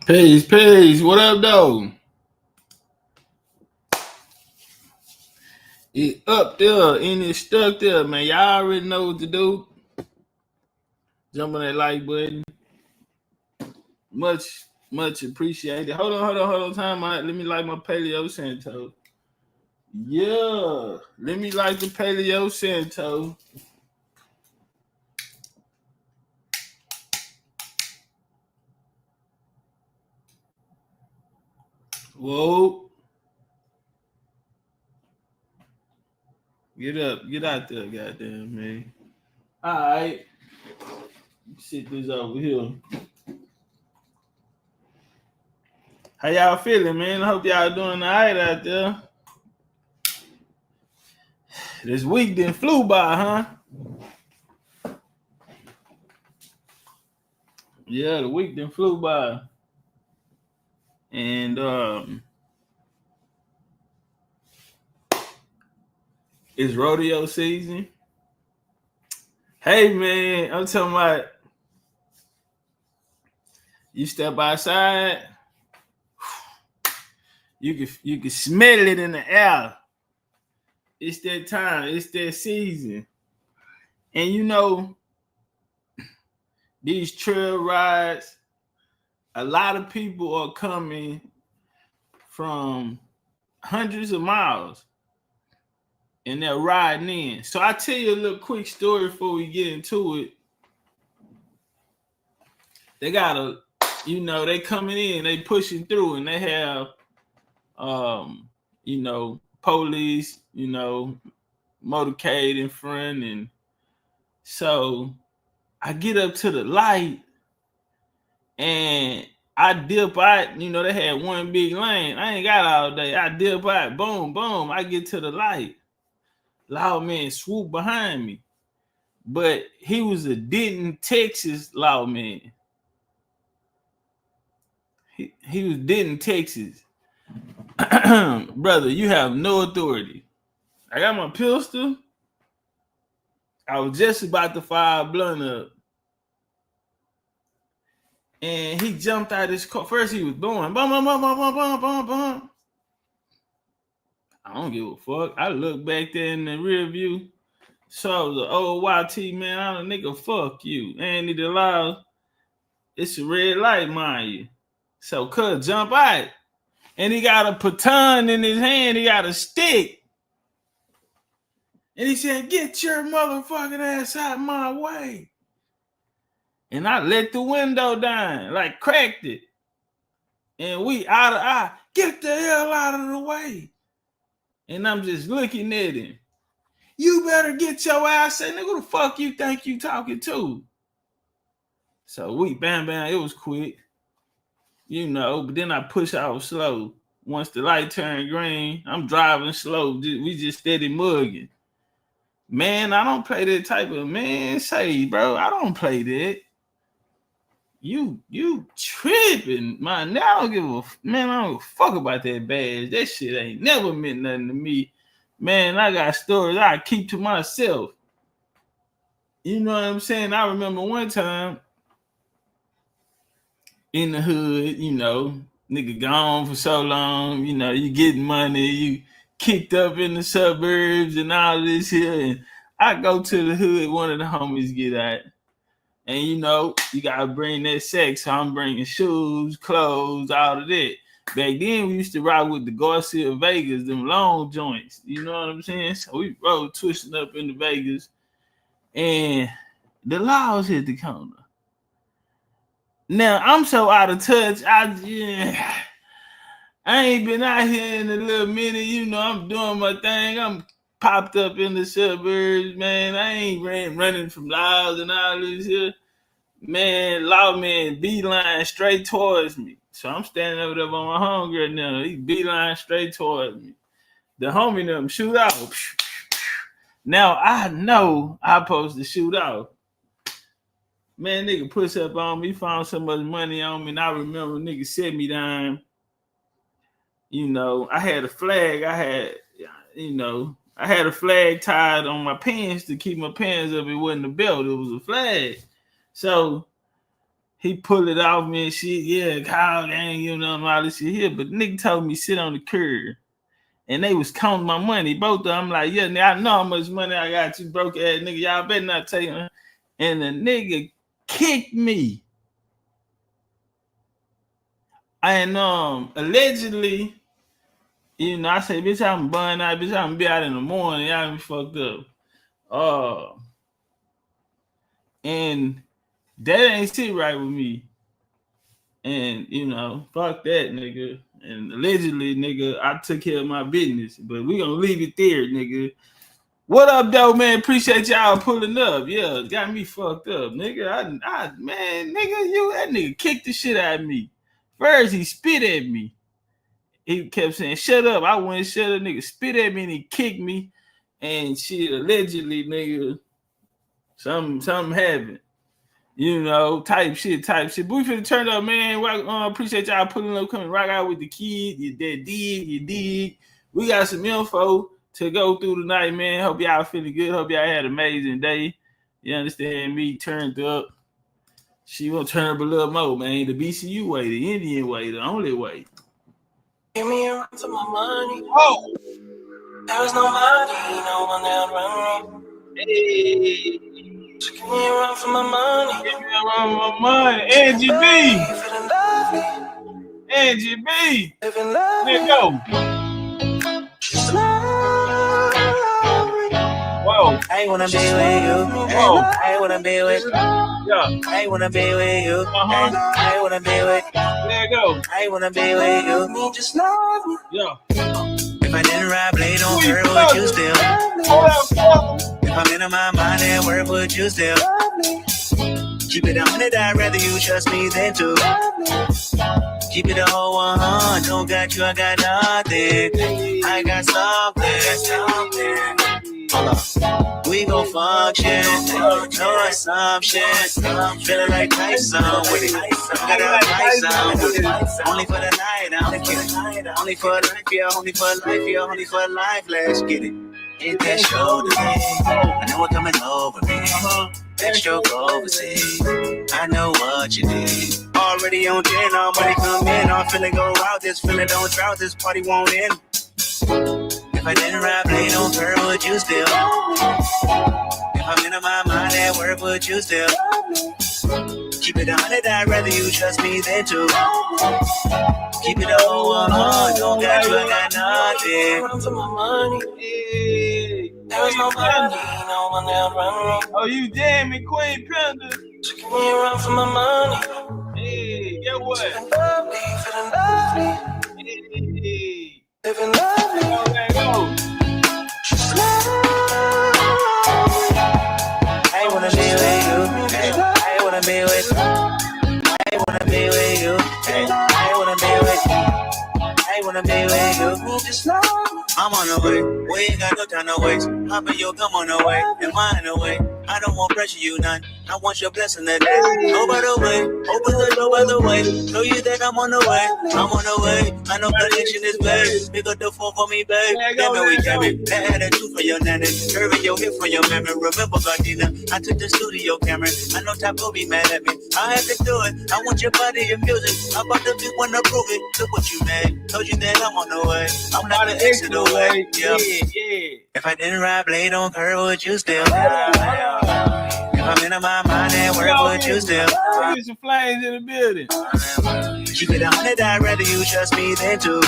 Peace. What up, though? It up there and it stuck there, man. Y'all already know what to do. Jump on that like button. Much appreciated. Hold on. Time out. Let me like my Paleo Santo. Yeah. Let me like the Paleo Santo. Whoa. Get up. Get out there, goddamn, man. All right. Sit this over here. How y'all feeling, man? I hope y'all doing all right out there. This week then flew by, huh? Yeah, the week then flew by. And it's rodeo season. Hey man, I'm talking about you step outside, you can smell it in the air. It's that time, it's that season. And you know, these trail rides, a lot of people are coming from hundreds of miles and they're riding in. So I'll tell you a little quick story before we get into it. They got they coming in, they pushing through, and they have police, motorcade in front. And so I get up to the light and I dip out. They had one big lane. I ain't got all day. I dip out, boom. I get to the light. Loud man swoop behind me. But he was a Denton, Texas loud man. He was Denton, Texas. Brother, you have no authority. I got my pistol. I was just about to fire a blunt up. And he jumped out of his car. First he was blowing. Bum. I don't give a fuck. I look back there in the rear view. Saw the old YT, man. I'm a nigga, fuck you. And it allows, it's a red light, mind you. So cuz jump out. And he got a baton in his hand. He got a stick. And he said, get your motherfucking ass out my way. And I let the window down, like cracked it. And we out of eye. Get the hell out of the way. And I'm just looking at him. You better get your ass. Say, nigga, who the fuck you think you talking to? So we bam, it was quick. But then I push out slow. Once the light turned green, I'm driving slow. We just steady mugging. Man, I don't play that type of, bro, I don't play that. You tripping, man. I don't give a fuck about that badge. That shit ain't never meant nothing to me. Man, I got stories I keep to myself. You know what I'm saying? I remember one time in the hood, nigga gone for so long, you getting money, you kicked up in the suburbs and all this here. And I go to the hood, one of the homies get out. And you gotta bring that sex. So I'm bringing shoes, clothes, all of that. Back then we used to ride with the Garcia Vegas, them long joints. You know what I'm saying? So we rode twisting up into Vegas. And the laws hit the corner. Now I'm so out of touch. I ain't been out here in a little minute. I'm doing my thing. I'm popped up in the suburbs, man. I ain't running from laws and all this here. Man, lawman beeline straight towards me. So I'm standing over there on my homegirl now. He beeline straight towards me. The homie them shoot out. Now I know I'm supposed to shoot out. Man, nigga push up on me, found so much money on me, and I remember nigga set me down. I had a flag. I had a flag tied on my pants to keep my pants up. It wasn't a belt. It was a flag. So He pulled it off me and shit. Yeah, Kyle gang, you know, and all this shit here. But the nigga told me sit on the curb. And they was counting my money. Both of them like, yeah, nigga, I know how much money I got. You broke ass nigga. Y'all better not take it. And the nigga kicked me. And allegedly, you know, I say, bitch, I'm bun out, bitch, I'm be out in the morning. Y'all be fucked up. And that ain't sit right with me. And, you know, fuck that, nigga. And allegedly, nigga, I took care of my business. But we gonna leave it there, nigga. What up, though, man? Appreciate y'all pulling up. Yeah, got me fucked up, nigga. Man, nigga, that nigga kicked the shit out of me. First, he spit at me. He kept saying, shut up. I wouldn't shut up, nigga. Spit at me and he kicked me. And shit, allegedly, nigga, something happened. You know, type shit. But we finna turn up, man. Appreciate y'all pulling up, coming rock out with the kid. You dig. We got some info to go through tonight, man. Hope y'all feeling good. Hope y'all had an amazing day. You understand me? Turned up. She gonna turn up a little more, man. The BCU way, the Indian way, the only way. Give me a run for my money. Oh, there was no money, no one there run. Hey. So give me a run for my money. Give me a run for my money. Angie B. Let's go. Whoa. I wanna be with you. Whoa. I wanna be with you. Yeah. I wanna be with you. I wanna be with you. There you go. I wanna be with you. Just love me. Yeah. If I didn't ride blade on her, would you still? If I'm in my mind at work, would you still? Keep it 100, I'd rather you trust me than to. Keep it a whole 100, don't got you, I got nothing. I got something. Hold up. We gon' function, no assumptions. Feeling like Tyson with it. Got a Tyson. Only for the night, I'm kidding. Only for life, yeah. Only for life, yeah. Only for life, let's get it. Hit that shoulder thing. I know what coming over me. That stroke overseas. I know what you need. Already on 10, all money come in. I'm feeling go out. This feeling don't drought. This party won't end. If I didn't ride blade on her, would you still? If I'm in my mind at work, would you still? Keep it 100, I'd rather you trust me than to. Keep it a whole 100, don't got you, I got nothing. Run for my money. Hey. There's no money, no one there run. Oh, you jamming Queen Panda. So give me a run for my money. Hey, get what? Feeling lovely. Hey. Living lovely. Go. I wanna be with you. I wanna be with you. I wanna be with you. I wanna be with you. I wanna be with you. I'm on the way. We ain't got no time to waste. Hop in your come on the way. And mine the way. I don't want pressure you none. I want your blessing today. Go by the way. Open the door by the way. Show you that I'm on the way. I'm on the way. I know connection is bad. Pick up the phone for me, babe. Damn it, we jam it. That had a tooth for your nanny. Curving your hip for your memory. Remember, Gardena, I took the studio camera. I know Top will be mad at me. I had to do it. I want your body and music. I'm about to be one to prove it. Look what you made. Told you that I'm on the way. I'm not an exit away. Yeah. If I didn't ride blade on her, would you still? If I'm in my mind at work, would you still? There's some flames in the building. Keep it 100, I'd rather you trust me than to.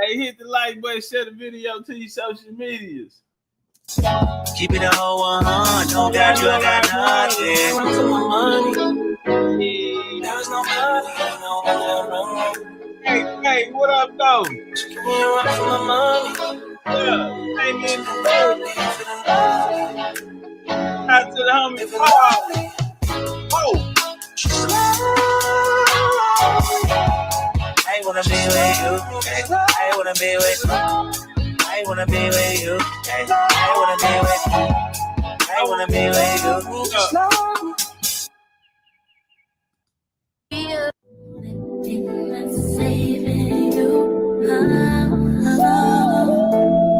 Hey, hit the like button, share the video to your social medias. Keep it a whole 100, don't got you, I got nothing. Run for my money. There's no money, no one. Hey, what up, though? So give me a run for my money. Yeah, hey, man. Out to the homie. Oh. I wanna be with you. I wanna be with you. I wanna be with you. I wanna be with you. I wanna be with you. Saving you,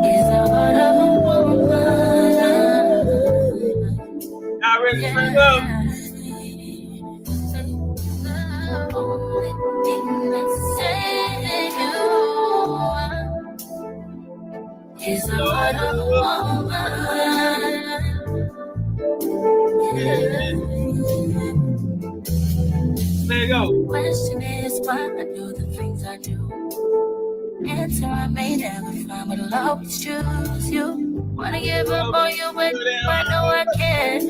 is the heart of a woman. Y'all ready to turn up? question is why I do the things I do. Answer I may never find, but I'll always choose you. Wanna give up on you, but I know I can't.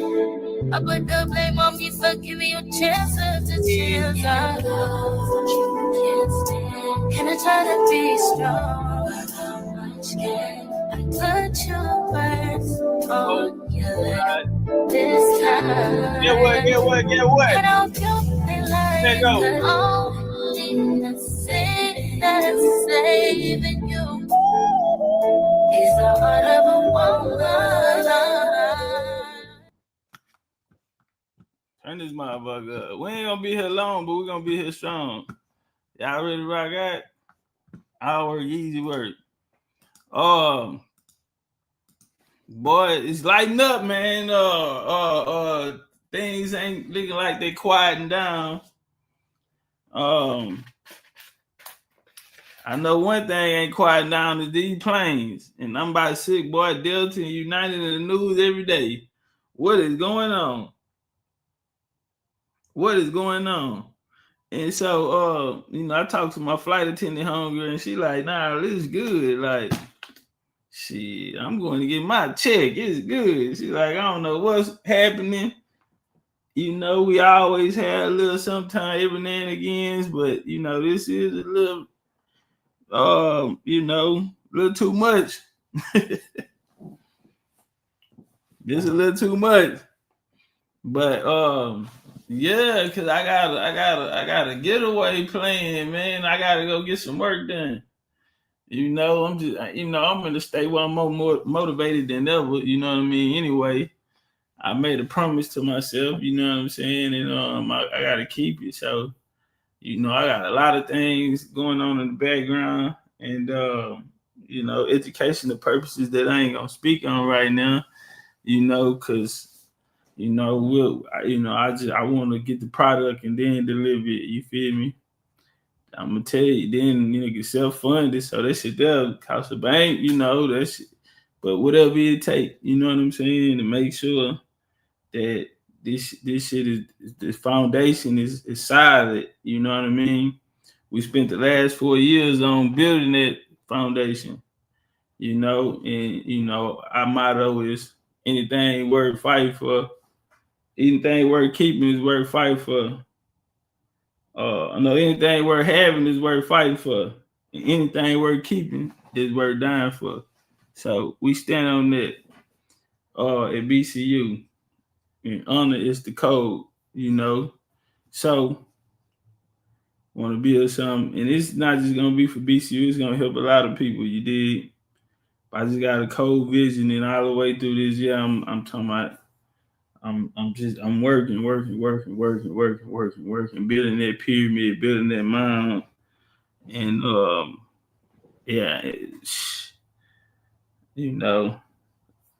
I put the blame on me for giving you chances to chance. I love what you can't stand. And I try to be strong, but how much can I put your words on your lips this time? Get what? And I hope you realize that only the thing that's saving you is the heart of a woman. Turn this motherfucker up. We ain't gonna be here long, but we're gonna be here strong. Y'all ready to rock out? I'll work, easy work. Boy, it's lighting up, man. Things ain't looking like they quieting down. I know one thing ain't quieting down is these planes. And I'm about sick, boy. Delta and United in the news every day. What is going on? What is going on? And so, I talked to my flight attendant hungry, and she like, nah, this is good. Like, shit, I'm going to get my check. It's good. She like, I don't know what's happening. We always have a little sometime every now and again, but, this is a little, a little too much. Just a little too much. But, yeah, because I got a getaway plan, man. I got to go get some work done. I'm going to stay where I'm more motivated than ever, you know what I mean? Anyway, I made a promise to myself, you know what I'm saying? And I got to keep it. So, I got a lot of things going on in the background and, educational purposes that I ain't going to speak on right now, because I want to get the product and then deliver it. You feel me? I'm gonna tell you, then get self-funded, so that shit there cost a bank, that shit. But whatever it take, you know what I'm saying, to make sure that this shit is the foundation is solid. You know what I mean? We spent the last 4 years on building that foundation. And our motto is anything worth fighting for. Anything worth keeping is worth fighting for. Anything worth having is worth fighting for. And anything worth keeping is worth dying for. So we stand on that at BCU. And honor is the code, So want to build something. And it's not just going to be for BCU. It's going to help a lot of people. You did. I just got a code vision, and all the way through this year, I'm talking about. I'm working, building that pyramid, building that mound, and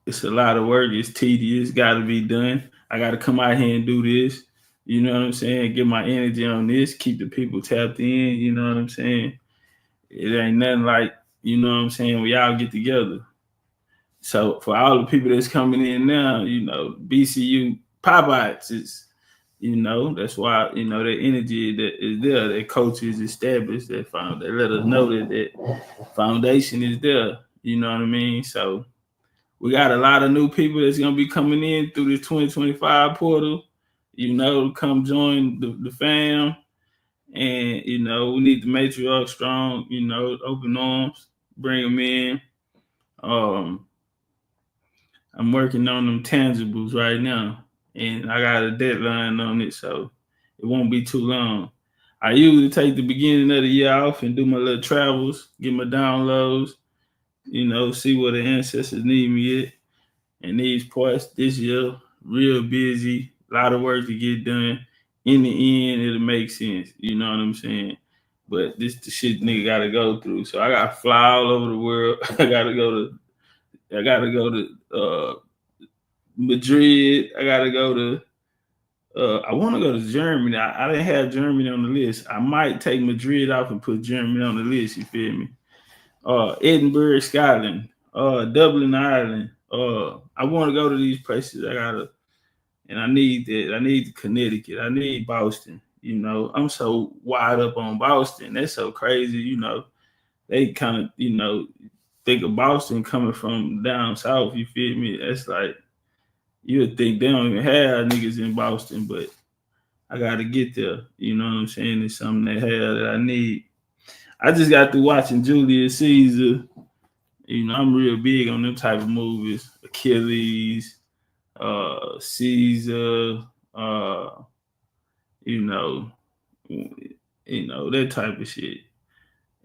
it's a lot of work. It's tedious. Got to be done. I got to come out here and do this. You know what I'm saying? Get my energy on this. Keep the people tapped in. You know what I'm saying? It ain't nothing like, you know what I'm saying, we all get together. So for all the people that's coming in now, BCU Popeye's is, that's why, that energy that is there, that coach is established, that let us know that foundation is there. You know what I mean? So we got a lot of new people that's going to be coming in through this 2025 portal, to come join the fam. And, we need the matriarch strong, open arms, bring them in. I'm working on them tangibles right now, and I got a deadline on it, so it won't be too long. I usually take the beginning of the year off and do my little travels, get my downloads, see where the ancestors need me at. And these parts this year, real busy, a lot of work to get done. In the end, it'll make sense. You know what I'm saying? But this the shit nigga gotta go through. So I gotta fly all over the world. I gotta go to Madrid. I gotta go to I want to go to Germany. I didn't have Germany on the list. I might take Madrid off and put Germany on the list. You feel me? Edinburgh, Scotland. Dublin, Ireland. I want to go to these places. I need that. I need Connecticut. I need Boston. You know, I'm so wide up on Boston. That's so crazy. You know, they kind of, you know, think of Boston coming from down south. You feel me? That's like, you would think they don't even have niggas in Boston, but I got to get there. You know what I'm saying? It's something they have that I need. I just got through watching Julius Caesar. You know, I'm real big on them type of movies. Achilles, Caesar, you know, that type of shit.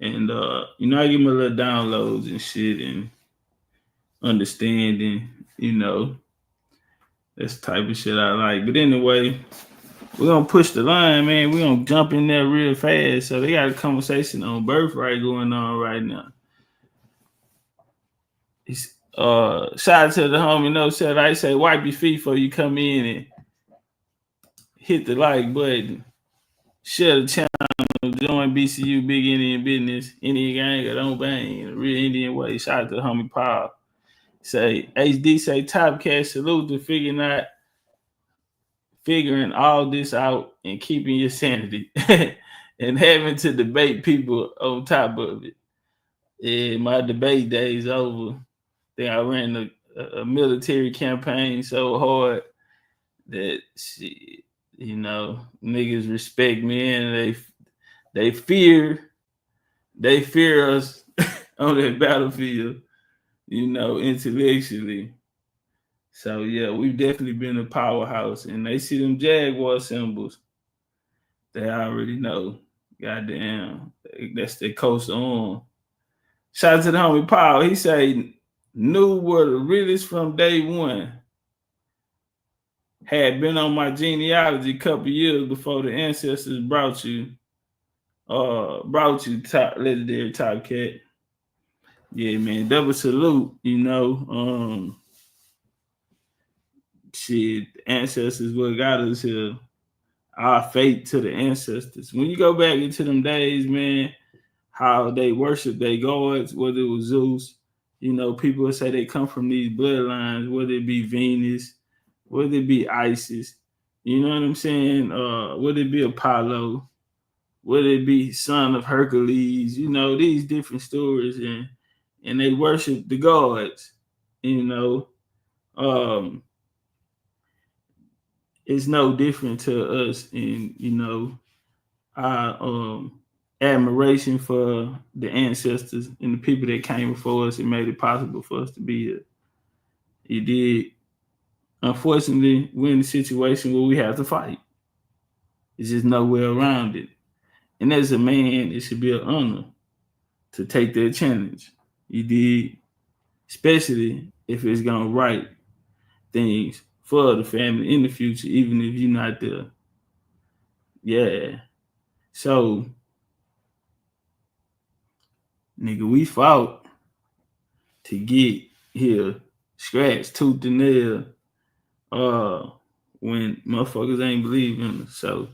And you know, I give my little downloads and shit and understanding, you know. That's the type of shit I like. But anyway, we're gonna push the line, man. We're gonna jump in there real fast. So they got a conversation on birthright going on right now. Shout out to the homie No said I say wipe your feet before you come in and hit the like button. Share the channel, join BCU Big Indian Business, Indian Gang, or don't bang in a real Indian way. Shout out to the homie Paul. Say HD say Topcatz salute to figuring all this out and keeping your sanity and having to debate people on top of it. Yeah, my debate day is over. Then I ran a military campaign so hard that shit, you know, niggas respect me and they fear us on that battlefield, you know, intellectually. So yeah, we've definitely been a powerhouse, and they see them Jaguar symbols. They already know. Goddamn, that's their coast on. Shout out to the homie Paul. He say knew were the realest from day one. Had been on my genealogy a couple years before the ancestors brought you legendary top cat. Yeah, man, double salute, you know. Shit, ancestors what got us here. Our faith to the ancestors. When you go back into them days, man, how they worship their gods, whether it was Zeus, you know, people would say they come from these bloodlines, whether it be Venus, whether it be Isis, you know what I'm saying? Whether it be Apollo, whether it be son of Hercules, you know, these different stories, and they worship the gods, you know. It's no different to us in, you know, our admiration for the ancestors and the people that came before us and made it possible for us to be here. It did. Unfortunately, we're in a situation where we have to fight. There's just no way around it. And as a man, it should be an honor to take that challenge. You did, especially if it's gonna right things for the family in the future, even if you're not there. Yeah. So, nigga, we fought to get here, scratched tooth and nail, when motherfuckers ain't believe in us. So,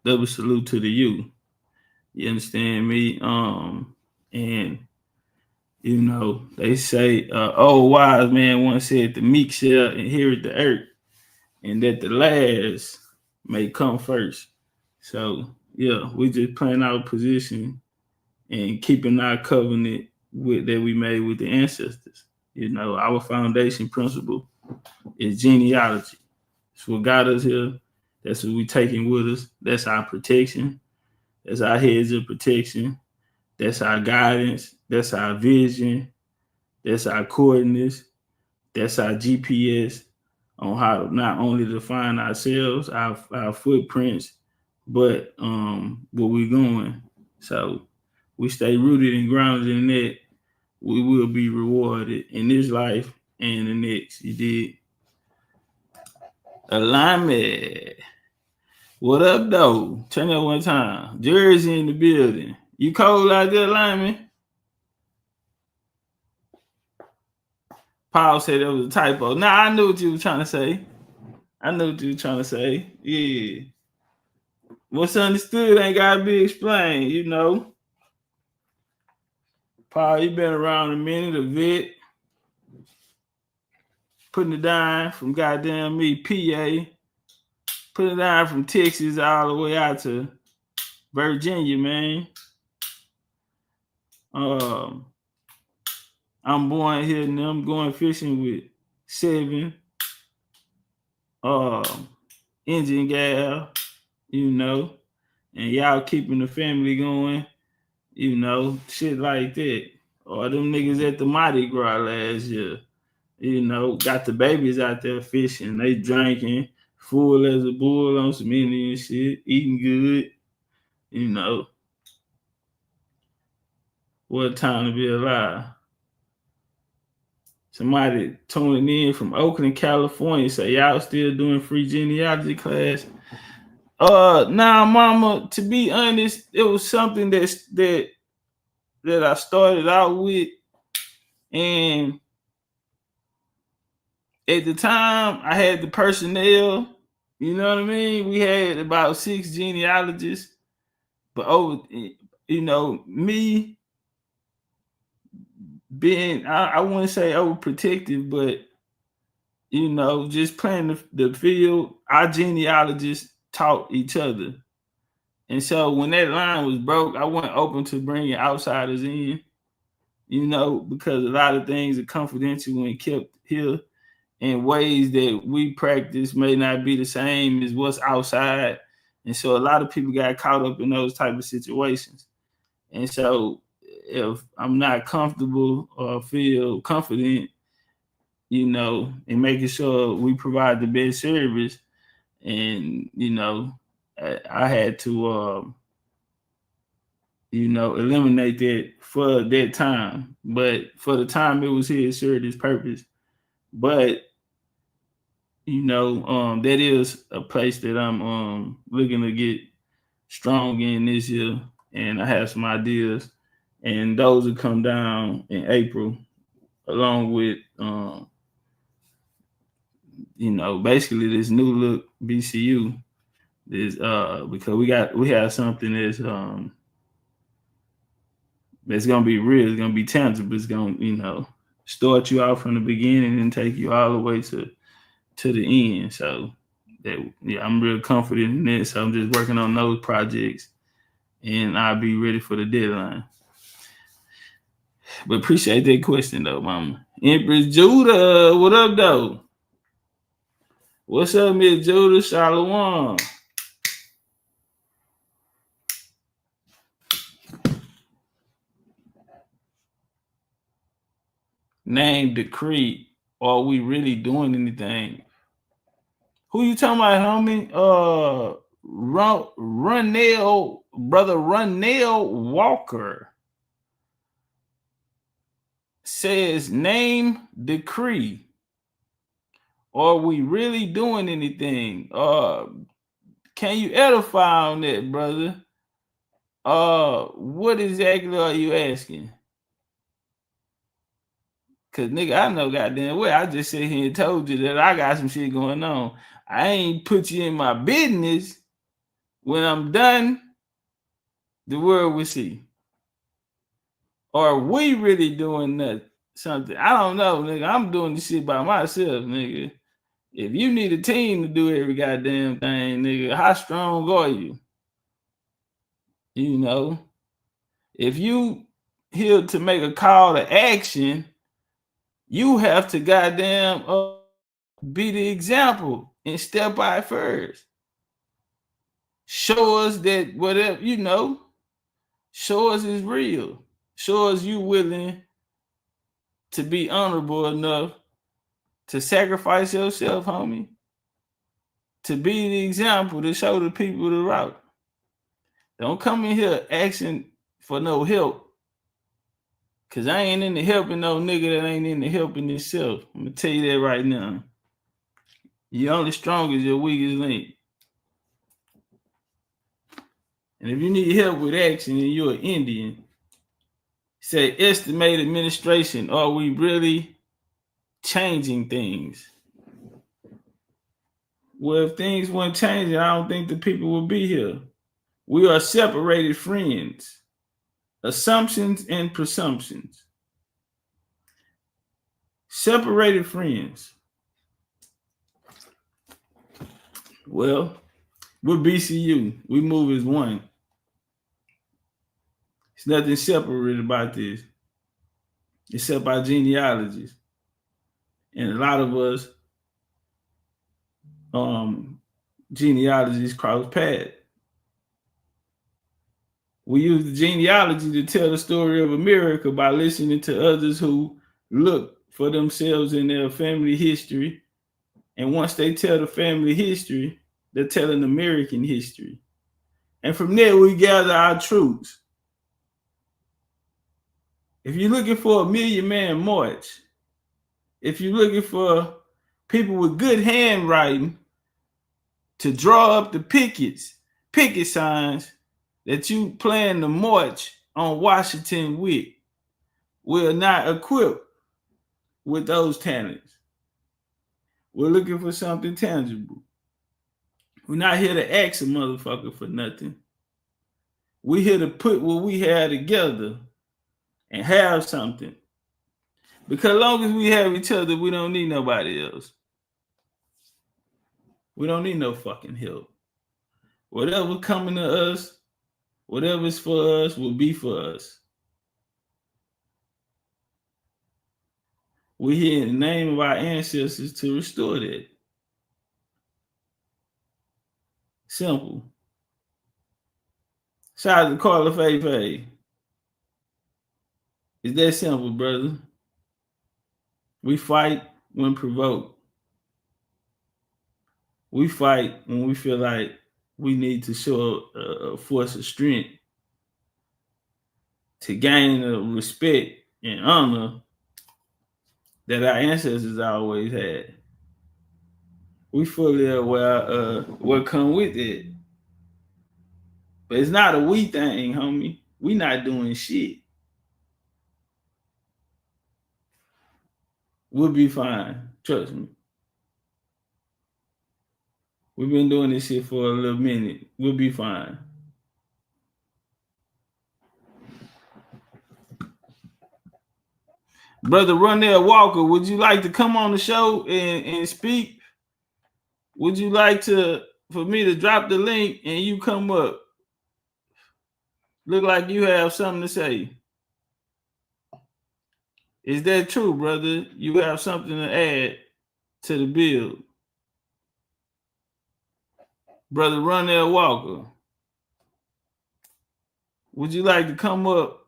double salute to the you. You understand me? And you know, they say, old wise man once said, the meek shall inherit the earth, and that the last may come first. So, yeah, we just playing our position and keeping our covenant that we made with the ancestors. You know, our foundation principle is genealogy. It's what got us here. That's what we taking with us. That's our protection. That's our heads of protection. That's our guidance. That's our vision. That's our coordinates. That's our GPS on how to not only define ourselves, our footprints, but where we're going. So we stay rooted and grounded in that, we will be rewarded in this life and the next. You did. Alignment. What up, though? Turn that one time. Jersey in the building. You cold out there, Alignment? Paul said that was a typo. Nah, I knew what you were trying to say. Yeah. What's understood ain't got to be explained, you know. Paul, you been around a minute, a vet. Putting it down from goddamn me, PA. Put it down from Texas all the way out to Virginia, man. I'm born here and I'm going fishing with 7 engine gal, you know, and y'all keeping the family going, you know, shit like that. Or them niggas at the Mardi Gras last year, you know, got the babies out there fishing, they drinking, full as a bull on some Indian shit, eating good, you know. What a time to be alive. Somebody tuning in from Oakland, California, say y'all still doing free genealogy class? Nah, mama, to be honest, it was something that I started out with, and at the time I had the personnel, you know what I mean? We had about 6 genealogists, but over, you know, me being, I wouldn't say overprotective, but you know, just playing the field, our genealogists taught each other. And so when that line was broke, I wasn't open to bringing outsiders in, you know, because a lot of things are confidential and kept here in ways that we practice may not be the same as what's outside. And so a lot of people got caught up in those type of situations. And so if I'm not comfortable or feel confident, you know, and making sure we provide the best service, and, you know, I had to, you know, eliminate that for that time. But for the time it was here, it served its purpose. But, you know, that is a place that I'm looking to get strong in this year. And I have some ideas. And those will come down in April, along with, you know, basically this new look BCU. Is because we have something that's gonna be real, it's gonna be tangible, it's gonna, you know, start you out from the beginning and take you all the way to the end. So that, yeah, I'm real confident in this. So I'm just working on those projects and I'll be ready for the deadline. But appreciate that question though, mama. Empress Judah, what up though? What's up, Miss Judah? Shalom. Name, decree. Are we really doing anything? Who you talking about, homie? Brother Runnell Walker says, name, decree. Are we really doing anything? Can you edify on that, brother? What exactly are you asking? Cause nigga, I know goddamn well. I just sit here and told you that I got some shit going on. I ain't put you in my business. When I'm done, the world will see. Are we really doing something? I don't know, nigga. I'm doing this shit by myself, nigga. If you need a team to do every goddamn thing, nigga, how strong are you? You know, if you here to make a call to action, you have to goddamn be the example and step out first. Show us that whatever, you know, show us is real. Show us you willing to be honorable enough to sacrifice yourself, homie. To be the example, to show the people the route. Don't come in here asking for no help. Cause I ain't into helping no nigga that ain't into helping himself. I'm gonna tell you that right now. You're only strong as your weakest link. And if you need help with action and you're an Indian, say estimate administration. Are we really changing things? Well, if things weren't changing, I don't think the people would be here. We are separated friends. Assumptions and presumptions. Separated friends. Well, We're BCU. We move as one. There's nothing separate about this except our genealogies. And a lot of us genealogies cross paths. We use the genealogy to tell the story of America by listening to others who look for themselves in their family history. And once they tell the family history, they're telling American history. And from there, we gather our truths. If you're looking for a million-man march, if you're looking for people with good handwriting to draw up the picket signs that you plan to march on Washington with, we're not equipped with those talents. We're looking for something tangible. We're not here to ask a motherfucker for nothing. We're here to put what we have together and have something. Because as long as we have each other, we don't need nobody else. We don't need no fucking help. Whatever coming to us, whatever's for us, will be for us. We're here in the name of our ancestors to restore that. Simple. Shout out to Carla Faye. It's that simple, brother. We fight when provoked. We fight when we feel like we need to show a force of strength to gain the respect and honor that our ancestors always had. We fully aware what come with it. But it's not a we thing, homie. We not doing shit. We'll be fine. Trust me. We've been doing this shit for a little minute. We'll be fine. Brother Ronell Walker, would you like to come on the show and speak? Would you like for me to drop the link and you come up? Look like you have something to say. Is that true, brother? You have something to add to the build? Brother Ronell Walker, would you like to come up?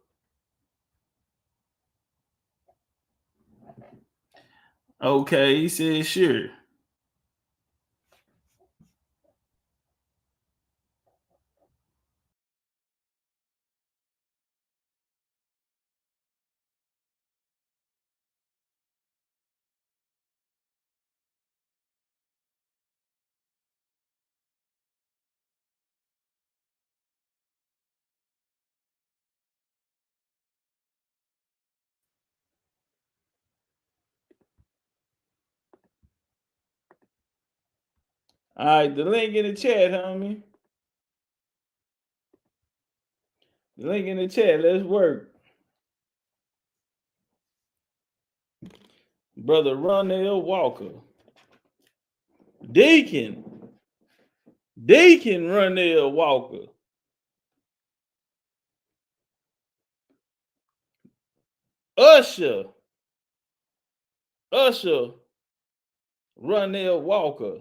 Okay, he said sure. All right, the link in the chat, homie. The link in the chat. Let's work. Brother Ronell Walker. Deacon Ronell Walker. Usher Ronell Walker.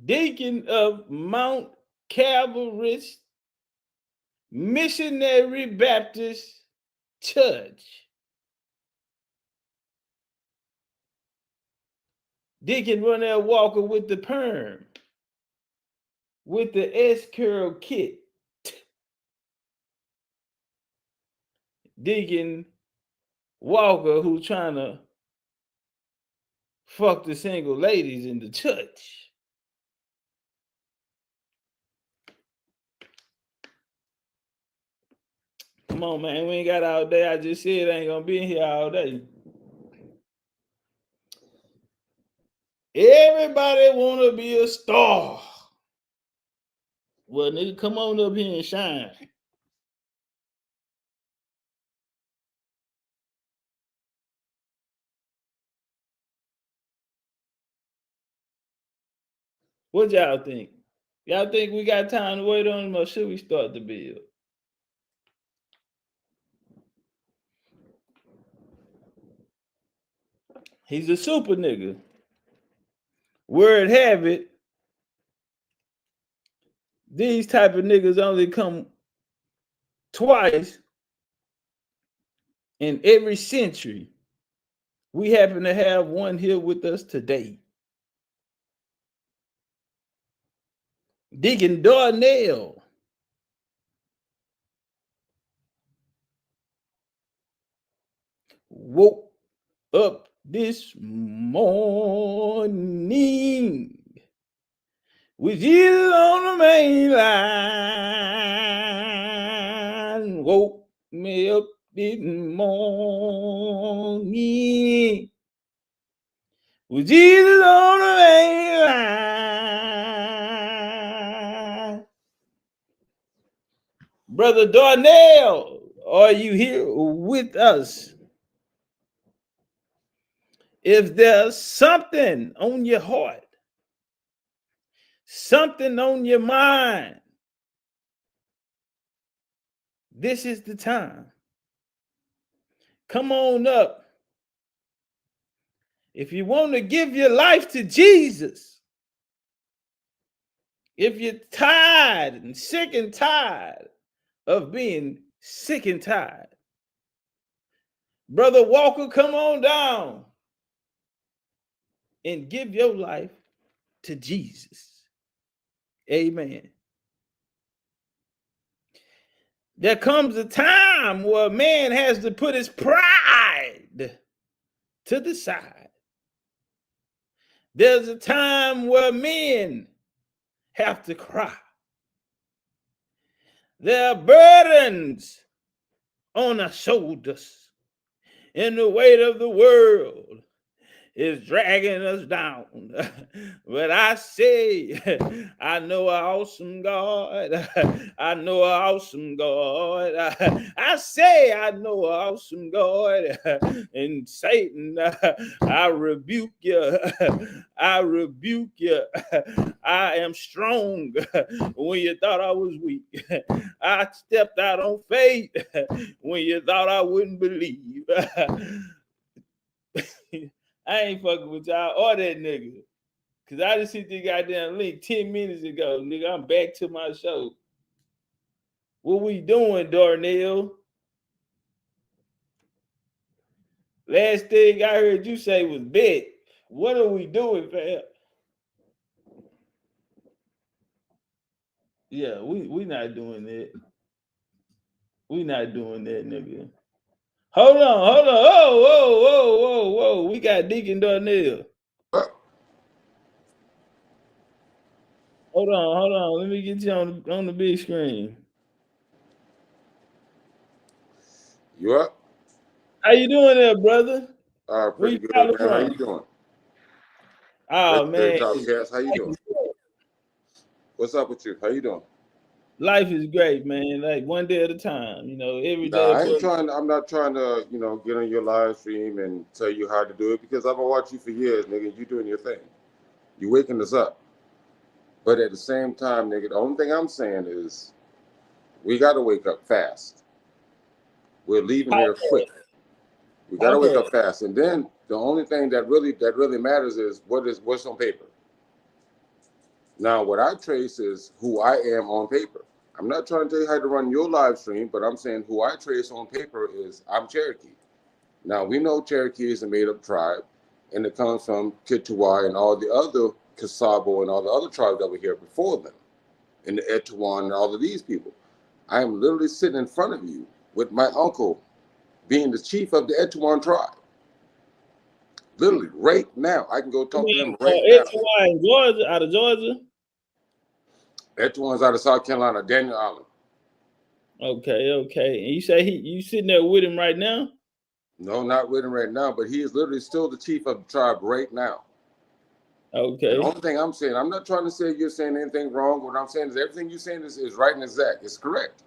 Deacon of Mount Calvary Missionary Baptist Church. Deacon Ronell Walker with the perm. With the S-curl kit. Deacon Walker who's trying to fuck the single ladies in the church. Come on, man. We ain't got all day. I just said I ain't gonna be in here all day. Everybody wanna be a star. Well, nigga, come on up here and shine. What y'all think? Y'all think we got time to wait on him, or should we start the bill? He's a super nigga. Word have it, these type of niggas only come twice in every century. We happen to have one here with us today. Deacon Darnell. Woke up this morning with Jesus on the main line. Woke me up this morning with Jesus on the main line. Brother Darnell, are you here with us? If there's something on your heart, something on your mind, this is the time. Come on up. If you want to give your life to Jesus, if you're tired and sick and tired of being sick and tired, Brother Walker, come on down and give your life to Jesus. Amen. There comes a time where a man has to put his pride to the side. There's a time where men have to cry. There are burdens on our shoulders, and the weight of the world is dragging us down. But I say, I know an awesome God. I know an awesome God. I say, I know an awesome God. And Satan, I rebuke you. I rebuke you. I am strong when you thought I was weak. I stepped out on faith when you thought I wouldn't believe. I ain't fucking with y'all or that nigga. Cause I just hit the goddamn link 10 minutes ago. Nigga, I'm back to my show. What we doing, Darnell? Last thing I heard you say was bet. What are we doing, fam? Yeah, we not doing that. We not doing that, nigga. Hold on. Whoa. We got Deacon Darnell. Hold on. Let me get you on the big screen. You up? How you doing there, brother? Pretty good, man. From? How you doing? Oh, man. Legendarytopcatz, how you doing? What's up with you? How you doing? Life is great, man. Like one day at a time, you know, every day. I'm not trying to, get on your live stream and tell you how to do it, because I've been watching you for years, nigga. You doing your thing. You waking us up. But at the same time, nigga, the only thing I'm saying is we got to wake up fast. We're leaving here quick. We got to wake up fast. And then the only thing that really matters is what's on paper. Now, what I trace is who I am on paper. I'm not trying to tell you how to run your live stream, but I'm saying who I trace on paper is I'm Cherokee. Now, we know Cherokee is a made-up tribe, and it comes from Kittiwah and all the other Kasabo and all the other tribes that were here before them, and the Etowah and all of these people. I am literally sitting in front of you with my uncle being the chief of the Etowah tribe. Literally, right now. I can go talk to him right now. Etowah in Georgia, out of Georgia? Etowah's out of South Carolina, Daniel Island. Okay. And you say you sitting there with him right now? No, not with him right now, but he is literally still the chief of the tribe right now. Okay. The only thing I'm saying, I'm not trying to say you're saying anything wrong. What I'm saying is everything you're saying is right and exact. It's correct.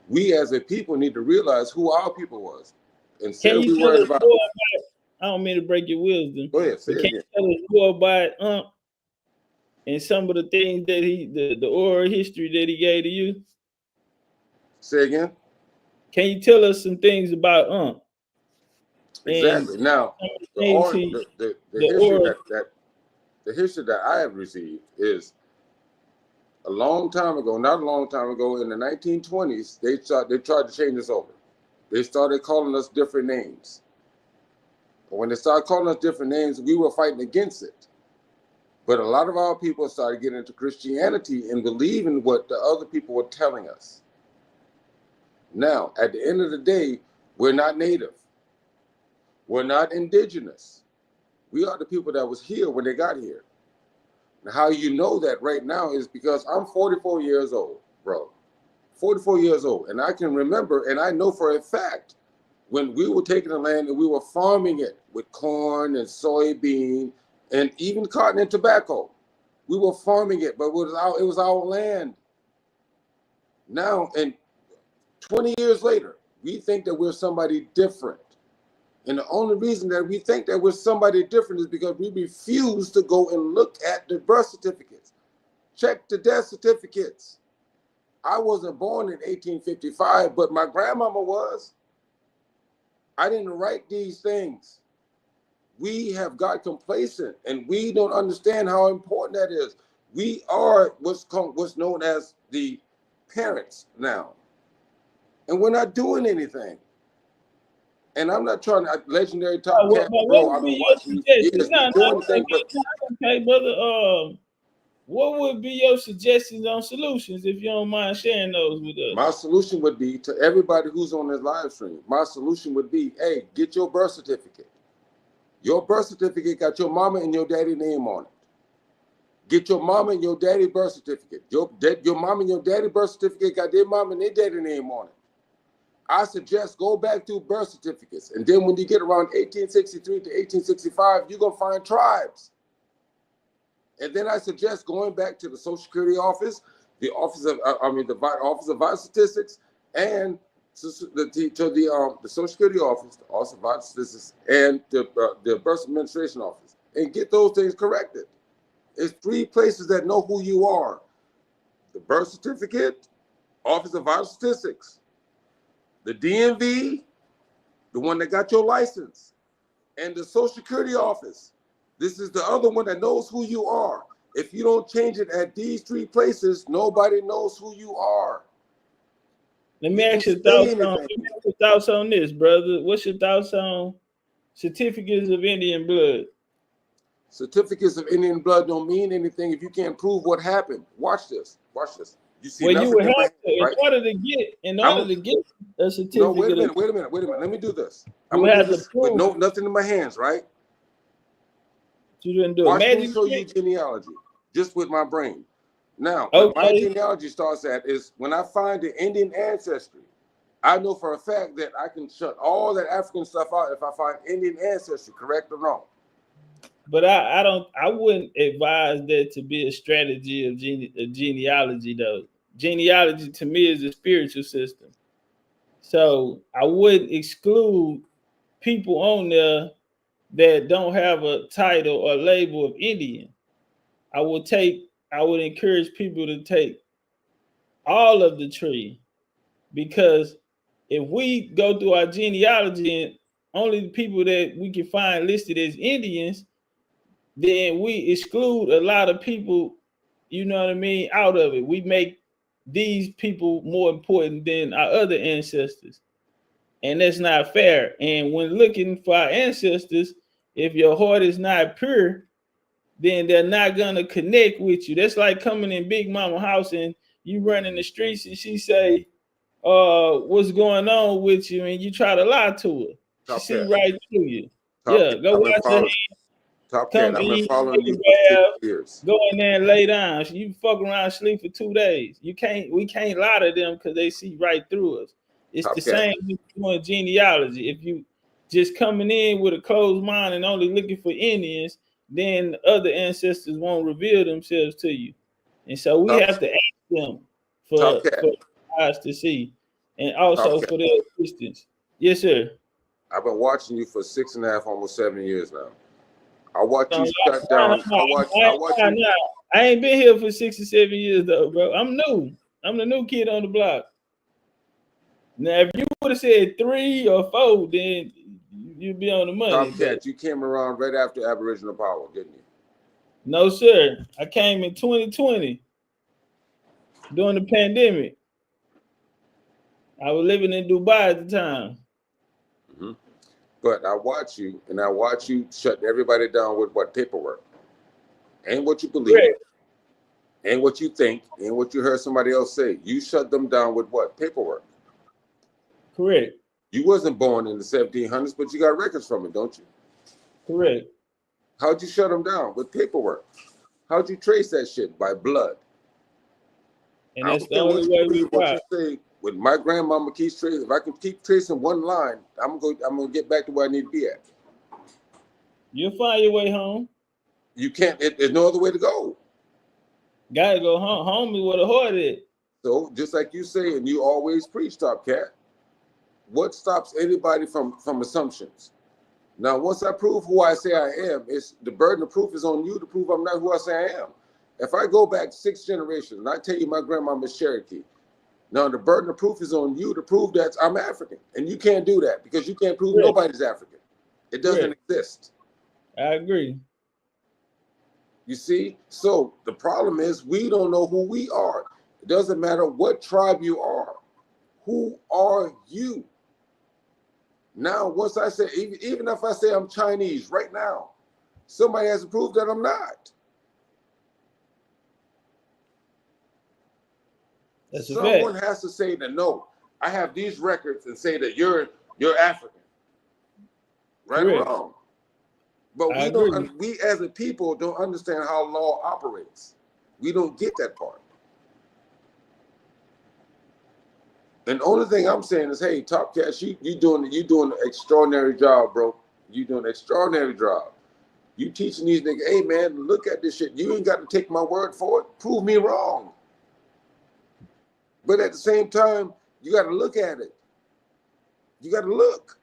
We as a people need to realize who our people was. Instead of we worried about. I don't mean to break your wisdom. Go ahead, say it again. Can you tell us more about and some of the things that the oral history that he gave to you? Say again? Can you tell us some things about Exactly. Now, the history the history that I have received is a long time ago, not a long time ago, in the 1920s, they tried to change us over. They started calling us different names. But when they started calling us different names, we were fighting against it. But a lot of our people started getting into Christianity and believing what the other people were telling us. Now, at the end of the day, we're not native. We're not indigenous. We are the people that was here when they got here. Now, how you know that right now is because I'm 44 years old, bro. 44 years old. And I can remember, and I know for a fact, when we were taking the land and we were farming it with corn and soybean and even cotton and tobacco. We were farming it, but it was our land. Now, and 20 years later, we think that we're somebody different. And the only reason that we think that we're somebody different is because we refuse to go and look at the birth certificates. Check the death certificates. I wasn't born in 1855, but my grandmama was. I didn't write these things. We have got complacent and we don't understand how important that is. We are what's known as the parents now. And we're not doing anything. And I'm not trying to legendary top cat, bro. I've been watching you doing anything, but okay, brother. What would be your suggestions on solutions if you don't mind sharing those with us? My solution would be to everybody who's on this live stream. My solution would be, hey, get your birth certificate. Your birth certificate got your mama and your daddy name on it. Get your mama and your daddy birth certificate. Your mama and your daddy birth certificate got their mama and their daddy name on it. I suggest go back to birth certificates. And then when you get around 1863 to 1865, you're going to find tribes. And then I suggest going back to the Social Security office, the Office of Vital Statistics, and to the Social Security office, the Office of Vital Statistics, and the Birth Administration office, and get those things corrected. It's 3 places that know who you are: the birth certificate, Office of Vital Statistics, the DMV, the one that got your license, and the Social Security office. This is the other one that knows who you are. If you don't change it at these 3 places, nobody knows who you are. Let me ask your thoughts on this, brother. What's your thoughts on certificates of Indian blood? Certificates of Indian blood don't mean anything if you can't prove what happened. Watch this. Watch this. You see, well, you would have to, right? in order to get a certificate. No, wait a minute. Let me do this. I'm gonna do this with nothing in my hands, right? You didn't do Watch it. me show you genealogy, just with my brain. Now, what my genealogy starts at is when I find the Indian ancestry, I know for a fact that I can shut all that African stuff out if I find Indian ancestry, correct or wrong. But I wouldn't advise that to be a strategy of genealogy, though. Genealogy to me is a spiritual system. So I would exclude people on there that don't have a title or label of Indian. I would encourage people to take all of the tree, because if we go through our genealogy and only the people that we can find listed as Indians, then we exclude a lot of people, you know what I mean, out of it. We make these people more important than our other ancestors. And that's not fair. And when looking for our ancestors, if your heart is not pure, then they're not gonna connect with you. That's like coming in Big Mama house and you run in the streets and she say, what's going on with you? And you try to lie to her. She see right through you. Go watch her hands. Top Cat, I've been following you for 6 years. Go in there and lay down. You fuck around and sleep for 2 days. We can't lie to them because they see right through us. It's the same with doing genealogy. If you just coming in with a closed mind and only looking for Indians, then other ancestors won't reveal themselves to you. And so we have to ask them for eyes to see, and also for their assistance. Yes, sir. I've been watching you for 6.5, almost 7 years now. I watch you shut down. I ain't been here for 6 or 7 years though, bro. I'm new. I'm the new kid on the block. Now, if you would have said 3 or 4, then you'd be on the money. Topcatz, you came around right after Aboriginal Power, didn't you? No, sir. I came in 2020 during the pandemic. I was living in Dubai at the time. Mm-hmm. But I watch you, and I watch you shut everybody down with what? Paperwork. Ain't what you believe, Correct. ain't what you think, ain't what you heard somebody else say. You shut them down with what? Paperwork. Correct. You wasn't born in the 1700s, but you got records from it, don't you? Correct. How'd you shut them down? With paperwork. How'd you trace that shit? By blood. And that's the only way we what rock. you say, when my grandmama keeps tracing, if I can keep tracing one line, I'm gonna get back to where I need to be at. You'll find your way home. You can't, there's no other way to go. Gotta go home. Home is where the heart is. So just like you say, and you always preach, Topcat, what stops anybody from assumptions? Now, once I prove who I say I am, it's the burden of proof is on you to prove I'm not who I say I am. If I go back 6 generations and I tell you my grandmama's Cherokee, now the burden of proof is on you to prove that I'm African. And you can't do that because you can't prove nobody's African. It doesn't exist. I agree. You see? So the problem is we don't know who we are. It doesn't matter what tribe you are. Who are you? Now, once I say, even if I say I'm Chinese right now, somebody has to prove that I'm not. That's Someone has to say that, no, I have these records and say that you're African. Right or wrong. But we as a people don't understand how law operates. We don't get that part. And the only thing I'm saying is, hey, Topcatz, you doing an extraordinary job, bro. You doing an extraordinary job. You teaching these niggas, hey man, look at this shit. You ain't got to take my word for it. Prove me wrong. But at the same time, you got to look at it. You got to look.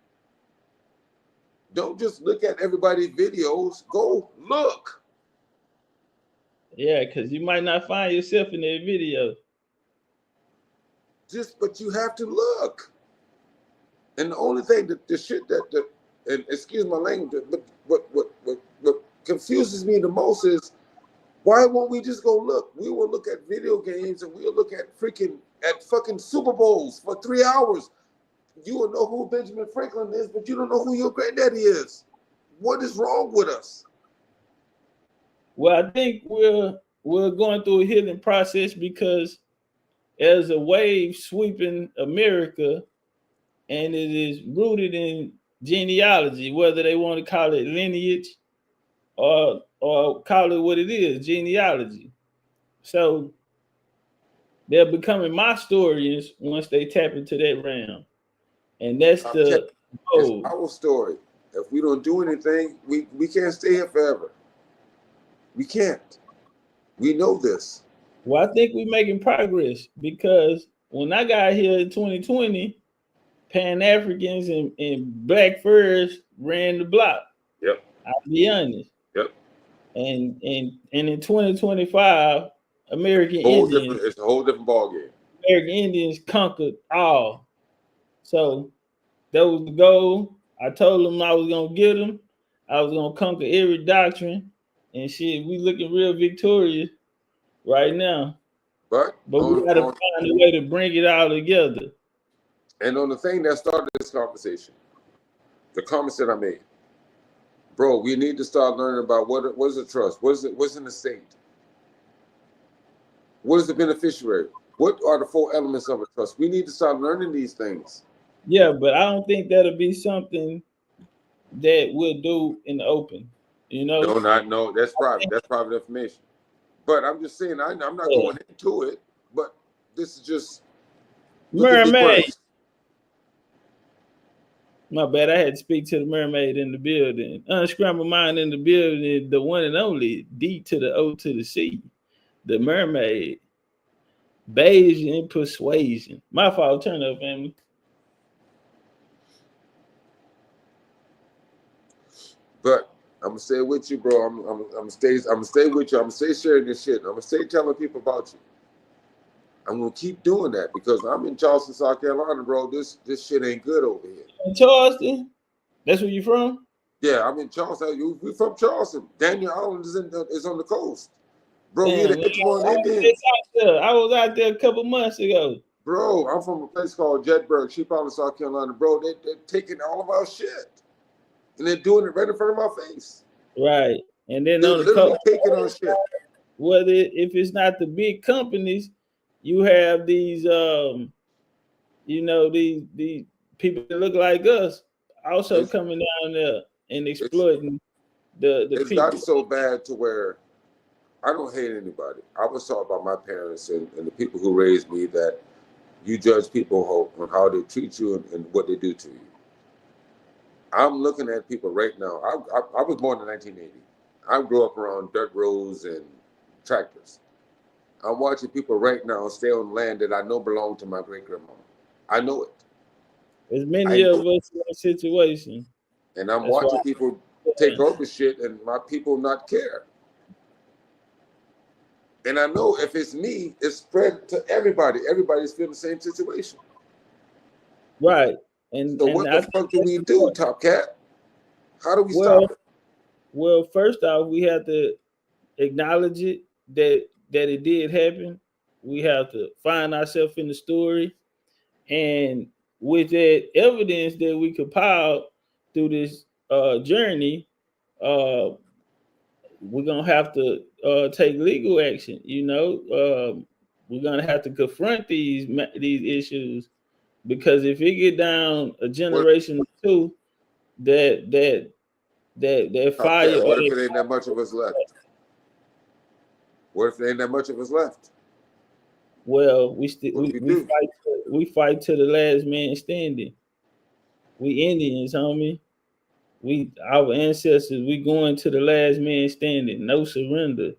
Don't just look at everybody's videos. Go look. Yeah, because you might not find yourself in that video. But you have to look. And the only thing that the shit and excuse my language, but what confuses me the most is, why won't we just go look? We will look at video games and we'll look at fucking Super Bowls for 3 hours. You will know who Benjamin Franklin is, but you don't know who your granddaddy is. What is wrong with us? Well, I think we're going through a healing process because there's a wave sweeping America, and it is rooted in genealogy, whether they want to call it lineage or call it what it is, genealogy. So they're becoming my historians once they tap into that realm. And that's the goal. It's our story. If we don't do anything, we can't stay here forever. We can't. We know this. Well, I think we're making progress because when I got here in 2020, Pan-Africans and Black furs ran the block. Yep. I'll be honest. Yep. And in 2025, American Indians. It's a whole different ballgame. American Indians conquered all. So that was the goal. I told them I was gonna get them. I was gonna conquer every doctrine, and shit. We looking real victorious right now. But we gotta find a way to bring it all together. And on the thing that started this conversation, the comments that I made, bro, we need to start learning about what is a trust, what's an estate, what is the beneficiary, what are the 4 elements of a trust. We need to start learning these things. Yeah, but I don't think that'll be something that we'll do in the open. You know? No, that's private. That's private information. But I'm just saying, I'm not going into it. But this is just mermaid. My bad. I had to speak to the mermaid in the building. Unscrambled mind in the building. The one and only D to the O to the C. The mermaid. Beige and persuasion. My fault. Turn up, family. But I'm gonna stay with you, bro. I'm gonna stay with you. I'm gonna stay sharing this shit. I'm gonna stay telling people about you. I'm gonna keep doing that because I'm in Charleston, South Carolina, bro. This shit ain't good over here. In Charleston? That's where you from? Yeah, I'm in Charleston. We from Charleston. Daniel Island is on the coast. Bro, we Damn, the Edgewater Indians. I was out there a couple months ago. Bro, I'm from a place called Jedburgh, Sheep Island, South Carolina. Bro, they're taking all of our shit. And they're doing it right in front of my face. Right. And then They're on the literally coast, taking our shit. whether if it's not the big companies, you have these these people that look like us also coming down there and exploiting the it's people. gotten so bad to where I don't hate anybody. I was taught by my parents and the people who raised me that you judge people on how they treat you and what they do to you. I'm looking at people right now. I was born in 1980. I grew up around dirt roads and tractors. I'm watching people right now stay on land that I know belonged to my great-grandma. I know it. There's many of us in that situation. And I'm watching people take over shit and my people not care. And I know if it's me, it's spread to everybody. Everybody's feeling the same situation. Right. So what the fuck do we do, Top Cat? How do we stop it? Well, first off, we have to acknowledge it that it did happen. We have to find ourselves in the story. And with that evidence that we compiled through this journey, we're gonna have to take legal action. We're gonna have to confront these issues, because if it get down a generation or two, that fire. What if it ain't that much of us left? What if there ain't that much of us left? Well, we fight to the last man standing. We Indians, homie. Our ancestors, we going to the last man standing. No surrender.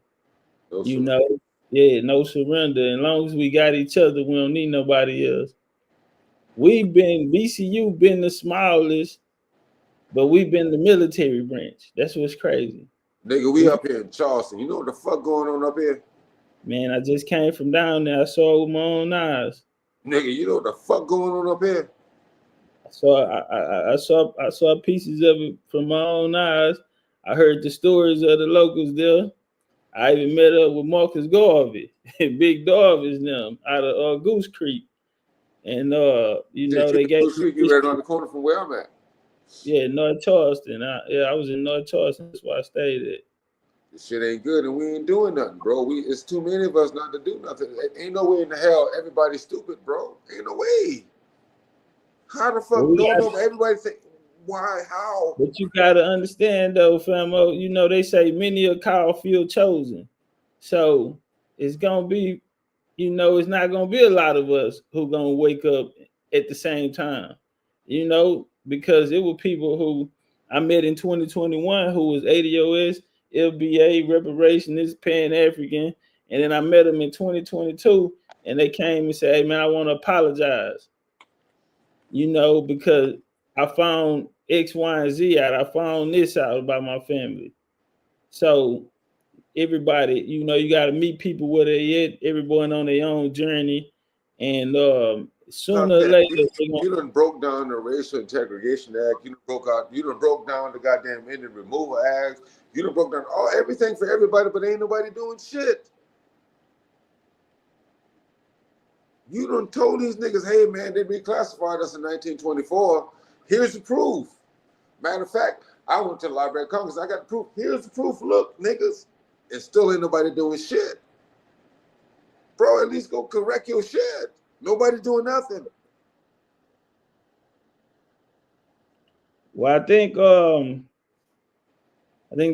No surrender. As long as we got each other, we don't need nobody else. BCU been the smallest, but we've been the military branch. That's what's crazy. Nigga, we up here in Charleston. You know what the fuck going on up here? Man, I just came from down there. I saw it with my own eyes. Nigga, you know what the fuck going on up here? I saw pieces of it from my own eyes. I heard the stories of the locals there. I even met up with Marcus Garvey, Big Darvis them out of Goose Creek. And they gave Goose Creek, you right around the corner from where I'm at. Yeah, North Charleston. I was in North Charleston. That's why I stayed at. This shit ain't good and we ain't doing nothing, bro. It's too many of us not to do nothing. Ain't no way in the hell everybody's stupid, bro. Ain't no way. How the fuck everybody think why, how? But you gotta understand though, famo, they say many are called, few chosen. So it's gonna be, it's not gonna be a lot of us who gonna wake up at the same time, because it were people who I met in 2021 who was ADOS, LBA, reparationist, Pan-African, and then I met them in 2022 and they came and said, hey man, I want to apologize. Because I found X, Y, and Z out. I found this out about my family. So everybody, you got to meet people where they at. Everyone on their own journey. And sooner or later, you done broke down the Racial Integration Act. You done broke down the goddamn Indian Removal Act. You done broke down everything for everybody, but ain't nobody doing shit. You done told these niggas, hey man, they reclassified us in 1924. Here's the proof. Matter of fact, I went to the Library of Congress. I got the proof. Here's the proof. Look, niggas. And still ain't nobody doing shit. Bro, at least go correct your shit. Nobody doing nothing. Well, I think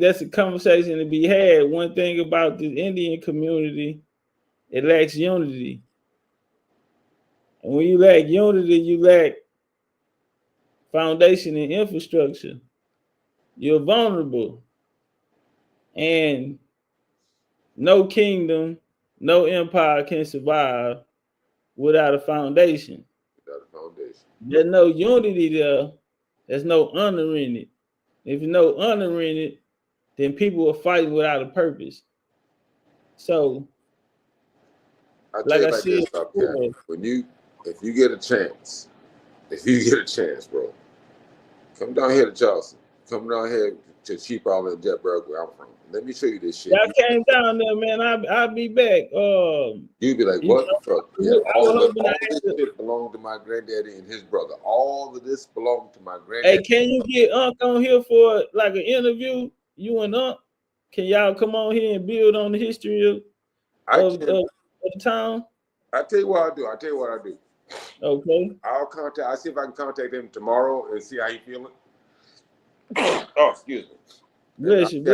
that's a conversation to be had. One thing about the Indian community, it lacks unity. And when you lack unity, you lack foundation and infrastructure. You're vulnerable. And no kingdom, no empire can survive without a foundation. There's no unity there. There's no honor in it. If there's no honor in it, then people are fighting without a purpose. So, I tell like you I like said this, Topcatz. If you get a chance, bro, come down here to Charleston. Come down here to Cheap Island and Jetburg, where I'm from. Let me show you this shit. I came down there, man. I'll be back. You'd be like, you what know, the fuck? I Yeah, was hoping all I this had to. shit belonged to my granddaddy and his brother. All of this belonged to my Hey, granddaddy. can you get Unc on here for like an interview? You and Unc, can y'all come on here and build on the history of the town? I tell you what I do. Okay. I'll see if I can contact him tomorrow and see how he feeling. Oh, excuse me. Bless you.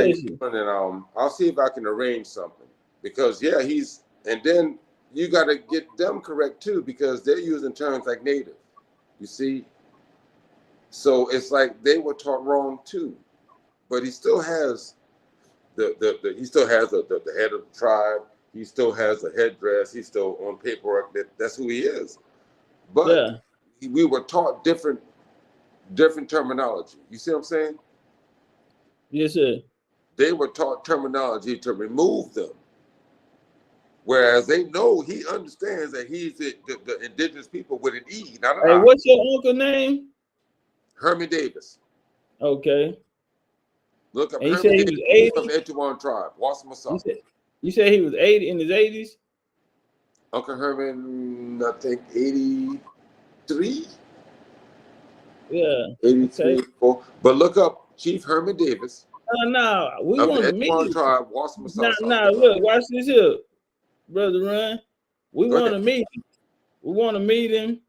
And I'll see if I can arrange something, because and then you got to get them correct too, because they're using terms like native. You see, so it's like they were taught wrong too. But he still has the head of the tribe. He still has a headdress. He's still on paperwork. That's who he is. But we were taught different terminology. You see what I'm saying? Yes, sir. They were taught terminology to remove them. Whereas he understands that he's the indigenous people with an E, not an I. Hey, what's your uncle name? Herman Davis. Okay. Look up and Herman he Davis. He's from the Etowah tribe. Wassamasaw. You said he was 80 in his 80s? Uncle Herman, I think 83. Yeah. 83, okay. 4. But look up Chief Herman Davis. No, we want to meet him. Tribe, Wassamasaw. Look, watch this here, Brother Run. We want to meet him. We want to meet him.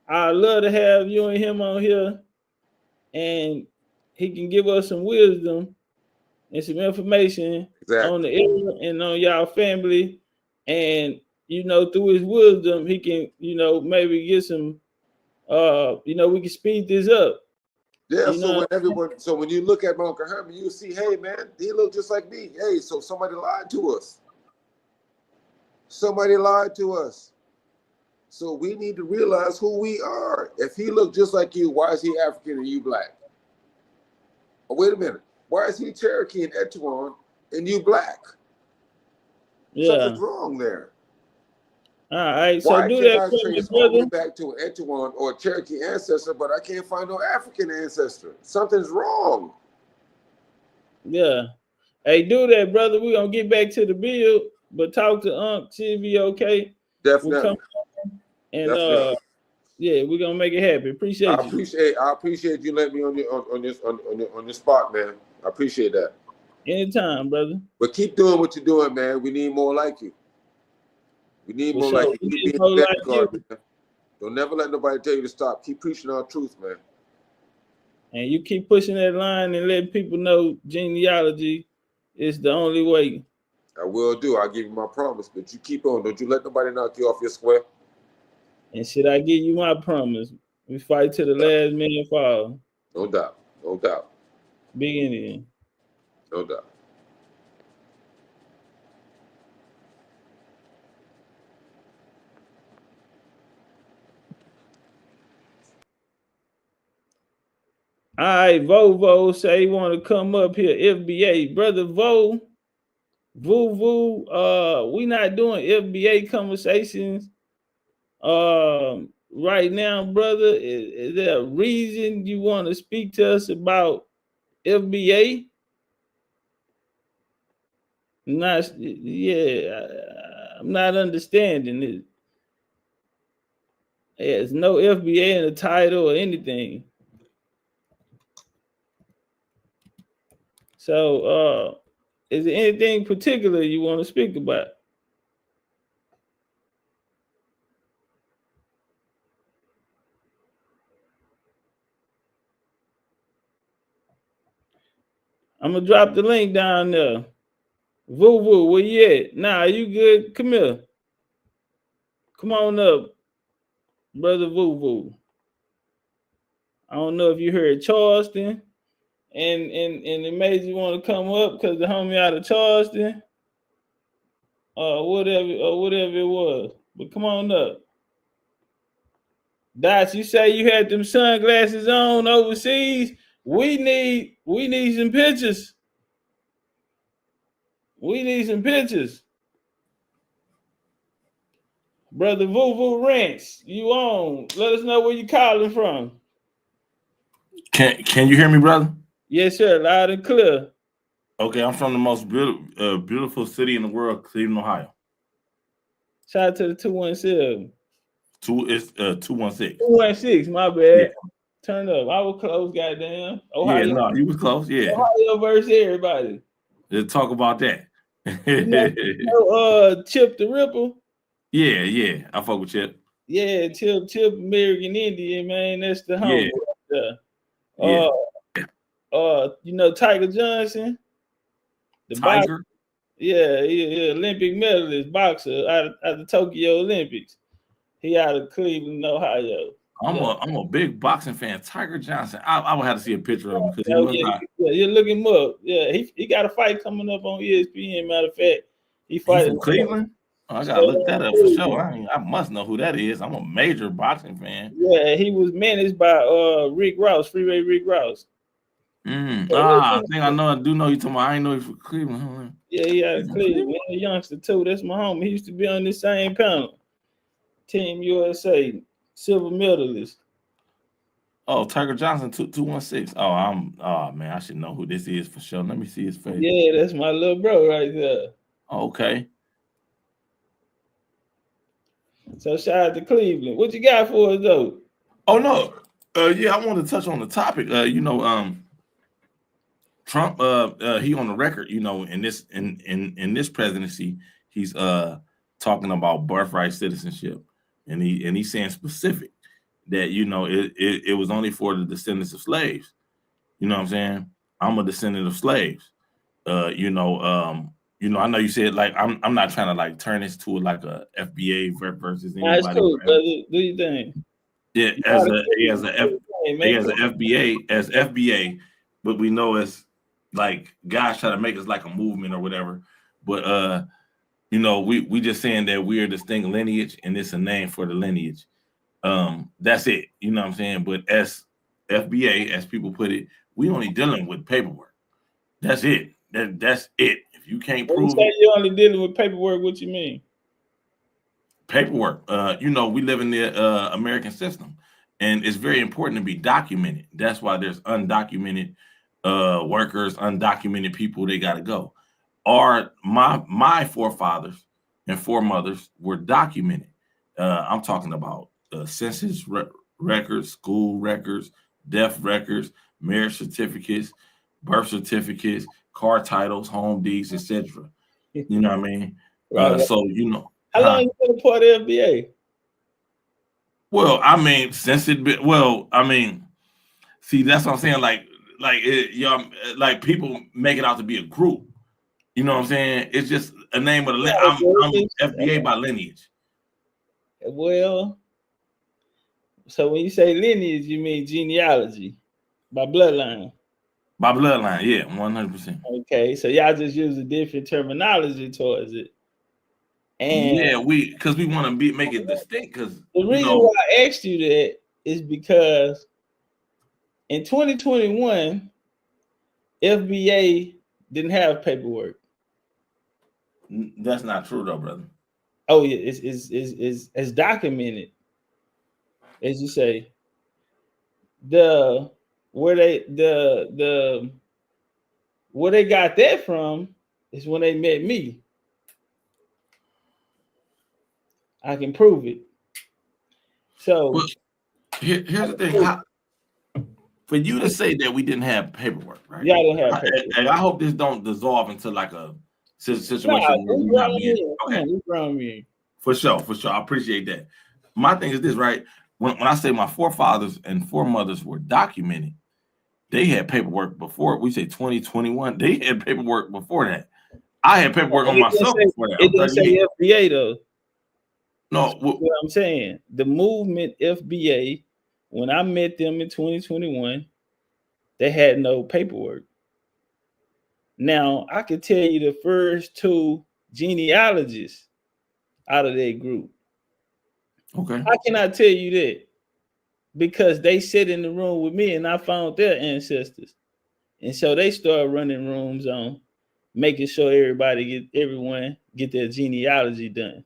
I'd love to have you and him on here, and he can give us some wisdom and some information on the area and on y'all family. And, through his wisdom, he can, maybe get some, we can speed this up. Yeah, so when you look at my Uncle Herman, you see, hey man, he look just like me. Hey, so somebody lied to us. So we need to realize who we are. If he looked just like you, why is he African and you black? Oh, wait a minute. Why is he Cherokee and Etowah and you black? Yeah. Something's wrong there. All right, so why do can that I for trace me, all the way back to an Etowah or a Cherokee ancestor, but I can't find no African ancestor? Something's wrong. Yeah. Hey, do that, brother. We're going to get back to the bill, but talk to Unc, see if he okay. Definitely. We'll come and yeah, we're gonna make it happen. I appreciate you letting me on your spot, man. I appreciate that. Anytime, brother. But keep doing what you're doing, man. We need more like you. We need more like you. Keep being vanguard, man. Don't never let nobody tell you to stop. Keep preaching our truth, man. And you keep pushing that line and letting people know genealogy is the only way. I will do. I'll give you my promise, but you keep on. Don't you let nobody knock you off your square. And should I give you my promise? We fight to the last man fall. No doubt. No doubt. Big Indian. No doubt. All right, Vovo say he want to come up here. FBA, brother Voo, we not doing FBA conversations right now, brother. Is there a reason you want to speak to us about FBA? I'm not understanding it. There's no FBA in the title or anything. So, is there anything particular you want to speak about? I'm gonna drop the link down there. Voo, where you at? Nah, you good? Come here. Come on up, brother Voo. I don't know if you heard Charleston, and it made you want to come up because the homie out of Charleston, whatever it was. But come on up. Dots, you say you had them sunglasses on overseas. We need some pictures. We need some pictures. Brother Voo Ranch, you on? Let us know where you calling from. Can you hear me, brother? Yes, sir. Loud and clear. Okay, I'm from the most beautiful city in the world, Cleveland, Ohio. Shout out to the 217. It's 216. 216, my bad. Yeah. Turn up. I was close, goddamn. Ohio. Yeah, no, you was close, yeah. Ohio versus everybody. Let's talk about that. you know, Chip the Ripper? Yeah. I fuck with Chip. Yeah, Chip American Indian, man. That's the homie. Yeah. You know Tiger Johnson? The Tiger? boxer? Yeah, Olympic medalist boxer out of the Tokyo Olympics. He out of Cleveland, Ohio. I'm a big boxing fan. Tiger Johnson. I would have to see a picture of him because he looks like. Yeah, you look him up. Yeah, he got a fight coming up on ESPN. Matter of fact, he fighting from Cleveland. Oh, I gotta look that up for sure. I must know who that is. I'm a major boxing fan. Yeah, he was managed by Rick Ross, Freeway Rick Ross. I think I know. I do know you talking about. I ain't know he's from Cleveland. Yeah, he out of Cleveland. A youngster too. That's my homie. He used to be on the same panel. Team USA, silver medalist. Oh, Tiger Johnson, 216. Oh, man, I should know who this is for sure. Let me see his face. Yeah, that's my little bro right there. Okay. So shout out to Cleveland. What you got for us though? Oh no. Yeah, I want to touch on the topic. Trump, he on the record, in this presidency, he's talking about birthright citizenship, and he's saying specific that it was only for the descendants of slaves. You know what I'm saying? I'm a descendant of slaves. I know you said like I'm not trying to like turn this to like a FBA versus anybody. That's cool, brother. Do you think? Yeah, as FBA, but we know it's like guys try to make us like a movement or whatever. But we just saying that we are distinct lineage and it's a name for the lineage. That's it. You know what I'm saying? But as FBA, as people put it, we only dealing with paperwork. That's it. That's it. If you can't prove it, you're only dealing with paperwork. What you mean? Paperwork. We live in the American system, and it's very important to be documented. That's why there's undocumented workers, undocumented people. They got to go. My forefathers and foremothers were documented. I'm talking about census records, school records, death records, marriage certificates, birth certificates, car titles, home deeds, etc. You know what I mean? Right. So how long you been a part of FBA? Well, I mean, since see, that's what I'm saying. Like people make it out to be a group. You know what I'm saying? It's just a name of the. I'm FBA by lineage. Well, so when you say lineage, you mean genealogy by bloodline. By bloodline, yeah, 100%. Okay, so y'all just use a different terminology towards it. And yeah, because we want to make it distinct. Because the reason why I asked you that is because in 2021, FBA didn't have paperwork. That's not true, though, brother. Oh yeah, it's documented, as you say. Where they got that from is when they met me. I can prove it. So well, here's the thing. For you to say that we didn't have paperwork, right? Yeah, I didn't have paperwork. And I hope this don't dissolve into like a situation where we not being okay. For sure. I appreciate that. My thing is this, right? When I say my forefathers and foremothers were documented, they had paperwork before. We say 2021. They had paperwork before that. I had paperwork on myself before that. It didn't say FBA though. No, what I'm saying, the movement FBA, when I met them in 2021, they had no paperwork. Now I could tell you the first two genealogists out of that group. Okay. How can I tell you that? Because they sit in the room with me and I found their ancestors. And so they started running rooms on making sure everyone get their genealogy done.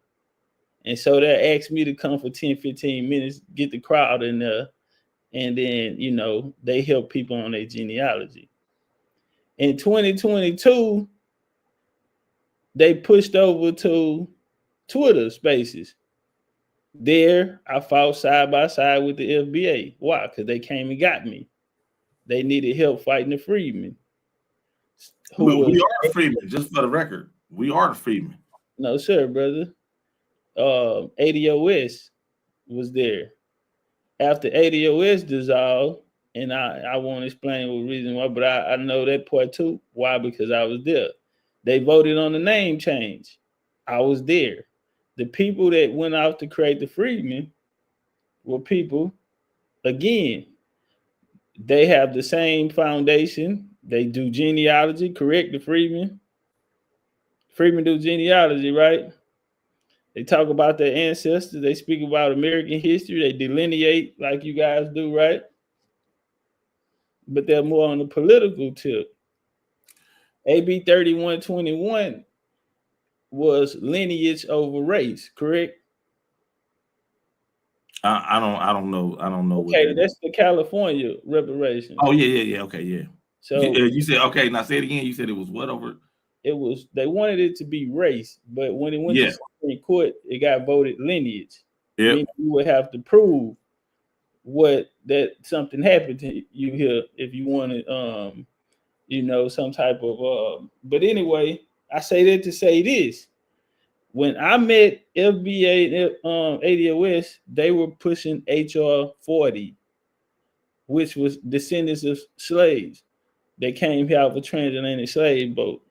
And so they asked me to come for 10, 15 minutes, get the crowd in there, and then, they help people on their genealogy. In 2022, they pushed over to Twitter Spaces. There, I fought side by side with the FBA. Why? Because they came and got me. They needed help fighting the freedmen. We are the freedmen, just for the record. We are the freedmen. No, sir, brother. ADOS was there. After ADOS dissolved, and I won't explain what reason why, but I know that part too. Why? Because I was there. They voted on the name change. I was there. The people that went out to create the freedmen were people, again, they have the same foundation. They do genealogy, correct the freedmen. Freedmen do genealogy, right? They talk about their ancestors. They speak about American history. They delineate like you guys do, right? But they're more on the political tip. AB 3121 was lineage over race, correct? I don't know. I don't know. Okay, that's the California reparation. Oh yeah. Okay, yeah. So you said, okay, now say it again. You said it was what over? It was, they wanted it to be race, but when it went Yeah. to Supreme Court, it got voted lineage. Yeah. Meaning you would have to prove that something happened to you here if you wanted, some type of. But anyway, I say that to say this: when I met FBA and ADOS, they were pushing HR 40, which was descendants of slaves that came here off a transatlantic slave boat.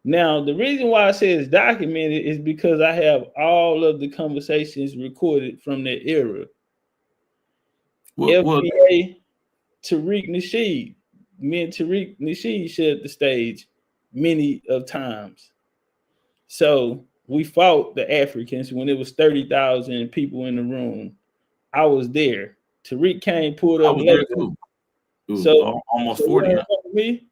Now, the reason why I say it's documented is because I have all of the conversations recorded from that era. FBA, Tariq Nasheed. Me and Tariq Nasheed shared the stage many of times. So we fought the Africans when it was 30,000 people in the room. I was there. Tariq came, pulled up later. So almost 40. Me?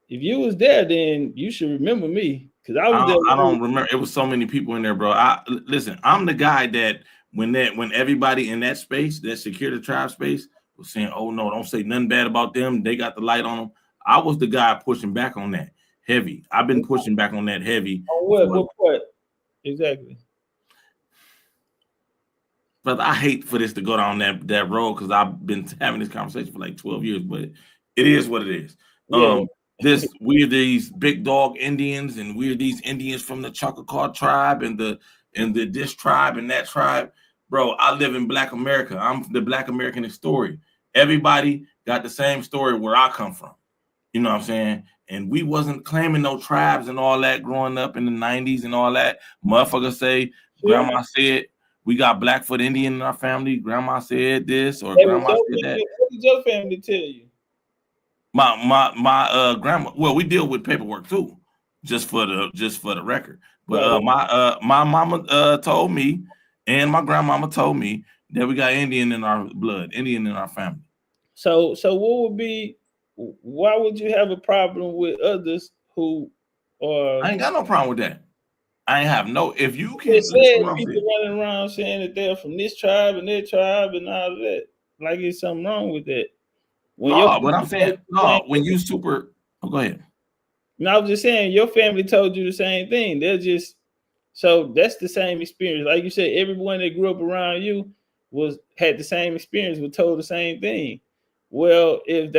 If you was there, then you should remember me, because I was there. I don't remember. It was so many people in there, bro. Listen, I'm the guy that when everybody in that space, that security tribe space, was saying, "Oh no, don't say nothing bad about them. They got the light on them." I was the guy pushing back on that heavy. I've been pushing back on that heavy. On what part? Exactly. But I hate for this to go down that road, because I've been having this conversation for like 12 years. But it is what it is. Yeah. We're these big dog Indians, and we're these Indians from the Choctaw tribe and the this tribe and that tribe. Bro, I live in Black America. I'm the Black American story. Everybody got the same story where I come from. You know what I'm saying? And we wasn't claiming no tribes and all that growing up in the 90s and all that. Motherfuckers say, Grandma said, we got Blackfoot Indian in our family. Grandma said this, or Grandma said that. What did your family tell you? My grandma. Well, we deal with paperwork too, just for the record. But my mama told me, and my grandmama told me that we got Indian in our blood, Indian in our family. So what would be? Why would you have a problem with others who are? I ain't got no problem with that. I ain't have no. If you can, people running around saying that they're from this tribe and that tribe and all of that, like there's something wrong with that. But I'm saying, when you super, go ahead. No, I was just saying, your family told you the same thing. They're just, so that's the same experience. Like you said, everyone that grew up around you had the same experience, was told the same thing. Well, if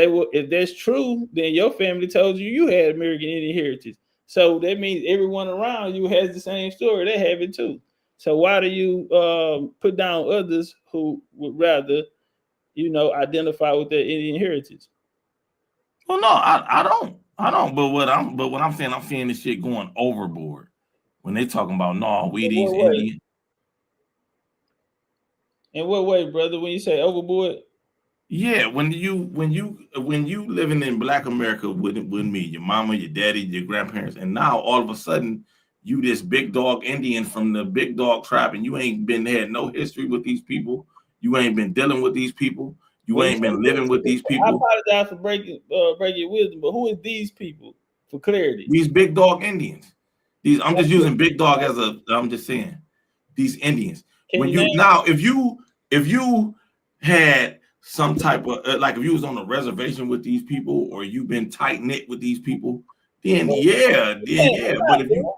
that's true, then your family told you had American Indian heritage. So that means everyone around you has the same story. They have it too. So why do you put down others who would rather, identify with their Indian heritage? Well, no, I don't. But what I'm saying, I'm seeing this shit going overboard when they talking about we these Indian. In what way, brother? When you say overboard? Yeah, when you living in Black America with me, your mama, your daddy, your grandparents, and now all of a sudden you this big dog Indian from the big dog tribe, and you ain't had no history with these people. You ain't been dealing with these people. You ain't been living with these people. I apologize for breaking your wisdom, but who is these people? for clarity. These big dog Indians. I'm just using big dog as I'm just saying these Indians. If you had some type of like if you was on a reservation with these people or you've been tight knit with these people, then yeah. But if you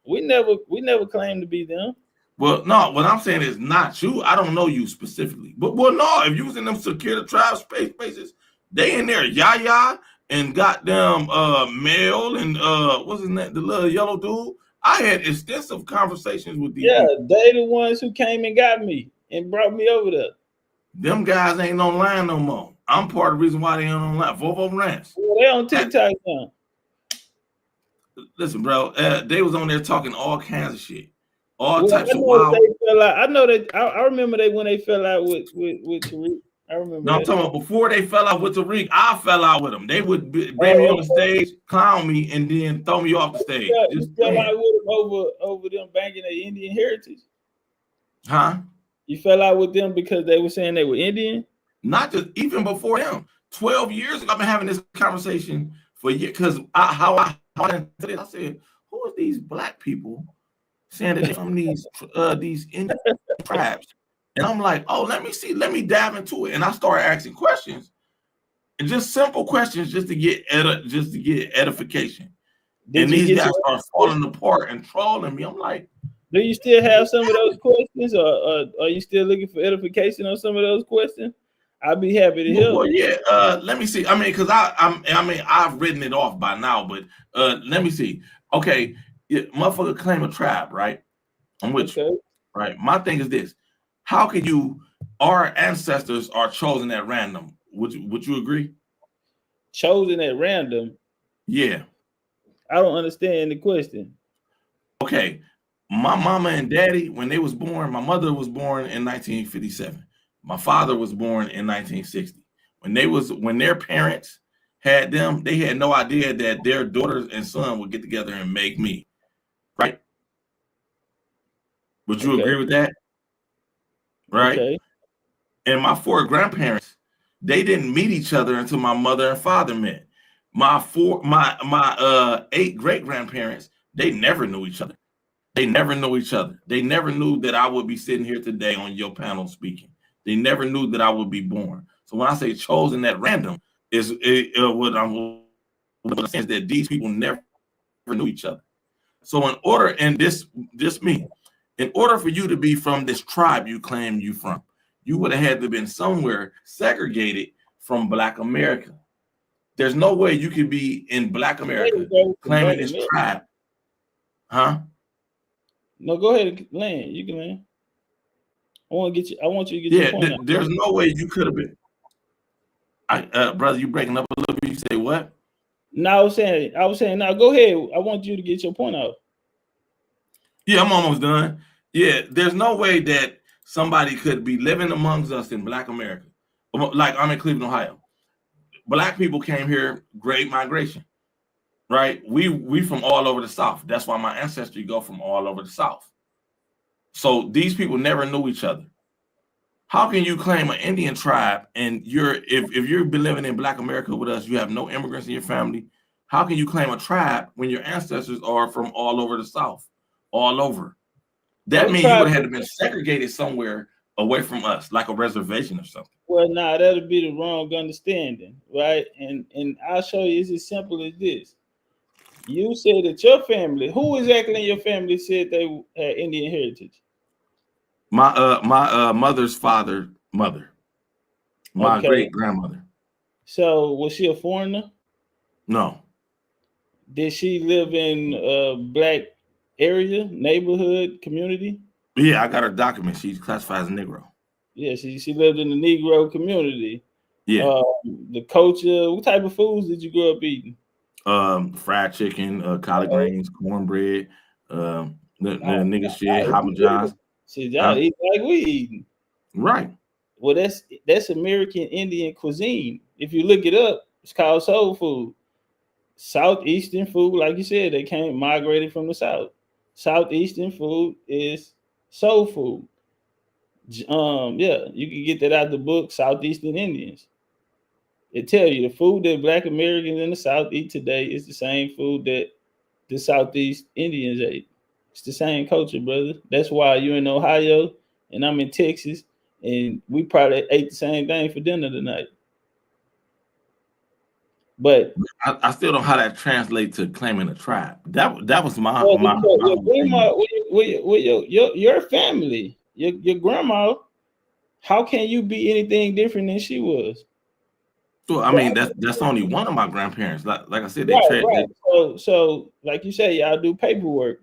we never claimed to be them. Well, no, what I'm saying is not you. I don't know you specifically. But no, if you was in them secure tribe spaces, they in there Yaya and goddamn Mel and what's his name, the little yellow dude. I had extensive conversations with these people. They the ones who came and got me and brought me over there. Them guys ain't online no more. I'm part of the reason why they ain't online. Vovo Rants. Well, they on TikTok now. Listen, bro, they was on there talking all kinds of shit. All types of wild. I know that I remember when they fell out with Tariq. I remember. No, I'm talking about before they fell out with Tariq. I fell out with them. They would bring me on the stage, clown me, and then throw me off the stage. You fell out with them over them banging their Indian heritage. Huh? You fell out with them because they were saying they were Indian? Not just even before them. 12 years ago, I've been having this conversation for years because I said, who are these black people saying that they're from these Indian tribes? And I'm like, oh, let me dive into it. And I started asking questions, and just simple questions just to get edification. And these guys are falling apart and trolling me. I'm like, do you still have some of those questions, or are you still looking for edification on some of those questions? I'd be happy to help. Well, yeah. Let me see. I mean, because I've written it off by now, but let me see. Okay, motherfucker claim a tribe, right? I'm with you. Right. My thing is this: how can our ancestors are chosen at random? Would you agree? Chosen at random? Yeah. I don't understand the question. Okay. My mama and daddy, when they was born, my mother was born in 1957. My father was born in 1960. When their parents had them, they had no idea that their daughters and son would get together and make me. Right? Would you agree with that? Right? Okay. And my 4 grandparents, they didn't meet each other until my mother and father met. My 8 great grandparents, they never knew each other. They never knew each other. They never knew that I would be sitting here today on your panel speaking. They never knew that I would be born. So when I say chosen at random, what I'm saying is that these people never knew each other. So in order for you to be from this tribe you claim you from, you would have had to have been somewhere segregated from Black America. There's no way you could be in Black America claiming this tribe. Huh? No, go ahead and land. You can land. I want you to get your point out. There's no way you could have been. Brother, you breaking up a little bit. You say what? No, I was saying, now go ahead. I want you to get your point out. Yeah, I'm almost done. Yeah, there's no way that somebody could be living amongst us in Black America. Like I'm in Cleveland, Ohio. Black people came here, great migration. Right? We from all over the South. That's why my ancestry go from all over the South. So these people never knew each other. How can you claim an Indian tribe and if you've been living in Black America with us, you have no immigrants in your family? How can you claim a tribe when your ancestors are from all over the South? All over. That means you would have had to been segregated somewhere away from us, like a reservation or something. Well, that'll be the wrong understanding, right? And I'll show you. It's as simple as this. You said that your family, who exactly in your family said they had Indian heritage? My mother's mother. My great grandmother. So was she a foreigner? No. Did she live in a Black area, neighborhood, community? Yeah, I got her document. She's classified as a Negro. Yeah, she lived in the Negro community. Yeah. The culture. What type of foods did you grow up eating? Fried chicken, collard greens, cornbread, the nigga shit, Hopper Johns. See, y'all eat like we eating. Right. Well, that's American Indian cuisine. If you look it up, it's called soul food. Southeastern food, like you said, they migrated from the South. Southeastern food is soul food. Yeah, you can get that out of the book, Southeastern Indians. It tell you the food that Black Americans in the South eat today is the same food that the Southeast Indians ate. It's the same culture, brother. That's why you're in Ohio and I'm in Texas, and we probably ate the same thing for dinner tonight. But I still don't know how that translates to claiming a tribe. That was my well, my your whole thing. grandma, your family, your grandma, how can you be anything different than she was? So I mean that's only one of my grandparents. Like I said, Right. So like you say, y'all do paperwork.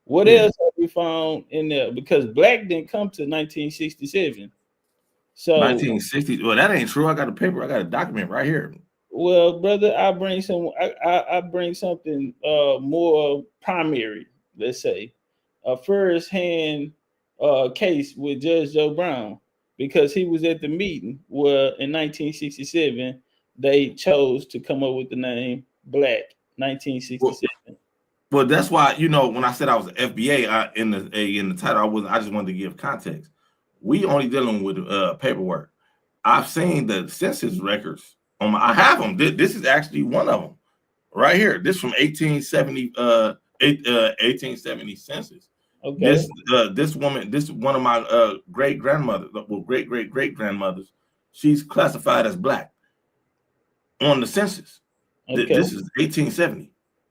What else have you found in there? Because Black didn't come to 1967. So 1960. Well, that ain't true. I got a paper. I got a document right here. well, brother, I bring something more primary, let's say, a first-hand case with Judge Joe Brown, because he was at the meeting where in 1967 they chose to come up with the name Black. 1967. Well, that's why, when I said I was an FBA in the title, I just wanted to give context. We only dealing with paperwork. I've seen the census records. I have them. This is actually one of them right here. This from 1870, 1870 census. Okay. This woman, this is one of my great grandmothers, well, great grandmothers. She's classified as Black on the census. Okay. This is 1870.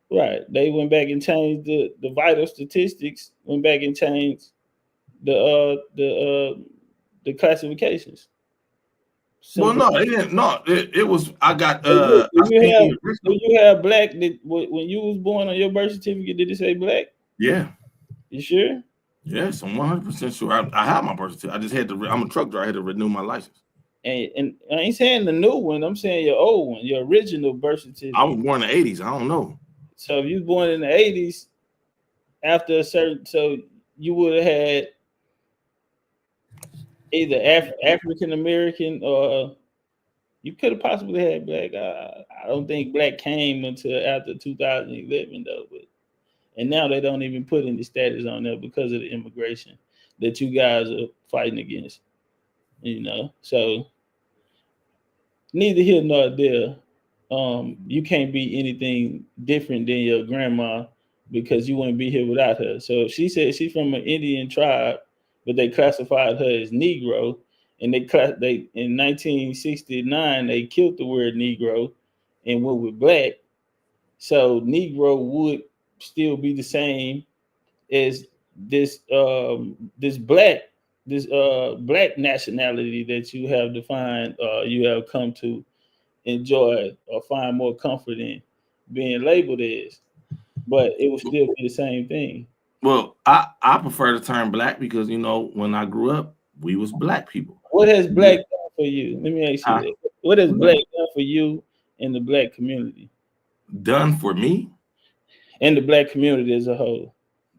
Right. They went back and changed the vital statistics. Went back and changed the classifications. Well, no, they didn't. No, it was. I got. Do you have Black when you was born on your birth certificate? Did it say Black? Yeah. You sure? Yes, I'm 100% sure. I have my birth certificate. I just had to. I'm a truck driver. I had to renew my license. And I ain't saying the new one. I'm saying your old one, your original birth certificate. I was born in the 80s. I don't know. So if you was born in the 80s, after a certain, so you would have had either African American or you could have possibly had Black. I don't think Black came until after 2011 though. And now they don't even put any status on there because of the immigration that you guys are fighting against. So neither here nor there. You can't be anything different than your grandma because you wouldn't be here without her. So she said she's from an Indian tribe, but they classified her as Negro, and they in 1969 they killed the word Negro and went with Black. So Negro would still be the same as this Black nationality that you have defined, you have come to enjoy or find more comfort in being labeled as, but it would still be the same thing. Well, I prefer the term Black because when I grew up, we was Black people. What has Black done for you? Let me ask you that. What has Black done for you in the Black community? Done for me? And the Black community as a whole.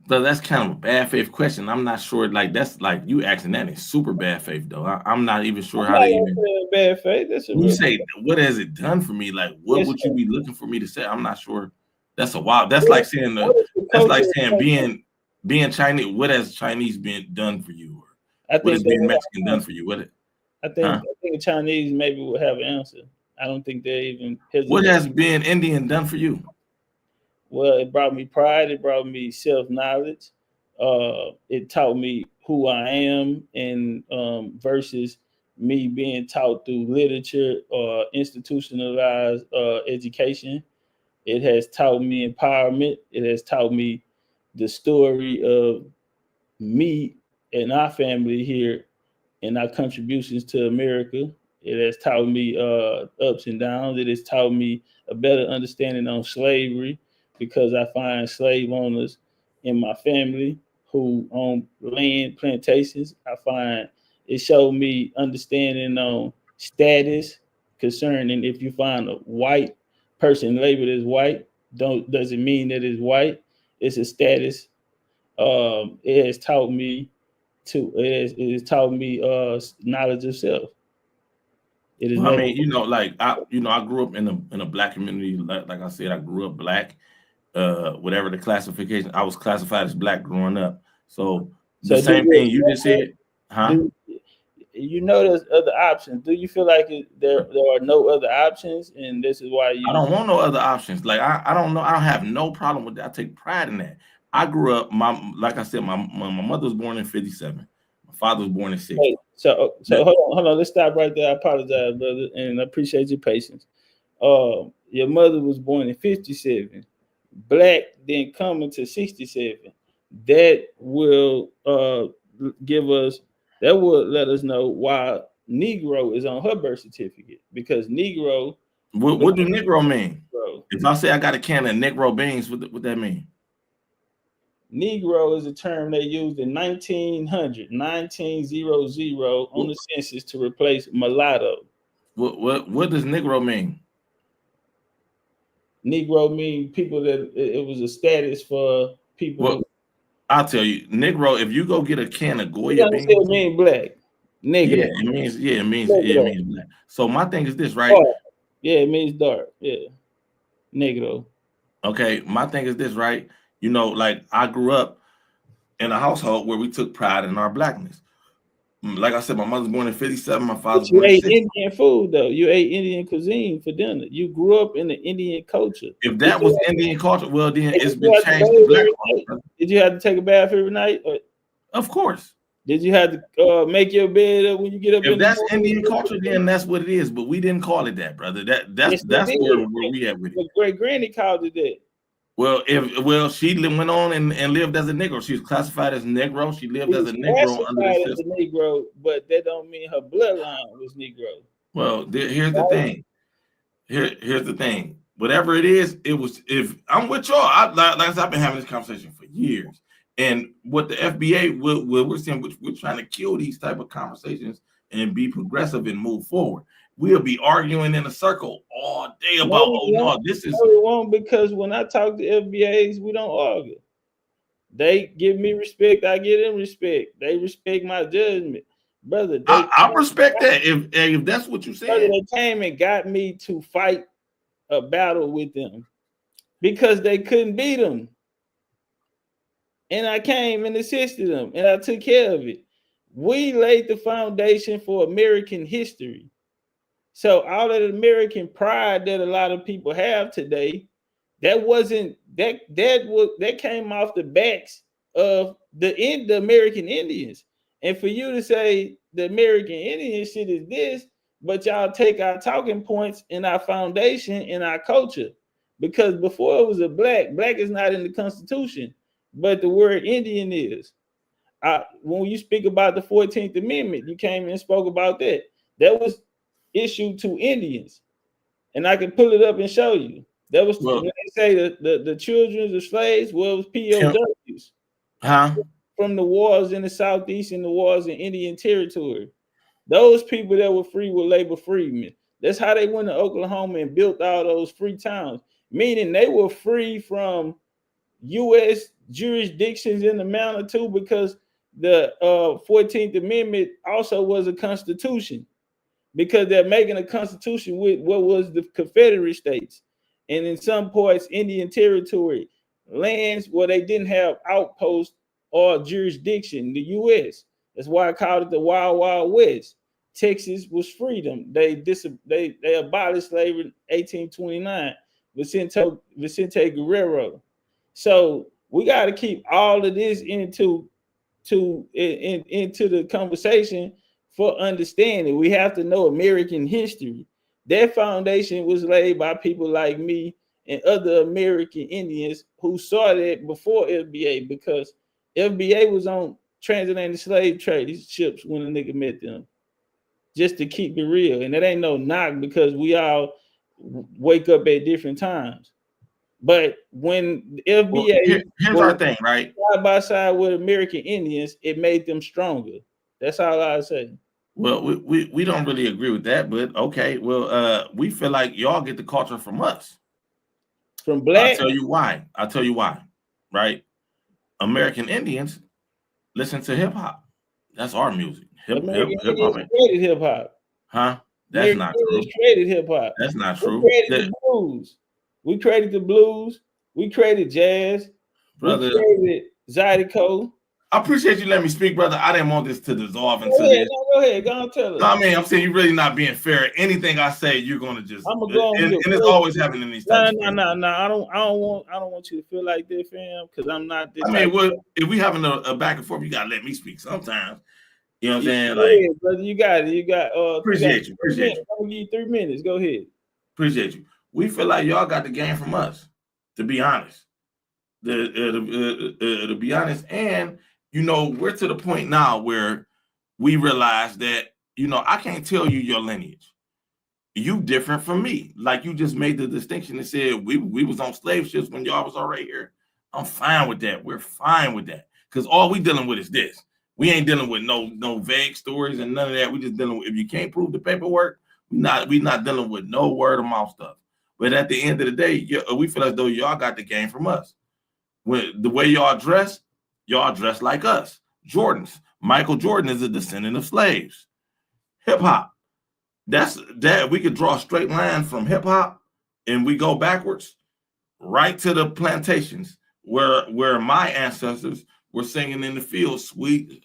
So that's kind of a bad faith question. I'm not sure. Like that's like you asking that in super bad faith though. I'm not even sure how to even. Bad faith. That's you say what has it done for me? Like what would you be looking for me to say? I'm not sure. That's a wild. That's like saying being Chinese. What has Chinese been done for you? Or what has being Mexican done for you? I think Chinese maybe will have an answer. I don't think they even hesitate. What has being Indian done for you? Well, it brought me pride. It brought me self-knowledge. It taught me who I am, and versus me being taught through literature or institutionalized education. It has taught me empowerment. It has taught me the story of me and our family here and our contributions to America. It has taught me ups and downs. It has taught me a better understanding on slavery, because I find slave owners in my family who own land plantations. I find it showed me understanding on status concerning if you find a white person labeled as white, doesn't mean that it's white. It's a status. It has taught me knowledge of self. It is. Well, I mean, I grew up in a Black community. Like I said, I grew up Black. Whatever the classification, I was classified as Black growing up. So the same thing you just said, huh? you know there's other options. Do you feel like there are no other options, and this is why you? I don't want no other options. Like I don't know. I don't have no problem with that. I take pride in that. I grew up. Like I said, my mother was born in 57. My father was born in 60. Wait, so hold on. Let's stop right there. I apologize, brother, and I appreciate your patience. Your mother was born in 57. Black then coming to 67. That will give us. That will let us know why Negro is on her birth certificate, because Negro. What do Negro mean? Negro. If I say I got a can of Negro beans, what that mean? Negro is a term they used in 1900 on the census to replace mulatto. What does Negro mean? Negro mean people that it was a status for people. Well, I'll tell you, Negro. If you go get a can of Goya beans, it mean black. Negro. Yeah, it means black. So my thing is this, right? Dark. Yeah, it means dark. Yeah, Negro. Okay, my thing is this, right? You know, like I grew up in a household where we took pride in our blackness. Like I said, my mother's born in 57. My father's born in 60. You ate Indian food though. You ate Indian cuisine for dinner. You grew up in the Indian culture. If that was Indian culture, well then it's been changed to black culture. Did you have to take a bath every night? Of course. Did you have to make your bed up when you get up? If that's Indian culture, then that's what it is. But we didn't call it that, brother. That's where we at with it. Great granny called it that. Well, she went on and lived as a Negro. She was classified as Negro. She lived as a Negro under the system. Negro, but that don't mean her bloodline was Negro. Well, here's the thing. Here's the thing. Whatever it is, it was. If I'm with y'all, like I said, I've been having this conversation for years. And what the FBA, we're saying, we're trying to kill these type of conversations and be progressive and move forward. We'll be arguing in a circle all day about, this is. No, we won't, because when I talk to FBAs, we don't argue. They give me respect, I give them respect. They respect my judgment, brother. I respect that. If that's what you said, they came and got me to fight a battle with them because they couldn't beat them. And I came and assisted them, and I took care of it. We laid the foundation for American history. So all of the American pride that a lot of people have today, that came off the backs of the American Indians. And for you to say the American Indian shit is this, but y'all take our talking points and our foundation and our culture, because before it was a black is not in the Constitution. But the word Indian is. When you speak about the 14th Amendment, you came and spoke about that. That was issued to Indians. And I can pull it up and show you. That was when they say the children of slaves, well, it was POWs. From the wars in the Southeast and the wars in Indian territory. Those people that were free were labor freedmen. That's how they went to Oklahoma and built all those free towns. Meaning they were free from U.S. jurisdictions in the manner too, because the 14th Amendment also was a constitution, because they're making a constitution with what was the Confederate States, and in some parts Indian territory, lands where they didn't have outposts or jurisdiction, the U.S. That's why I called it the Wild Wild West. Texas was freedom. They abolished slavery in 1829. Vicente Guerrero. So we got to keep all of this into the conversation for understanding. We have to know American history. That foundation was laid by people like me and other American Indians who saw that before FBA, because FBA was on transatlantic slave trade ships when a nigga met them. Just to keep it real. And that ain't no knock, because we all wake up at different times. But when FBA here's our thing, right? Side by side with American Indians, it made them stronger. That's all I say. Well, we don't really agree with that, but okay. Well, we feel like y'all get the culture from us. From black. I'll tell you why. Right? American Indians listen to hip hop. That's our music. Hip hop. Created hip hop. Huh? That's not true. Created hip hop. That's not true. We created the blues. We created the blues. We created jazz. Brother. We created Zydeco. I appreciate you letting me speak, brother. I didn't want this to dissolve into Go ahead, this. go ahead, go on, tell us. No, I mean, I'm saying you're really not being fair. Anything I say, you're gonna just. I'm gonna go on and it's always happening in these types. No. I don't want you to feel like this, fam, because I'm not this. I mean, if we having a back and forth, you gotta let me speak sometimes. You know what I'm saying? Go like, ahead, brother, you got it. You got. Appreciate you. I'm gonna give you 3 minutes. Go ahead. Appreciate you. We feel like y'all got the game from us, to be honest. To be honest, and you know, we're to the point now where we realize that, you know, I can't tell you your lineage. You different from me. Like you just made the distinction and said we was on slave ships when y'all was already here. I'm fine with that. We're fine with that. Because all we dealing with is this. We ain't dealing with no vague stories and none of that. We just dealing with, if you can't prove the paperwork, we not dealing with no word of mouth stuff. But at the end of the day, we feel as though y'all got the game from us. When the way y'all dress like us. Jordans. Michael Jordan is a descendant of slaves. Hip hop. That we could draw a straight line from hip hop and we go backwards right to the plantations where my ancestors were singing in the field,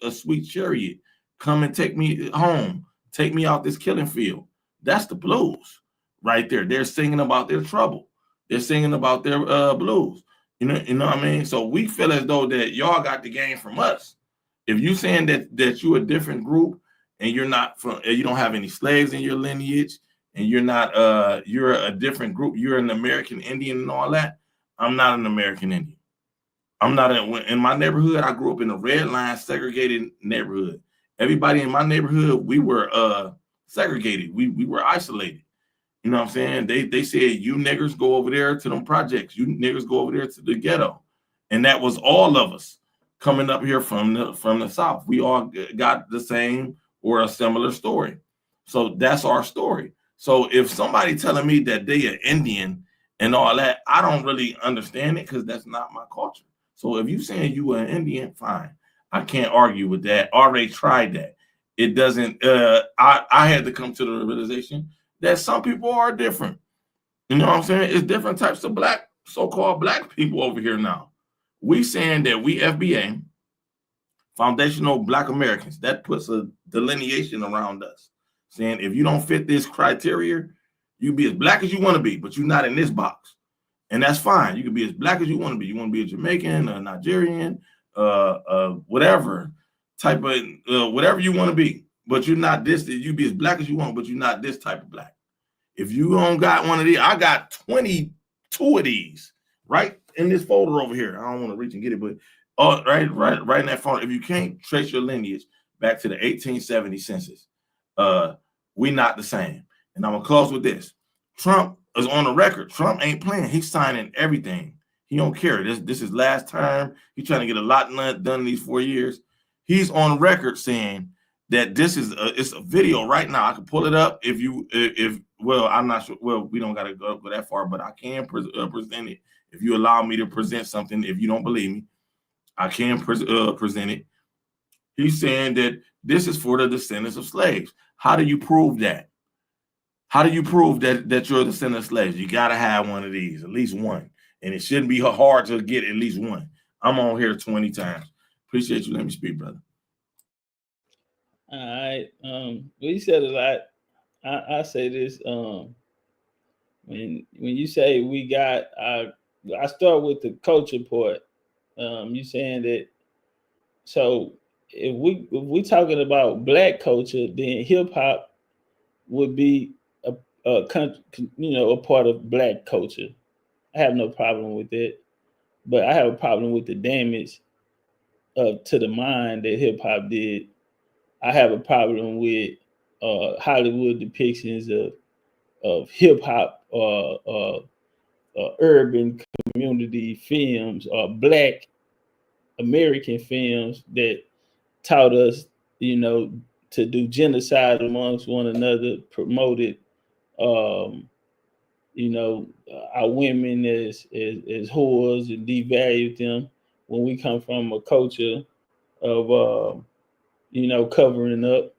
a sweet chariot, come and take me home, take me out this killing field. That's the blues right there. They're singing about their trouble. They're singing about their blues. You know what I mean? So we feel as though that y'all got the game from us. If you saying that you're a different group and you're not from, you don't have any slaves in your lineage, and you're not, you're a different group, you're an American Indian and all that. I'm not an American Indian. I'm not in my neighborhood. I grew up in a red line segregated neighborhood. Everybody in my neighborhood, we were segregated. We were isolated. You know what I'm saying? They said, you niggers go over there to them projects. You niggers go over there to the ghetto. And that was all of us coming up here from the South. We all got the same or a similar story. So that's our story. So if somebody telling me that they are Indian and all that, I don't really understand it because that's not my culture. So if you saying you are an Indian, fine. I can't argue with that. Already tried that. It doesn't, I had to come to the realization that some people are different. You know what I'm saying? It's different types of so-called black people over here now. We saying that we FBA, foundational Black Americans, that puts a delineation around us, saying if you don't fit this criteria, you be as black as you want to be, but you're not in this box. And that's fine. You can be as black as you want to be. You want to be a Jamaican, a Nigerian, whatever type of, whatever you want to be, but you're not this, you be as black as you want, but you're not this type of black. If you don't got one of these, I got 22 of these right in this folder over here. I don't want to reach and get it, but right in that folder. If you can't trace your lineage back to the 1870 census, we not the same. And I'm gonna close with this. Trump is on the record. Trump ain't playing. He's signing everything. He don't care. This is last term. He's trying to get a lot done in these 4 years. He's on record saying that this is it's a video right now. I can pull it up if well, I'm not sure. Well, we don't got to go that far, but I can present it if you allow me to present something. If you don't believe me, I can present it. He's saying that this is for the descendants of slaves. How do you prove that? How do you prove that you're a descendant of slaves? You got to have one of these, at least one. And it shouldn't be hard to get at least one. I'm on here 20 times. Appreciate you letting me speak, brother. All right. We said a lot. I say this. When you say we got, I start with the culture part. You saying that. So if we talking about black culture, then hip hop would be a part of black culture. I have no problem with that, but I have a problem with the damage to the mind that hip hop did. I have a problem with Hollywood depictions of hip hop urban community films or Black American films that taught us, to do genocide amongst one another, promoted, our women as whores and devalued them when we come from a culture of, covering up,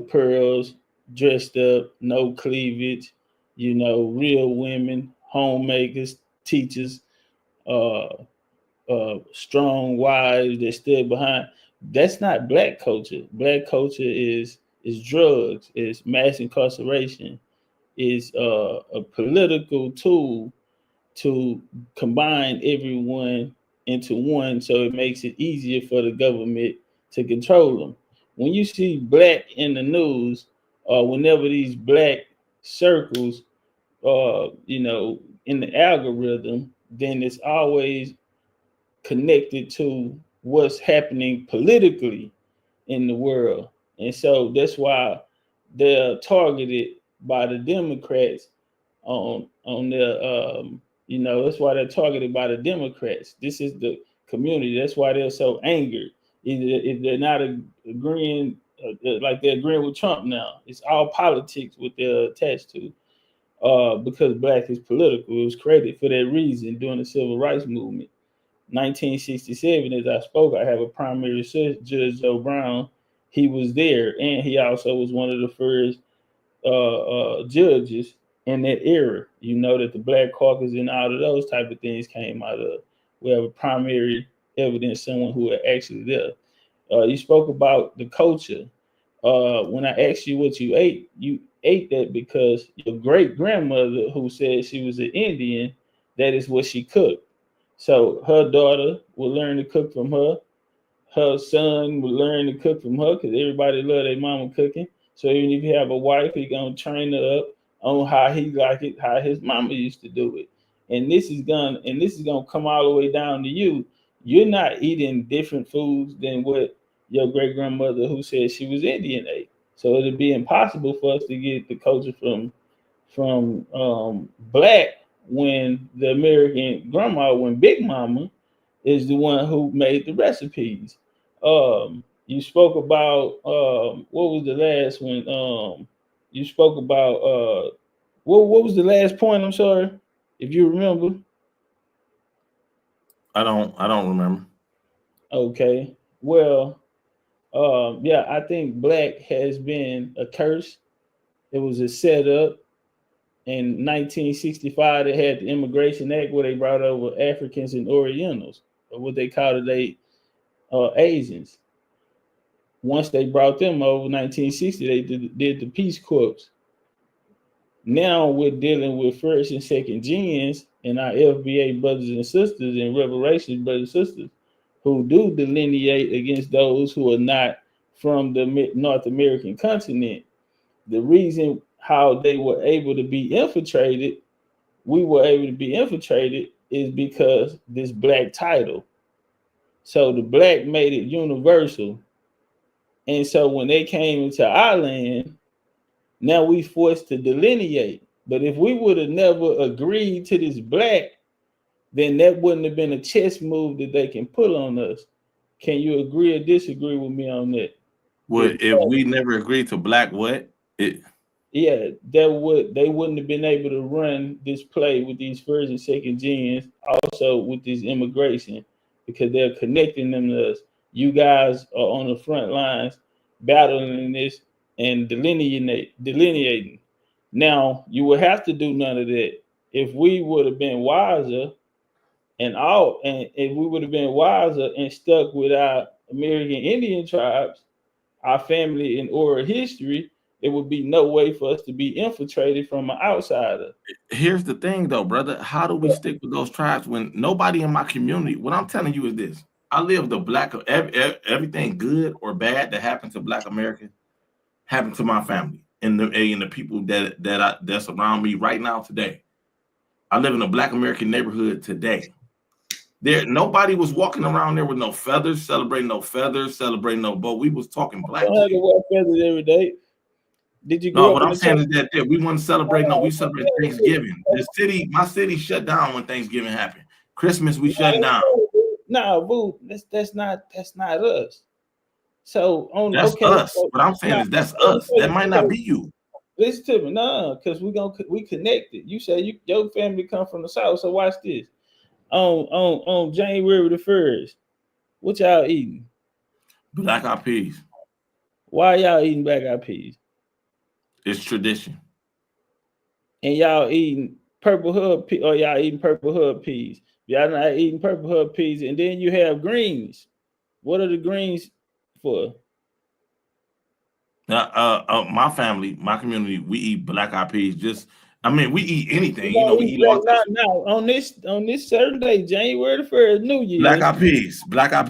pearls, dressed up, no cleavage, real women, homemakers, teachers, strong wives that stood behind. That's not black culture. Black culture is drugs, is mass incarceration, is a political tool to combine everyone into one, so it makes it easier for the government to control them. When you see black in the news, or whenever these black circles, in the algorithm, then it's always connected to what's happening politically in the world. And so that's why they're targeted by the Democrats on their that's why they're targeted by the Democrats. This is the community. That's why they're so angered. Either if they're not agreeing, like they're agreeing with Trump now, it's all politics what they're attached to. Because black is political. It was created for that reason during the civil rights movement. 1967, as I spoke, I have a primary Judge Joe Brown. He was there, and he also was one of the first judges in that era. You know that the Black Caucus and all of those type of things came out of. We have a primary evidence, someone who was actually there. You spoke about the culture. When I asked you what you ate that because your great grandmother, who said she was an Indian, that is what she cooked. So her daughter will learn to cook from her. Her son will learn to cook from her because everybody love their mama cooking. So even if you have a wife, he gonna train her up on how he like it, how his mama used to do it. And this is gonna come all the way down to you. You're not eating different foods than what your great grandmother, who said she was Indian, ate. So it'd be impossible for us to get the culture from black when the American grandma, when Big Mama is the one who made the recipes. You spoke about what was the last one? You spoke about what was the last point? I'm sorry, if you remember. I don't remember. Okay. Well, yeah, I think black has been a curse. It was a setup. In 1965, they had the Immigration Act where they brought over Africans and Orientals, or what they called it, Asians. Once they brought them over, 1960, they did the Peace Corps. Now we're dealing with first and second gens and our FBA brothers and sisters and Reparations brothers and sisters who do delineate against those who are not from the North American continent. The reason how they were able to be infiltrated, we were able to be infiltrated, is because this black title. So the black made it universal. And so when they came into our land, now we forced to delineate. But if we would have never agreed to this black, then that wouldn't have been a chess move that they can put on us. Can you agree or disagree with me on that? Well, if we never agreed to black what? Yeah, they wouldn't have been able to run this play with these first and second gens, also with this immigration, because they're connecting them to us. You guys are on the front lines battling this and delineating. Now, you would have to do none of that. If we would have been wiser and if we would have been wiser and stuck with our American Indian tribes, our family and oral history, there would be no way for us to be infiltrated from an outsider. Here's the thing, though, brother. How do we stick with those tribes when nobody in my community? What I'm telling you is this: I live the black. Everything good or bad that happened to Black Americans happened to my family and the people that's around me right now today. I live in a Black American neighborhood today. Nobody was walking around there with no feathers, celebrating no boat. We was talking black. Don't have to wear feathers every day. Did you grow No, up what in I'm the saying church? is that we wouldn't celebrate. No, we celebrate Thanksgiving. My city shut down when Thanksgiving happened. Christmas, we shut down. No, boo, that's not us. So That's us. What I'm saying is that's us. That might not be you. Listen to me, no, because we connected. You say your family come from the South, so watch this. On January the 1st, what y'all eating? Black eyed peas. Why y'all eating black eyed peas? It's tradition. And y'all eating purple hub peas, or y'all eating purple hub peas? Y'all not eating Purple Heart peas, and then you have greens. What are the greens for? My family, my community, we eat black eyed peas. We eat anything. We We eat all now on this Saturday, January the 1st, New Year. Black eyed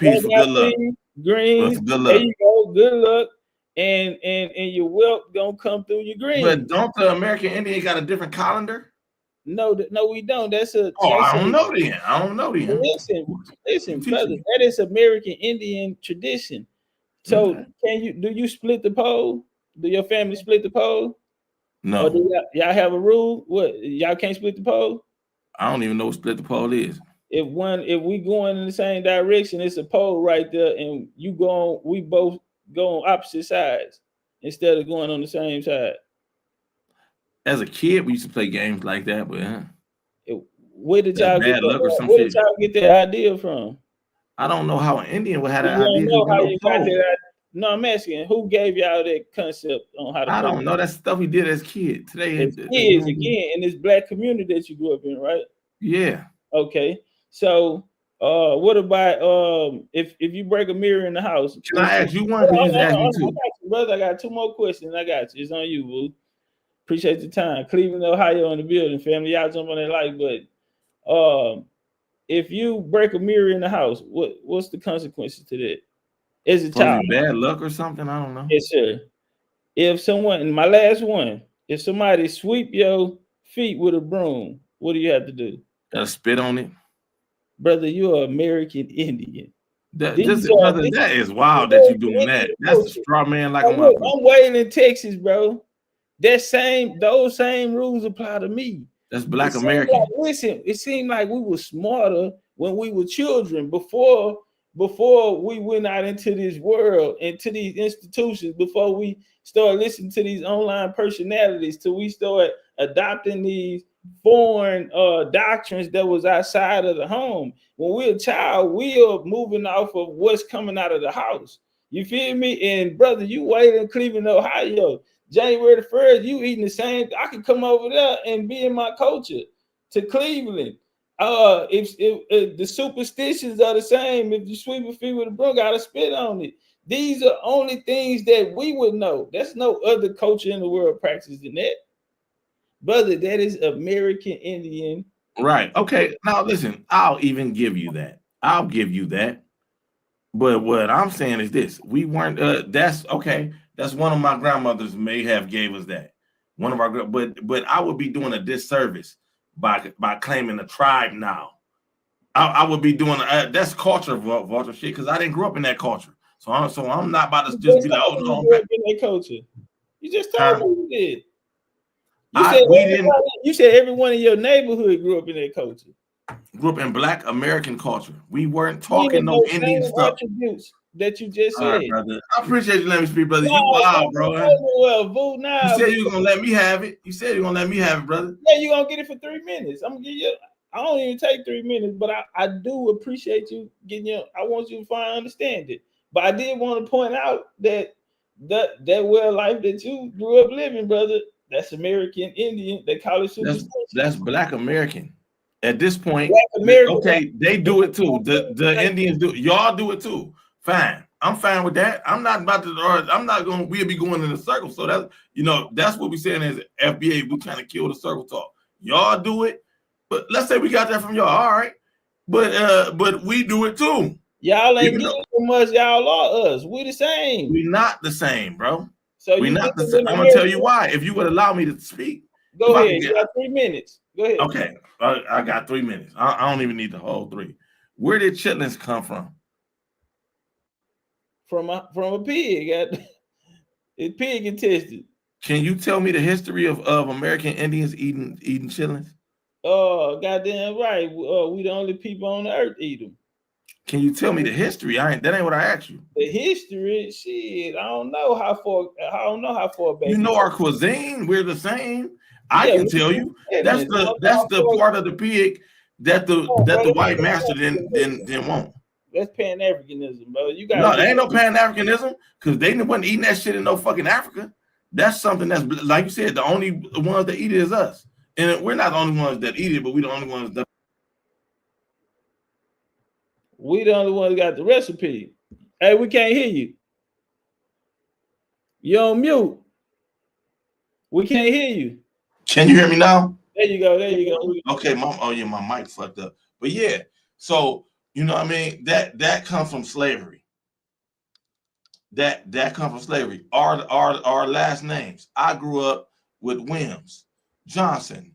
peas for good luck. Greens. For good luck. There you go. Good luck. And your wealth gonna come through your greens. But don't the American Indian got a different calendar? No, we don't. I don't know then. Listen, brother. That is American Indian tradition. So do you split the pole? Do your family split the pole? No. Or do y'all have a rule? What, y'all can't split the pole? I don't even know what split the pole is. If we going in the same direction, it's a pole right there, and we both go on opposite sides instead of going on the same side. As a kid, we used to play games like that, but where did y'all get that idea from? I don't know how an Indian would have that idea. No, I'm asking, who gave y'all that concept on how to I don't know. That's stuff we did as kids. Today, as kids, again, in this black community that you grew up in, right? Yeah. Okay. So, what about if you break a mirror in the house? Can I ask you one? Can you just ask me two? Brother, I got two more questions. I got you. It's on you, boo. Appreciate your time. Cleveland, Ohio, in the building, family. Y'all jump on that like button. If you break a mirror in the house, what's the consequences to that? As a child, bad luck or something? I don't know. Yes, sir. If somebody sweep your feet with a broom, what do you have to do? Gotta spit on it. Brother, you're American Indian. That is wild that you're doing that. That's a straw man like a motherfucker. I'm waiting in Texas, bro. Those same rules apply to me. That's Black American. Listen, it seemed like we were smarter when we were children before we went out into this world, into these institutions, before we start listening to these online personalities, till we start adopting these foreign doctrines that was outside of the home. When we're a child, we are moving off of what's coming out of the house. You feel me? And brother, you wait in Cleveland, Ohio, January the 1st, you eating the same. I can come over there and be in my culture to Cleveland. If the superstitions are the same, if you sweep your feet with a broom, gotta spit on it. These are only things that we would know. There's no other culture in the world practicing that. Brother, that is American Indian. Right. Okay. Now listen, I'll even give you that. I'll give you that. But what I'm saying is this: we weren't. That's okay. That's one of my grandmothers may have gave us that. One of our, but I would be doing a disservice by claiming a tribe now. I would be doing that's culture vulture shit because I didn't grow up in that culture. So I'm not about to just be like, oh no, in that culture. You just told me you did. You said everyone in your neighborhood grew up in that culture. Grew up in Black American culture. We weren't talking no Indian stuff. Attributes that you just said. Right, brother. I appreciate you letting me speak, brother. No, you wild, bro. You said you were gonna let me have it. You said you were gonna let me have it, brother. Yeah, you're gonna get it for 3 minutes. I'm gonna give you. I don't even take 3 minutes, but I do appreciate you getting your. I want you to finally understand it. But I did want to point out that way of life that you grew up living, brother. That's American Indian. They call it superstition. That's Black American. At this point, okay, they do it too. The Indians do. Y'all do it too. Fine. I'm fine with that. I'm not about to. We'll be going in a circle. So that's what we're saying as FBA. We trying to kill the circle talk. Y'all do it, but let's say we got that from y'all. All right, but we do it too. Y'all ain't getting so much. Y'all are us. We the same. We not the same, bro. So we're not the same. I'm gonna tell you why. If you would allow me to speak. Go ahead. You got 3 minutes. Go ahead. Okay, I got 3 minutes. I don't even need the whole 3. Where did chitlins come from? From a pig. It's pig intestine. Can you tell me the history of American Indians eating chitlins? Oh, goddamn right. We the only people on the earth eat them. Can you tell me the history? That ain't what I asked you. The history, shit. I don't know how far back. You know our cuisine. We're the same. I can tell you. That's the part of the pig that the white master didn't want. That's Pan-Africanism, bro. There ain't no Pan-Africanism because they wasn't eating that shit in no fucking Africa. That's something that's like you said. The only ones that eat it is us, and we're not the only ones that eat it, but we're the only ones that. We the only one that got the recipe. Hey, we can't hear you. You're on mute. We can't hear you. Can you hear me now? There you go. There you go. Okay, my mic fucked up. But yeah, so you know what I mean? That comes from slavery. That comes from slavery. Our last names. I grew up with Williams, Johnson,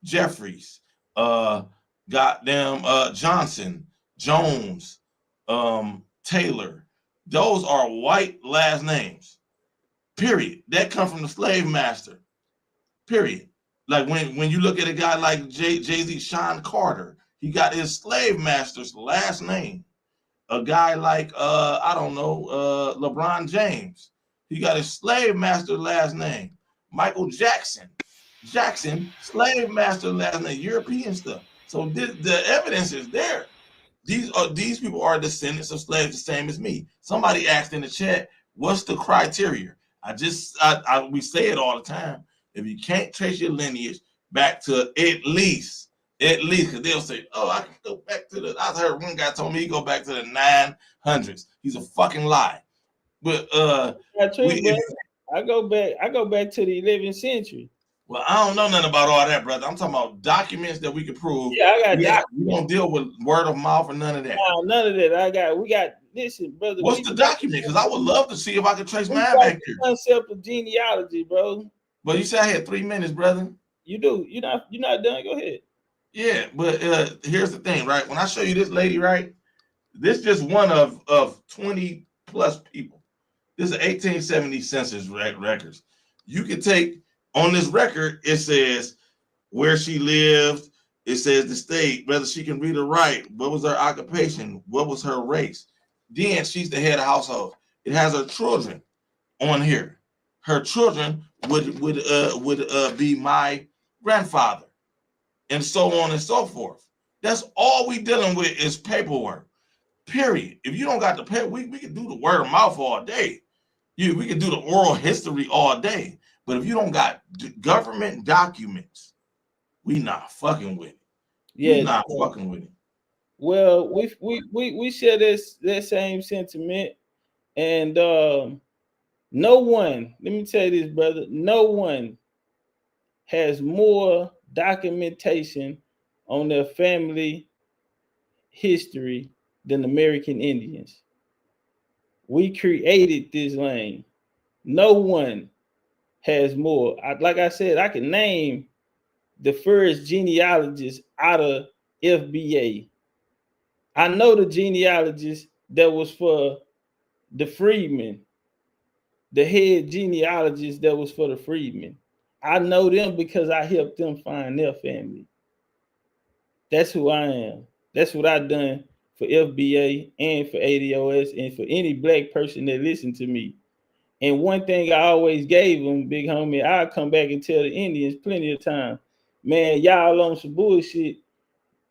Jeffries, Johnson, Jones, Taylor. Those are white last names. Period. That come from the slave master. Period. Like when you look at a guy like Jay-Z, Sean Carter, he got his slave master's last name. A guy like I don't know, LeBron James, he got his slave master last name. Michael Jackson, slave master last name. European stuff. So the evidence is there. These people are descendants of slaves, the same as me. Somebody asked in the chat, "What's the criteria?" We say it all the time. If you can't trace your lineage back to at least, because they'll say, "Oh, I can go back to the." I heard one guy told me he go back to the 900s. He's a fucking lie. But Not true, I go back to the 11th century. Well, I don't know nothing about all that, brother. I'm talking about documents that we can prove. Yeah, I got documents. We don't deal with word of mouth or none of that. No, none of that. Listen, brother. What's the document? Because I would love to see if I could trace mine back here. Concept of genealogy, bro. But you said I had 3 minutes, brother. You do. You're not done. Go ahead. Yeah, but here's the thing, right? When I show you this lady, right? This is just one of 20 plus people. This is 1870 census records. You could take on this record, it says where she lived, it says the state, whether she can read or write, what was her occupation, what was her race. Then she's the head of household. It has her children on here. Her children would be my grandfather, and so on and so forth. That's all we dealing with is paperwork. Period. If you don't got the paper, we can do the word of mouth all day. We can do the oral history all day. But if you don't got government documents, we not fucking with it. Yeah, we not fucking with it. Well, we share that same sentiment, and no one. Let me tell you this, brother. No one has more documentation on their family history than American Indians. We created this land. No one has more. Like I said, I can name the first genealogist out of FBA. I know the genealogist that was for the freedmen, the head genealogist that was for the freedmen. I know them because I helped them find their family. That's who I am. That's what I've done for FBA and for ADOS and for any black person that listened to me. And one thing I always gave them, big homie, I'll come back and tell the Indians plenty of time, man, y'all on some bullshit.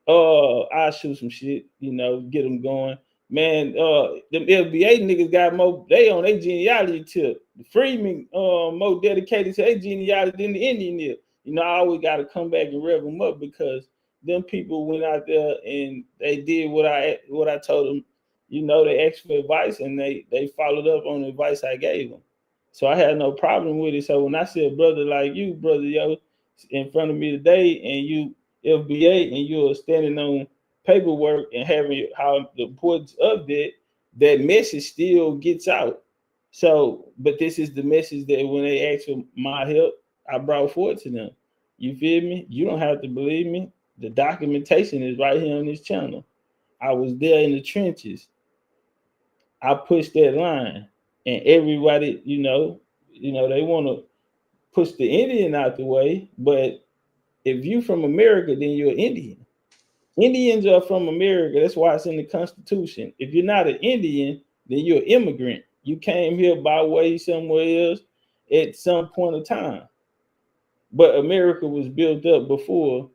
I'll shoot some shit, get them going. Man, them FBA niggas got more, they on their genealogy tip. The freedmen more dedicated to their genealogy than the Indian is. I always got to come back and rev them up because them people went out there and they did what I told them. They asked for advice and they followed up on the advice I gave them. So I had no problem with it. So when I said, brother like you, brother, in front of me today, and you FBA, and you're standing on paperwork and having how the importance of that message still gets out. So, but this is the message that when they ask for my help, I brought forward to them. You feel me? You don't have to believe me. The documentation is right here on this channel. I was there in the trenches. I pushed that line, and everybody, they want to push the Indian out the way. But if you from America, then you're Indian. Indians are from America. That's why it's in the Constitution. If you're not an Indian, then you're an immigrant. You came here by way somewhere else at some point of time. But America was built up before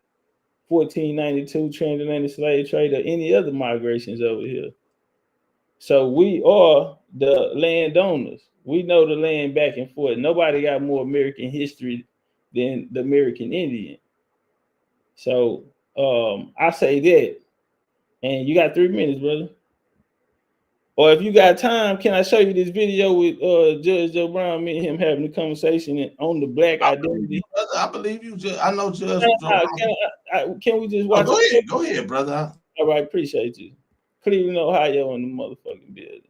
1492 transatlantic slave trade or any other migrations over here. So we are the landowners. We know the land back and forth. Nobody got more American history than the American Indian. So I say that. And you got 3 minutes, brother. Or if you got time, can I show you this video with Judge Joe Brown, me and him having a conversation on the black identity? I believe you. I know Judge. Can we just watch? Go ahead, brother. All right, appreciate you. Cleveland, Ohio, in the motherfucking building.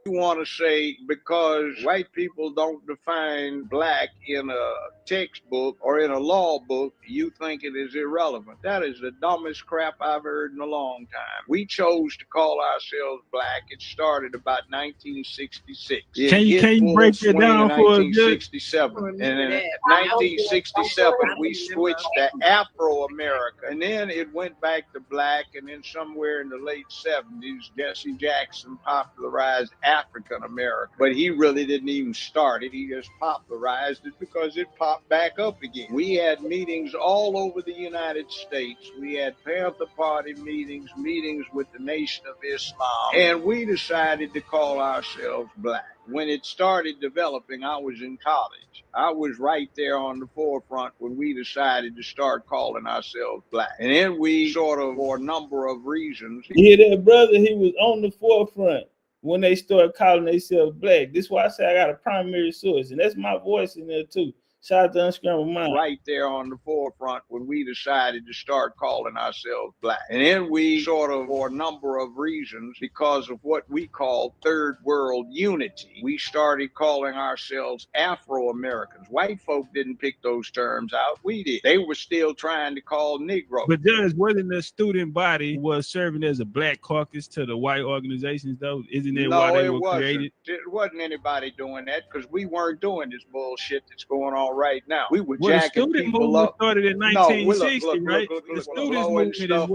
You want to say because white people don't define black in a textbook or in a law book, you think it is irrelevant. That is the dumbest crap I've heard in a long time. We chose to call ourselves black. It started about 1966. Can you break it down for us? 1967. And in 1967, we switched to Afro-America. And then it went back to black. And then somewhere in the late 70s, Jesse Jackson popularized African American, but he really didn't even start it. He just popularized it because it popped back up again. We had meetings all over the United States. We had Panther Party meetings, meetings with the Nation of Islam, and we decided to call ourselves black. When it started developing, I was in college. I was right there on the forefront when we decided to start calling ourselves black. And then we sort of, for a number of reasons. You hear that, brother? He was on the forefront when they started calling themselves black. This is why I say I got a primary source, and that's my voice in there too. Shout out to Unscrambled Mind. Right there on the forefront when we decided to start calling ourselves black. And then we sort of, for a number of reasons, because of what we call third world unity, we started calling ourselves Afro-Americans. White folk didn't pick those terms out. We did. They were still trying to call Negro. But Judge, wasn't the student body was serving as a black caucus to the white organizations, though? Isn't that why they were created? It wasn't anybody doing that because we weren't doing this bullshit that's going on right now. We were well, jacking the student people movement up. Started in 1960, look, right? The students movement stuff, is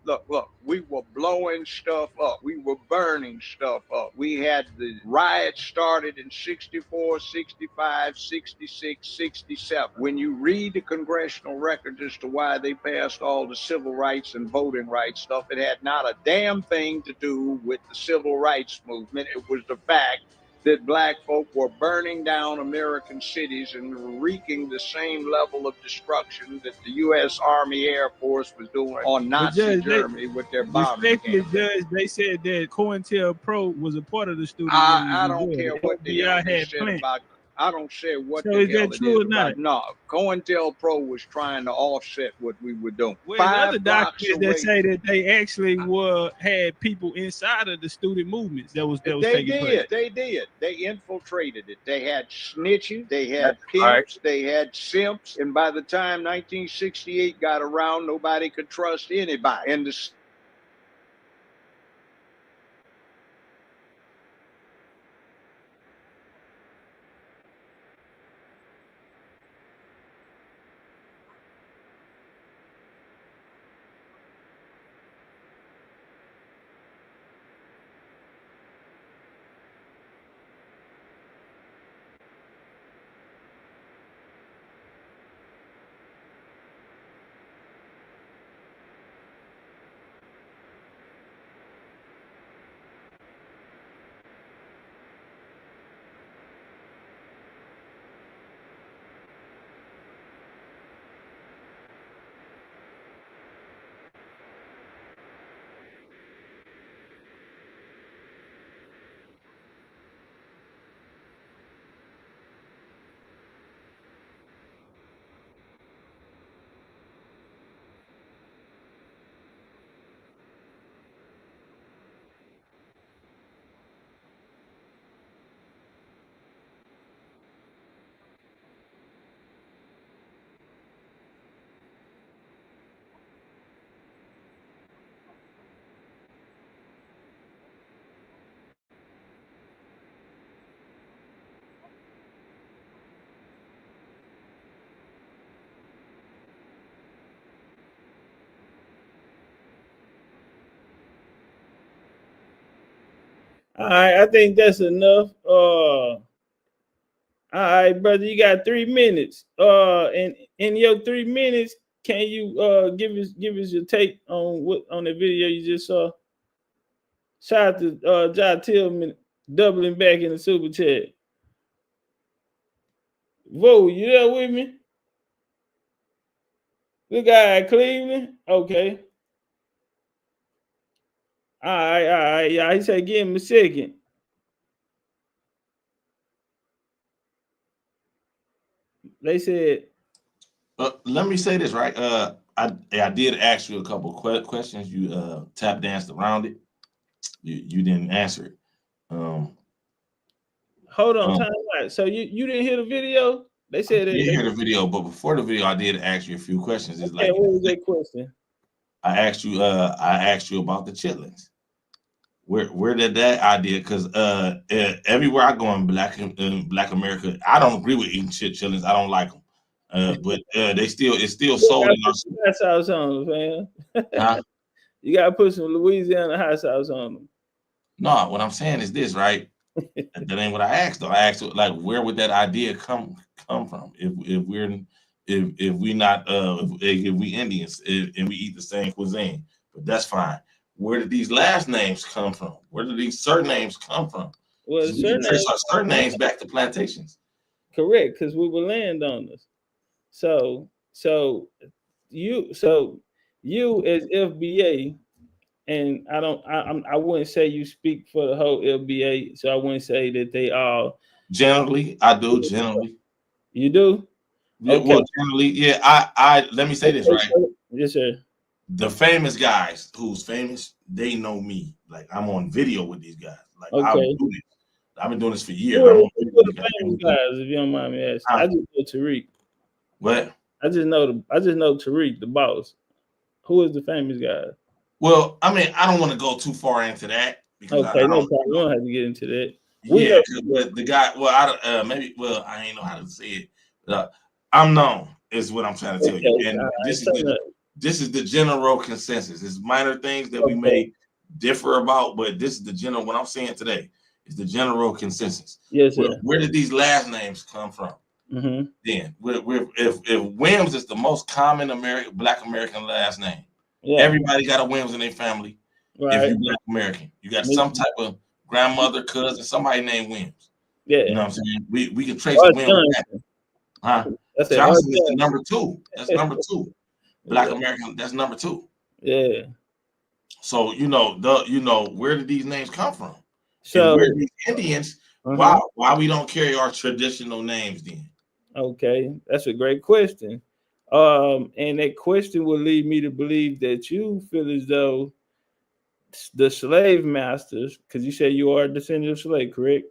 what. Look, we were blowing stuff up. We were burning stuff up. We had the riots started in 64, 65, 66, 67. When you read the congressional records as to why they passed all the civil rights and voting rights stuff, it had not a damn thing to do with the civil rights movement. It was the fact that black folk were burning down American cities and wreaking the same level of destruction that the U.S. Army Air Force was doing on Nazi Germany with their bombing campaign. Judge, they said that COINTELPRO was a part of the student movement. I don't care what the hell they said about. I don't say what the hell it is about. No, COINTELPRO was trying to offset what we were doing. Well, other documents that say that they actually had people inside of the student movements that was taking place. They did. They infiltrated it. They had snitches. They had pimps. They had simps. And by the time 1968 got around, nobody could trust anybody. And the All right, I think that's enough. All right, brother, you got 3 minutes. And in your 3 minutes, can you give us your take on the video you just saw? Shout out to Jai Tillman doubling back in the super chat. Vo, you there with me? Good guy at Cleveland. Okay. All right. Yeah, he said give him a second. They said. Let me say this, right? I did ask you a couple questions. You tap danced around it. You didn't answer it. Hold on, time out. So you didn't hear the video? They said you hear the video, but before the video, I did ask you a few questions. It's like, what was that question? I asked you about the chitlins. Where did that idea? Because everywhere I go in Black America, I don't agree with eating chitlins. I don't like them. But it's still sold in our hot sauce on them, fam. Huh? You gotta put some Louisiana hot sauce on them. No, what I'm saying is this, right? That ain't what I asked though. I asked like, where would that idea come from? If we Indians and we eat the same cuisine, but that's fine. Where did these last names come from? Where did these surnames come from? Well, we can trace our surnames back to plantations. Correct, because we were landowners. So you as FBA, and I wouldn't say you speak for the whole FBA, so I wouldn't say that they all. Generally, I do. Generally, you do. Yeah, okay. Well, generally, yeah. I let me say this, right? Yes, sir. The famous guys who's famous, they know me. Like I'm on video with these guys. Like okay. I've been doing this for years. Who are the famous guys, if you don't mind me asking? I just know Tariq. What? I just know Tariq, the boss. Who is the famous guy? Well, I mean, I don't want to go too far into that because no problem. We don't have to get into that. Yeah, but the guy, I ain't know how to say it. I'm known is what I'm trying to tell you, and this is the general consensus. It's minor things that we may differ about, but this is the general. What I'm saying today is the general consensus. Yes, sir. Where did these last names come from? Mm-hmm. Then, if Williams is the most common Black American last name, everybody got a Williams in their family. Right. If you're Black American, you got some type of grandmother, cousin, somebody named Williams. Yeah, you know what I'm saying. We can trace the Williams. Huh? Johnson is the number 2. That's number 2. Black American. That's number 2. Yeah. So where did these names come from? So where these Indians? Why we don't carry our traditional names then? Okay, that's a great question. And that question will lead me to believe that you feel as though the slave masters, because you say you are a descendant of slave, correct?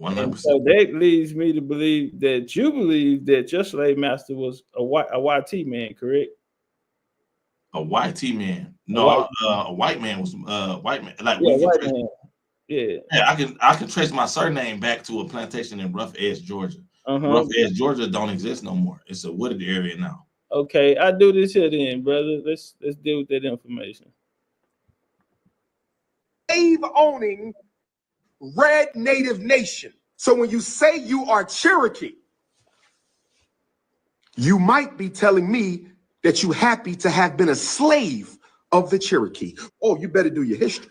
100%. So that leads me to believe that you believe that your slave master was a YT man, correct? A YT man? No, a white man was white man. Like white man. Yeah, I can trace my surname back to a plantation in Rough Edge, Georgia. Rough Edge, Georgia don't exist no more. It's a wooded area now. Okay, I do this here then, brother. Let's deal with that information. Slave owning red native nation. So when you say you are Cherokee, you might be telling me that you're happy to have been a slave of the Cherokee. Oh, you better do your history.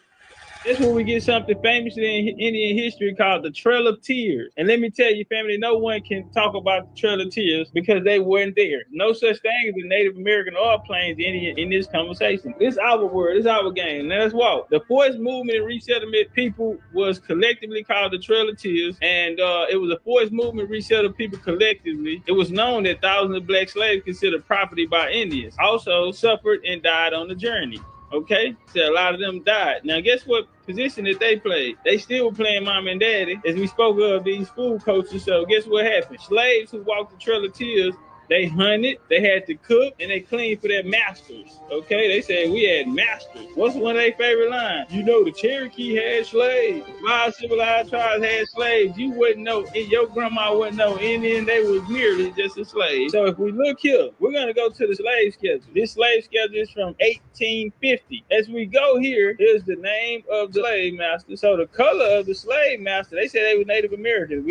This is where we get something famous in Indian history called the Trail of Tears. And let me tell you, family, no one can talk about the Trail of Tears because they weren't there. No such thing as a Native American or Plains Indian in this conversation. This is our word. This is our game. Now let's walk. The forced movement and resettlement people was collectively called the Trail of Tears. And it was a forced movement resettled people collectively. It was known that thousands of black slaves considered property by Indians also suffered and died on the journey. Okay, so a lot of them died. Now, guess what position that they played? They still were playing mom and daddy, as we spoke of these food coaches. So guess what happened? Slaves who walked the Trail of Tears, they hunted, they had to cook, and they cleaned for their masters. Okay, they said we had masters. What's one of their favorite lines? You know, the Cherokee had slaves. 5 civilized tribes had slaves. You wouldn't know, your grandma wouldn't know Indian. They was merely just a slave. So if we look here, we're gonna go to the slave schedule. This slave schedule is from 1850. As we go here, here's the name of the slave master. So the color of the slave master, they said they were Native Americans.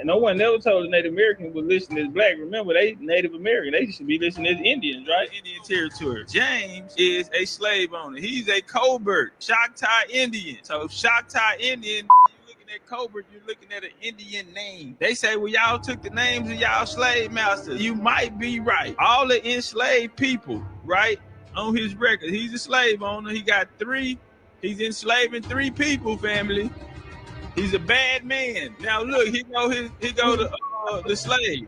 No one never told the Native Americans was listed as black. Remember, they Native American. They should be listed as Indians, right? Indian territory. James is a slave owner. He's a covert Choctaw Indian. So Choctaw Indian, you're looking at covert, you're looking at an Indian name. They say, well, y'all took the names of y'all slave masters. You might be right. All the enslaved people, right, on his record, he's a slave owner. He got 3 He's enslaving 3 people, family. He's a bad man. Now look, he go to the slave.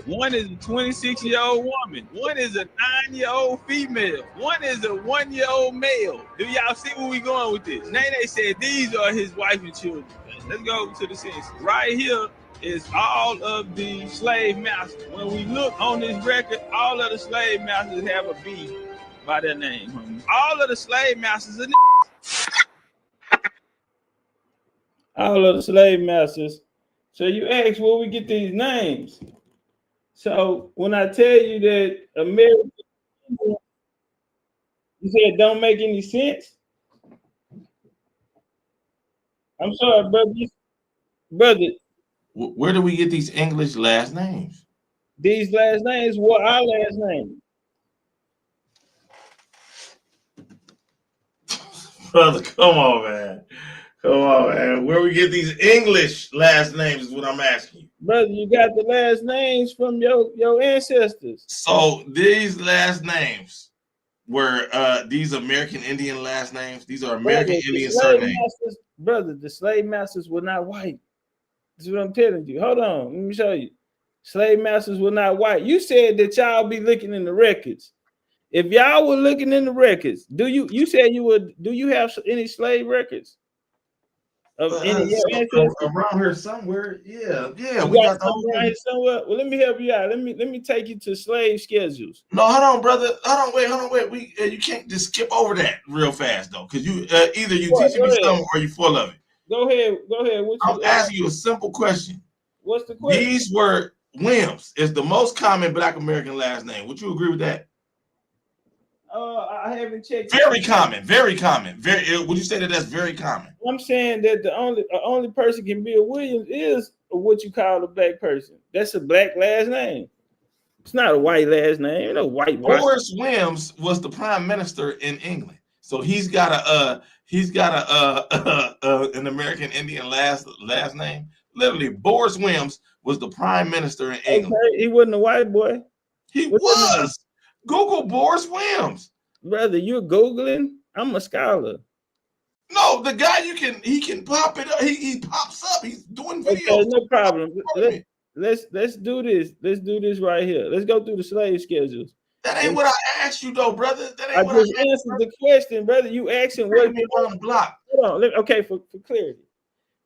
One is a 26-year-old woman. One is a 9-year-old female. One is a 1-year-old male. Do y'all see where we going with this? Nene said these are his wife and children. Let's go to the census. Right here is all of the slave masters. When we look on this record, all of the slave masters have a B by their name. Homie. All of the slave masters are all of the slave masters. So you ask where we get these names. So when I tell you that American, you said don't make any sense. I'm sorry, brother. Where do we get these English last names? These last names were our last name. Brother, come on, man. Come on, man. Where we get these English last names is what I'm asking you. Brother, you got the last names from your ancestors. So these last names were these American Indian last names. These are American Indian surnames. Brother, the slave masters were not white. This is what I'm telling you. Hold on, let me show you. Slave masters were not white. You said that y'all be looking in the records. If y'all were looking in the records, do you said you would? Do you have any slave records? Of any around here somewhere, yeah, we got somewhere right somewhere. Well, let me help you out. Let me take you to slave schedules. No, hold on, brother. Hold on, wait. You can't just skip over that real fast though, because you either you teaching me something or you full of it. Go ahead. I'm asking you a simple question. What's the question? These were Williams is the most common Black American last name. Would you agree with that? I haven't checked. Very common. Would you say that that's very common? I'm saying that the only person can be a Williams is what you call a black person. That's a black last name. It's not a white last name. No white. Boris Williams was the prime minister in England, so he's got an American Indian last name. Literally, Boris Williams was the prime minister in England. Okay, he wasn't a white boy. He was. Google Boris Williams. Brother, you're Googling? I'm a scholar. No, the guy he can pop it up. He pops up. He's doing videos. Okay, no problem. Let's do this. Let's do this right here. Let's go through the slave schedules. That ain't what I asked you though, brother. That ain't I just answered the question, brother. You asking what me on the block. Hold on. Okay, for clarity.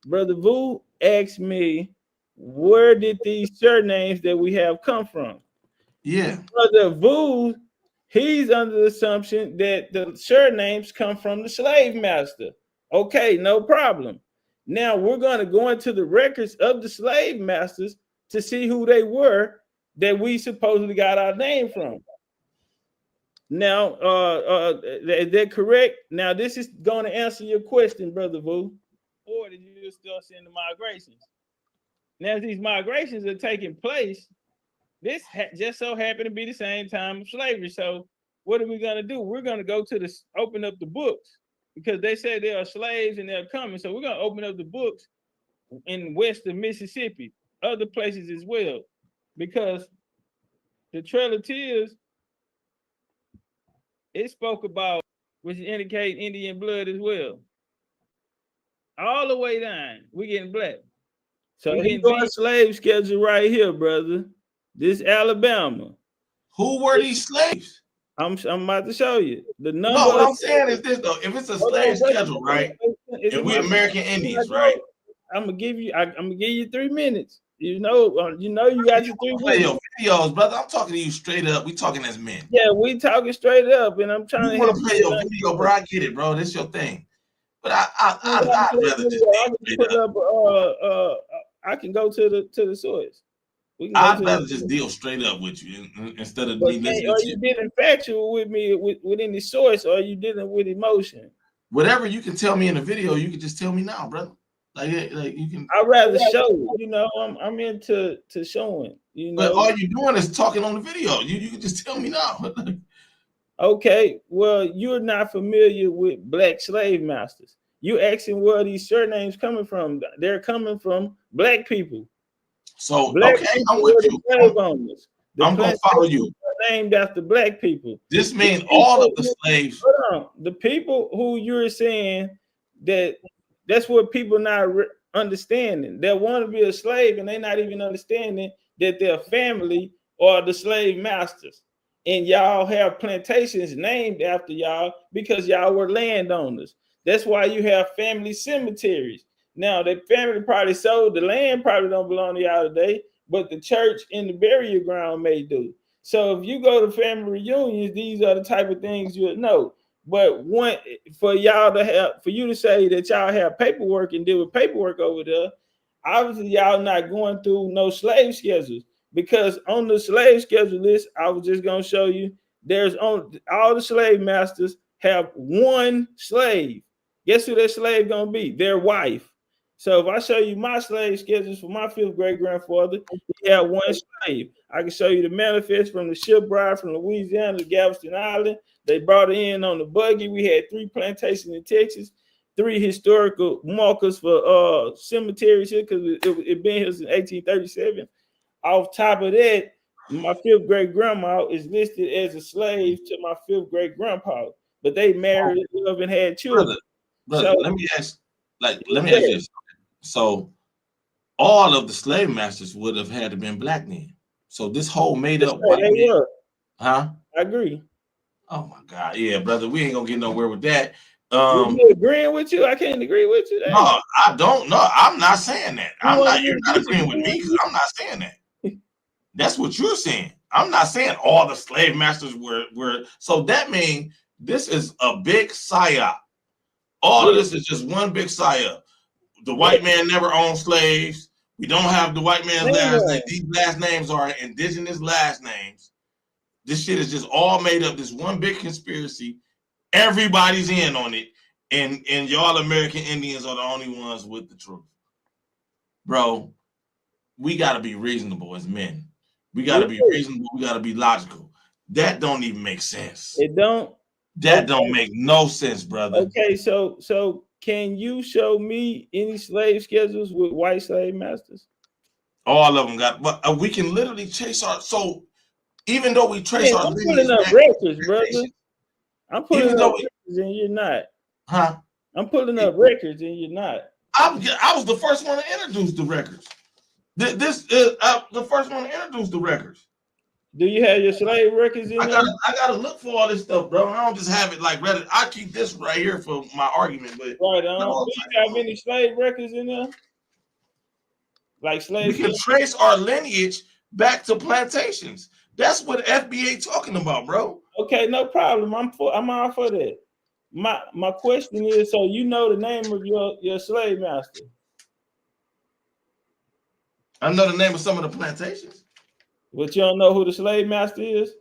Brother Vu asked me, where did these surnames that we have come from? Yeah. Brother Vu, he's under the assumption that the surnames come from the slave master. Okay, no problem. Now we're going to go into the records of the slave masters to see who they were that we supposedly got our name from. Now, is that correct? Now, this is going to answer your question, Brother Vu. Or did you still send the migrations? Now, if these migrations are taking place, this just so happened to be the same time of slavery. So what are we going to do? We're going to go to open up the books because they say there are slaves and they're coming. So we're going to open up the books in west of Mississippi, other places as well, because the Trail of Tears, it spoke about, which indicate Indian blood as well. All the way down, we getting black. So we getting slave schedule right here, brother. This Alabama. Who were these slaves? I'm about to show you the number. No, what I'm saying is this though: if it's a slave schedule, right? If we American Indians, right? I'm gonna give you 3 minutes. You know you got your 3 minutes. Play your videos, brother. I'm talking to you straight up. We talking as men. Yeah, we talking straight up, and I'm trying to play your video, bro. I get it, bro. That's your thing. But I'd rather just I can go to the source. I'd rather just deal straight up with you instead of me listening. Are you dealing factual with me with any source, or are you dealing with emotion? Whatever you can tell me in the video, you can just tell me now, brother. Like you can. I'd rather show. You know, I'm into showing. You know, but all you're doing is talking on the video. You can just tell me now. Okay, well, you're not familiar with black slave masters. You asking where these surnames coming from? They're coming from black people. So black okay, I'm with you. I'm gonna follow you. named after black people. This means all of the slaves. Hold on. The people who you're saying that's what people not understanding. They want to be a slave and they're not even understanding that their family are the slave masters. And y'all have plantations named after y'all because y'all were landowners. That's why you have family cemeteries. Now, the family probably sold the land, probably don't belong to y'all today, but the church and the burial ground may do. So if you go to family reunions, these are the type of things you'll know. But for you to say that y'all have paperwork and deal with paperwork over there, obviously y'all not going through no slave schedules, because on the slave schedule list, I was just gonna show you, there's all the slave masters have one slave. Guess who that slave gonna be? Their wife. So if I show you my slave schedules for my 5th great grandfather, he had one slave. I can show you the manifest from the shipbride from Louisiana to Galveston Island. They brought it in on the buggy. We had 3 plantations in Texas, 3 historical markers for cemeteries here because it been here since 1837. Off top of that, my 5th great grandma is listed as a slave to my 5th great grandpa, but they married, loved, and had children. Brother, let me ask you this. So all of the slave masters would have had to been black then. So this whole made up white man, huh? I agree. Oh my God, yeah, brother, we ain't gonna get nowhere with that. Agreeing with you? I can't agree with you. No, I don't know. I'm not saying that. You're not agreeing with me because I'm not saying that. That's what you're saying. I'm not saying all the slave masters were. So that means this is a big psyop. All of this is just one big psyop. The white man never owned slaves. We don't have the white man's last name. These last names are indigenous last names. This shit is just all made up. This one big conspiracy. Everybody's in on it. And y'all American Indians are the only ones with the truth. Bro, we got to be reasonable as men. We got to be reasonable. We got to be logical. That don't even make sense. It don't? That don't make no sense, brother. Okay, so can you show me any slave schedules with white slave masters? All of them got, but we can literally chase our, so even though we trace our lineage, pulling up records, brother. I'm pulling up records and you're not. Huh? I'm pulling up records and you're not. I was the first one to introduce the records. This is the first one to introduce the records. Do you have your slave records in there? I gotta look for all this stuff, bro. I don't just have it like read. I keep this right here for my argument, but right on. Do you have any slave records in there? Like slave. We can trace our lineage back to plantations. That's what FBA talking about, bro. Okay, no problem. I'm all for that. My question is, so you know the name of your slave master? I know the name of some of the plantations. But you don't know who the slave master is?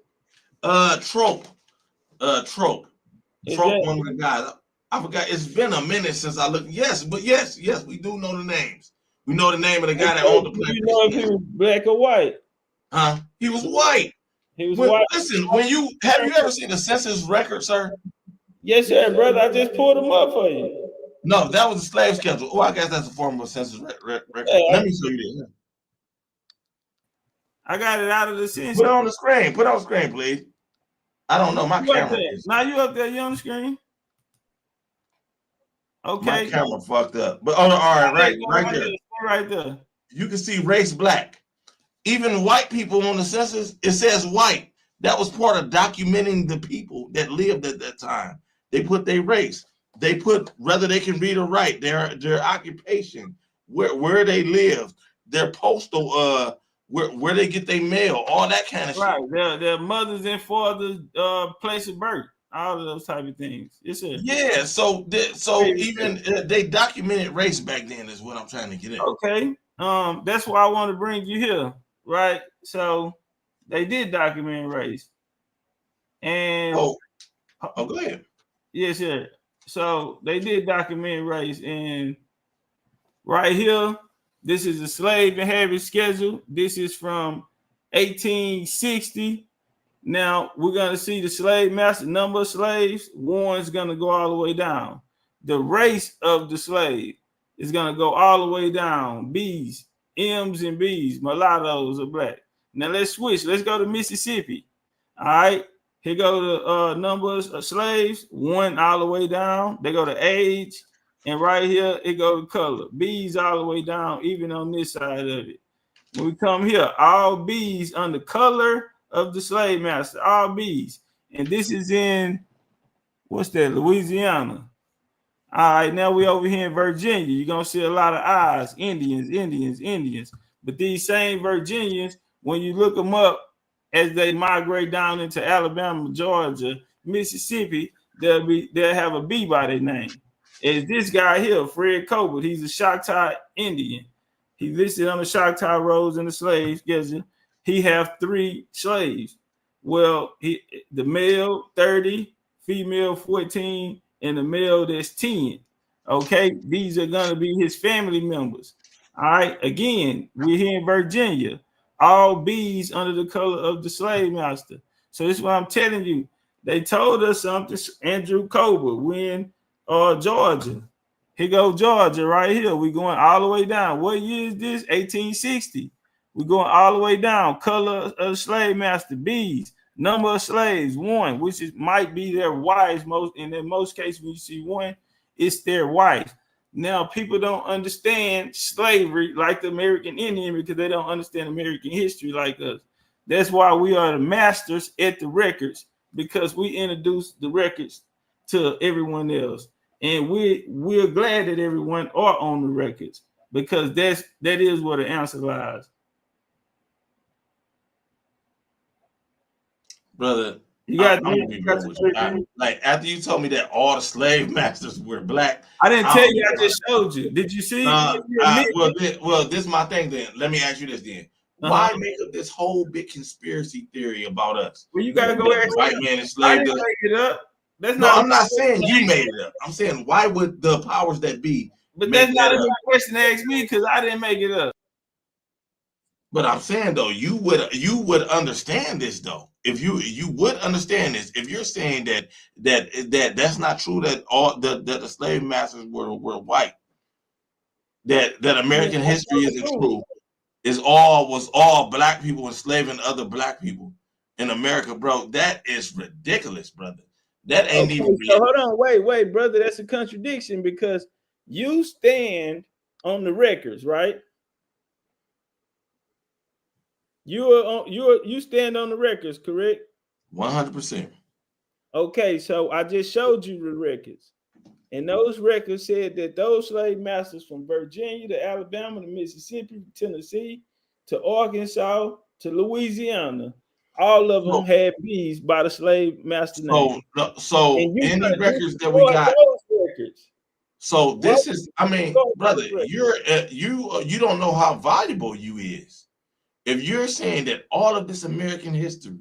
Trope. Trope, one of the guys. I forgot. It's been a minute since I looked. Yes, but yes, we do know the names. We know the name of the guy that owned the plantation. You know if he was black or white? Huh? He was white. He was white. Listen, have you ever seen the census record, sir? Yes, sir, brother. I just pulled them up for you. No, that was a slave schedule. Oh, I guess that's a form of census record. Let me show you this. I got it out of the census. Put it on the screen. Put it on the screen, please. I don't know. My camera. Now you up there. You on the screen? Okay. My camera fucked up. But all right, right there. Right there. You can see race black. Even white people on the census, it says white. That was part of documenting the people that lived at that time. They put their race. They put whether they can read or write, their occupation, where they lived, their postal, where they get their mail, all that kind of shit. Right, their mothers and fathers' place of birth, all of those type of things. Yeah. So even they documented race back then is what I'm trying to get at. Okay. That's why I want to bring you here, right? So they did document race, and go ahead. Yes, sir. So they did document race, and right here, this is a slave inheritance schedule. This is from 1860. Now we're gonna see the slave master number of slaves. One's gonna go all the way down. The race of the slave is gonna go all the way down. B's, M's, and B's. Mulattoes are black. Now let's switch. Let's go to Mississippi. All right. Here go the numbers of slaves, 1 all the way down. They go to age, and right here it go to color. B's all the way down, even on this side of it. When we come here, all B's under color of the slave master, all B's. And this is in, what's that, Louisiana. All right, now we over here in Virginia. You're going to see a lot of I's, Indians, Indians, Indians. But these same Virginians, when you look them up, as they migrate down into Alabama, Georgia, Mississippi, they'll have a B by their name. Is this guy here, Fred Colbert? He's a Choctaw Indian. He listed on the Choctaw Rolls and the slaves. He have 3 slaves. Well, the male 30, female 14, and the male that's 10. Okay, these are gonna be his family members. All right, again, we're here in Virginia. All B's under the color of the slave master. So this is what I'm telling you. They told us something. Andrew Colbert, we in Georgia. Here go Georgia right here. We going all the way down. What year is this? 1860. We're going all the way down. Color of slave master, B's. Number of slaves, 1, which might be their wives. In most cases, when you see 1, it's their wife. Now, people don't understand slavery like the American Indian because they don't understand American history like us. That's why we are the masters at the records, because we introduce the records to everyone else. And we're glad that everyone are on the records, because that is where the answer lies. Brother, You got like after you told me that all the slave masters were black. I didn't tell you, I just showed you. Did you see? Well, this is my thing then. Let me ask you this then. Why make up this whole big conspiracy theory about us? Well, you gotta go ask white man enslaved us. Make it up. I'm not saying you made it up. I'm saying why would the powers that be? But that's not a good question to ask me, because I didn't make it up. But I'm saying though, you would understand this though. If you would understand this, if you're saying that's not true, that all that the slave masters were white, that American history isn't true, was all black people enslaving other black people in America, bro. That is ridiculous, brother. That ain't even. So hold on, wait, brother. That's a contradiction, because you stand on the records, right? You stand on the records, correct? 100%. Okay, so I just showed you the records, and those records said that those slave masters from Virginia to Alabama to Mississippi, Tennessee to Arkansas to Louisiana, all of them had B's by the slave master name. So any records that we got. So this is, I mean, brother, you don't know how valuable you is. If you're saying that all of this American history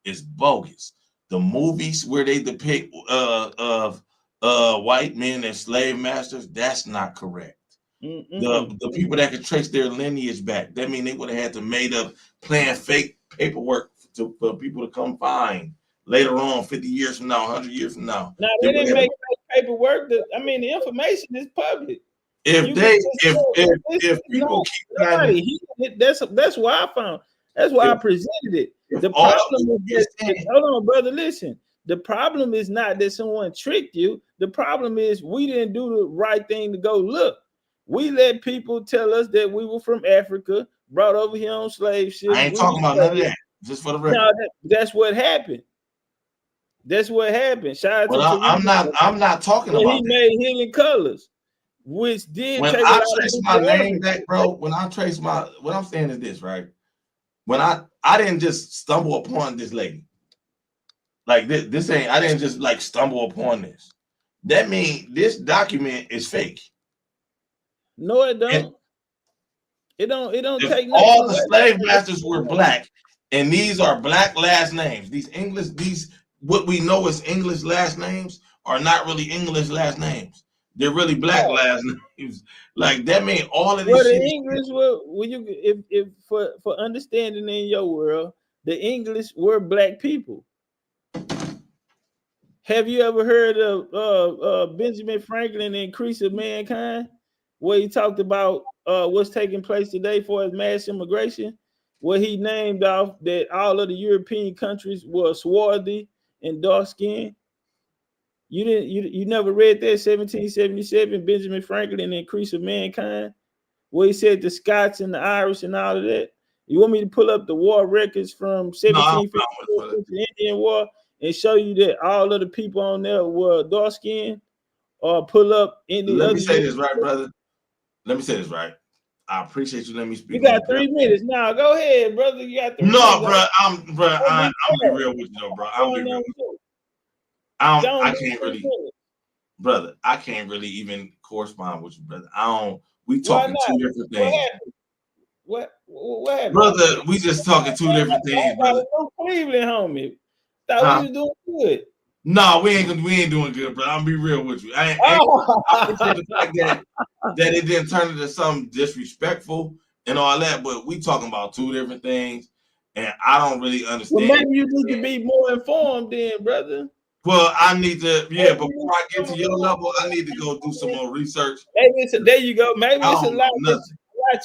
is bogus, the movies where they depict of white men as slave masters, that's not correct. The people that could trace their lineage back, that means they would have had to made up playing fake paperwork for people to come find later on, 50 years from now, 100 years from now. No, they didn't make paperwork. The information is public. If people keep that's why I presented it. The problem is hold on, brother, listen. The problem is not that someone tricked you. The problem is we didn't do the right thing to go look. We let people tell us that we were from Africa, brought over here on slave ships. I ain't talking about none of that. Just for the record. No, that's what happened. That's what happened. I'm not talking about he made hidden colors, which did. When I trace my name back, bro. When I trace what I'm saying is this, right? When I didn't just stumble upon this lady. Like this ain't. I didn't just like stumble upon this. That means this document is fake. No, it don't. It don't take. All the slave masters were black, and these are black last names. These what we know as English last names are not really English last names. They're really black last names. Like that means all of these. Well, the English if for understanding in your world, the English were black people. Have you ever heard of Benjamin Franklin, The Increase of Mankind, where he talked about what's taking place today for mass immigration? what he named off that all of the European countries were swarthy and dark skinned? You never read that 1777 Benjamin Franklin and the Increase of Mankind, where he said the Scots and the Irish and all of that? You want me to pull up the war records from No, I don't 1754 know. to the Indian War and show you that all of the people on there were dark skinned, or pull up any Let other? me say this right, brother. Let me say this right. I appreciate you letting me speak. You got 3 minutes now. Go ahead, brother. You got 3 minutes. No, bro. I'm be real with you, though, bro. I'm be real with you. I can't really, brother. I can't really even correspond with you, brother. We talking two different things. What happened? Brother, we just talking two different things, brother. Cleveland, homie. Thought we was doing good. No, we ain't doing good, bro. I'm be real with you. I appreciate the fact that it didn't turn into something disrespectful and all that, but we talking about two different things, and I don't really understand. Well, maybe you need to be more informed, then, brother. Well, I need to, before I get to your level, I need to go do some more research. There you go. Maybe it's a lot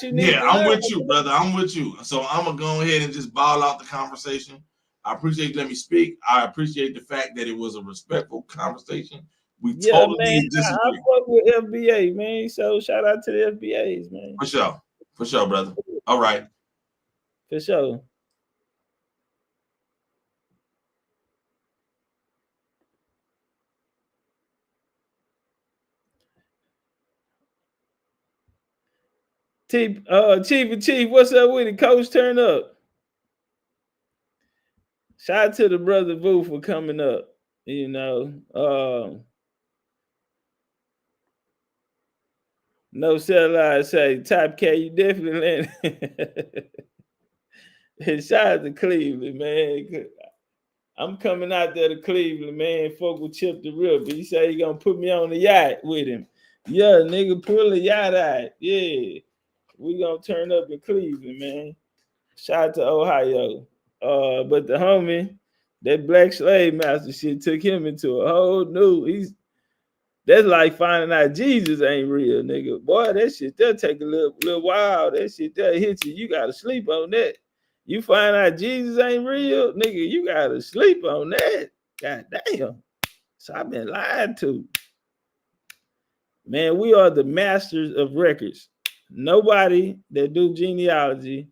you need. Yeah, I'm with you, brother. I'm with you. So I'm gonna go ahead and just ball out the conversation. I appreciate you letting me speak. I appreciate the fact that it was a respectful conversation. We totally disagree. I fuck with FBA, man. So shout out to the FBAs, man. For sure, brother. All right. For sure. Chief, what's up with it? Coach, turn up. Shout out to the brother Boo for coming up. You know, no sellout say Top K, you definitely landed. And shout out to Cleveland, man. I'm coming out there to Cleveland, man. Folk will chip the rip. He say he gonna put me on the yacht with him. Yeah, nigga, pull the yacht out. Yeah. We gonna turn up in Cleveland, man. Shout out to Ohio. But the homie, that black slave master shit took him into a whole new. That's like finding out Jesus ain't real, nigga. Boy, that shit that'll take a little while. That shit that hit you. You gotta sleep on that. You find out Jesus ain't real, nigga. You gotta sleep on that. God damn. So I've been lied to. Man, we are the masters of records. Nobody that do genealogy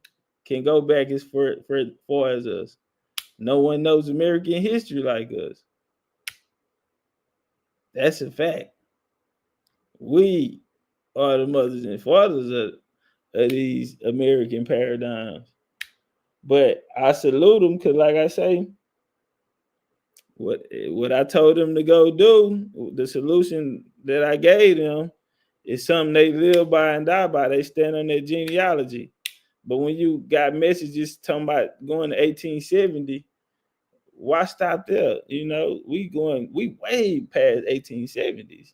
can go back as far as us. No one knows American history like us. That's a fact. We are the mothers and fathers of these American paradigms. But I salute them because, like I say, what I told them to go do, the solution that I gave them is something they live by and die by. They stand on their genealogy. But when you got messages talking about going to 1870, why stop there? You know, we way past 1870s.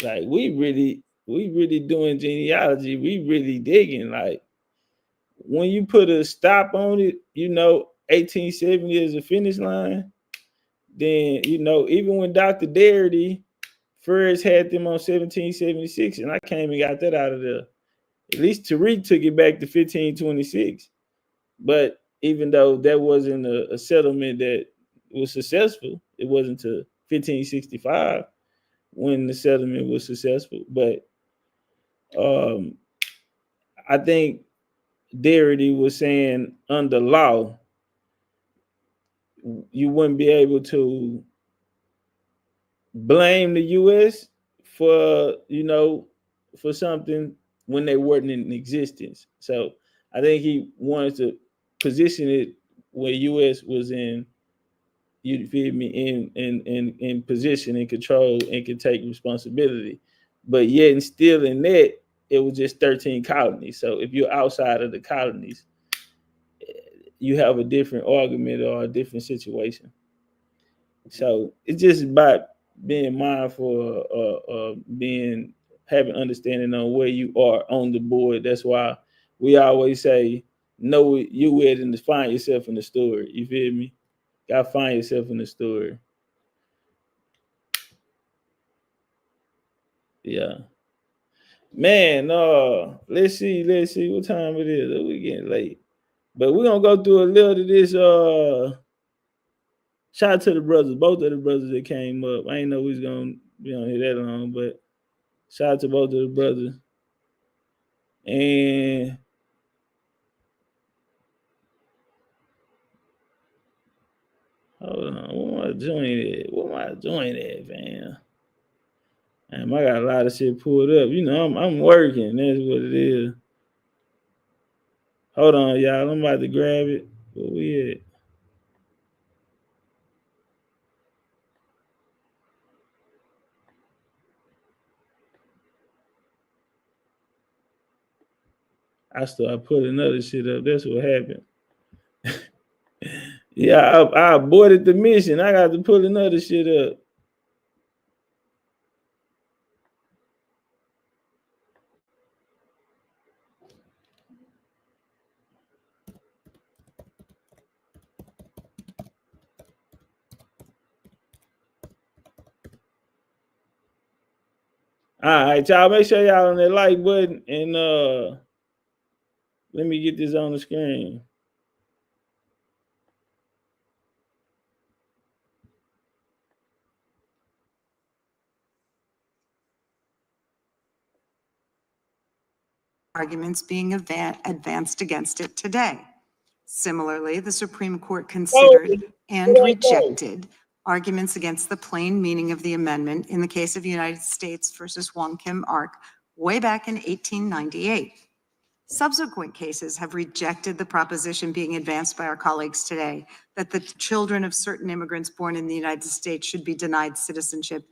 Like we really doing genealogy. We really digging. Like when you put a stop on it, you know, 1870 is a finish line. Then, you know, even when Dr. Darity first had them on 1776, and I came and got that out of there. At least Tariq took it back to 1526. But even though that wasn't a settlement that was successful, it wasn't to 1565 when the settlement was successful. But I think Darity was saying under law, you wouldn't be able to blame the U.S. for, you know, for something when they weren't in existence. So I think he wanted to position it where U.S. was in, you feel me, in position and control and could take responsibility. But yet and still in that, it was just 13 colonies. So if you're outside of the colonies, you have a different argument or a different situation. So it's just about being mindful of having understanding on where you are on the board. That's why we always say, know you it and find yourself in the story. You feel me? Gotta find yourself in the story. Yeah. Man, let's see what time it is. We getting late. But we're gonna go through a little of this. Shout out to the brothers, both of the brothers that came up. I ain't know we was gonna be on here that long, but shout out to both of the brothers. And hold on, what am I doing it, fam? Damn, I got a lot of shit pulled up. You know, I'm working. That's what it is. Hold on, y'all. I'm about to grab it. Where we at? I started putting other shit up. That's what happened. Yeah, I aborted the mission. I got to put another shit up. All right, y'all. Make sure y'all on that like button and let me get this on the screen. Arguments being advanced against it today. Similarly, the Supreme Court considered and rejected arguments against the plain meaning of the amendment in the case of United States versus Wong Kim Ark way back in 1898. Subsequent cases have rejected the proposition being advanced by our colleagues today that the children of certain immigrants born in the United States should be denied citizenship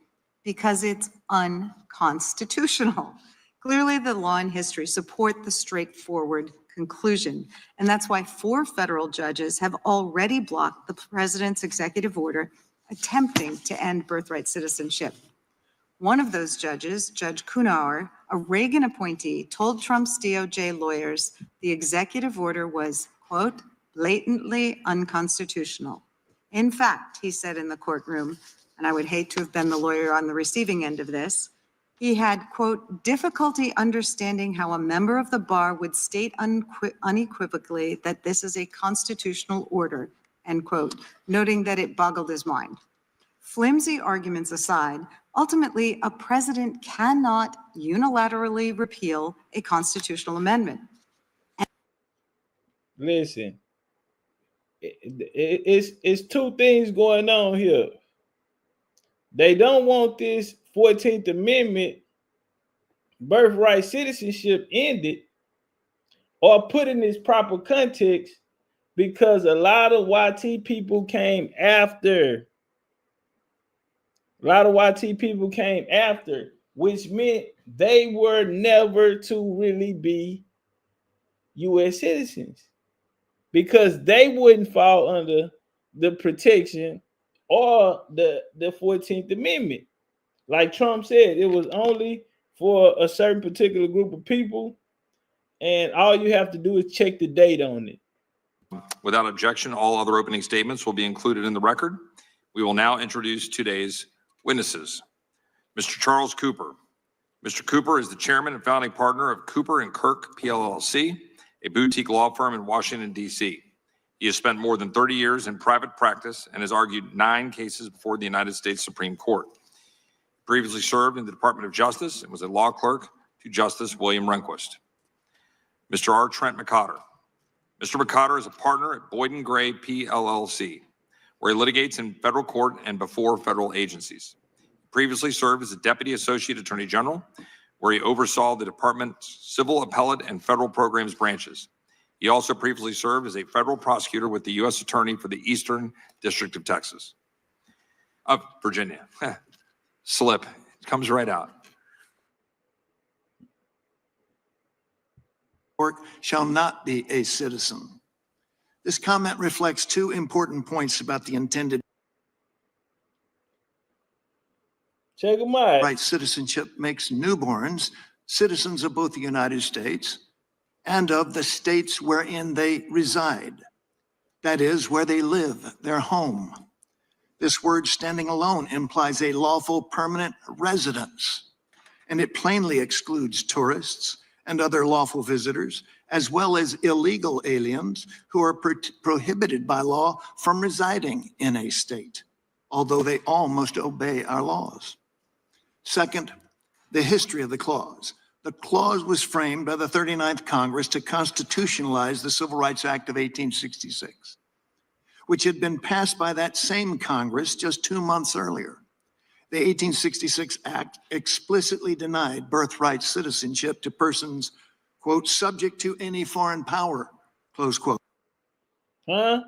because it's unconstitutional. Clearly, the law and history support the straightforward conclusion, and that's why 4 federal judges have already blocked the president's executive order attempting to end birthright citizenship. One of those judges, Judge Kunauer, a Reagan appointee, told Trump's DOJ lawyers the executive order was, quote, blatantly unconstitutional. In fact, he said in the courtroom, and I would hate to have been the lawyer on the receiving end of this, he had, quote, difficulty understanding how a member of the bar would state unequivocally that this is a constitutional order, end quote, noting that it boggled his mind. Flimsy arguments aside, ultimately, a president cannot unilaterally repeal a constitutional amendment. Listen, it's 2 things going on here. They don't want this 14th Amendment birthright citizenship ended or put in its proper context because a lot of YT people came after. Which meant they were never to really be U.S. citizens because they wouldn't fall under the protection or the 14th Amendment. Like Trump said, it was only for a certain particular group of people, and all you have to do is check the date on it. Without objection, all other opening statements will be included in the record. We will now introduce today's witnesses. Mr. Charles Cooper. Mr. Cooper is the chairman and founding partner of Cooper & Kirk PLLC, a boutique law firm in Washington, D.C. He has spent more than 30 years in private practice and has argued 9 cases before the United States Supreme Court. Previously served in the Department of Justice and was a law clerk to Justice William Rehnquist. Mr. R. Trent McCotter. Mr. McCotter is a partner at Boyd & Gray PLLC, where he litigates in federal court and before federal agencies. He previously served as a Deputy Associate Attorney General, where he oversaw the department's civil appellate and federal programs branches. He also previously served as a federal prosecutor with the U.S. Attorney for the Eastern District of Texas. Of Virginia. Slip. It comes right out. Shall not be a citizen. This comment reflects 2 important points about the intended Check them out. right. Citizenship makes newborns citizens of both the United States and of the states wherein they reside. That is, where they live, their home. This word standing alone implies a lawful permanent residence. and it plainly excludes tourists and other lawful visitors, as well as illegal aliens who are prohibited by law from residing in a state, although they all must obey our laws. Second, the history of the clause. The clause was framed by the 39th Congress to constitutionalize the Civil Rights Act of 1866, which had been passed by that same Congress just 2 months earlier. The 1866 Act explicitly denied birthright citizenship to persons, quote, subject to any foreign power, close quote. Huh?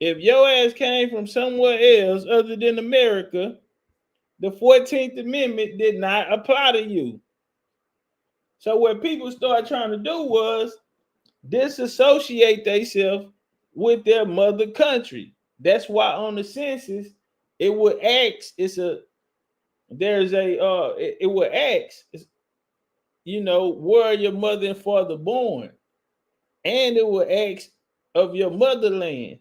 If your ass came from somewhere else other than America, the 14th Amendment did not apply to you. So what people started trying to do was disassociate themselves with their mother country. That's why on the census, it would ask, it would ask, you know, where are your mother and father born? And it would ask of your motherland.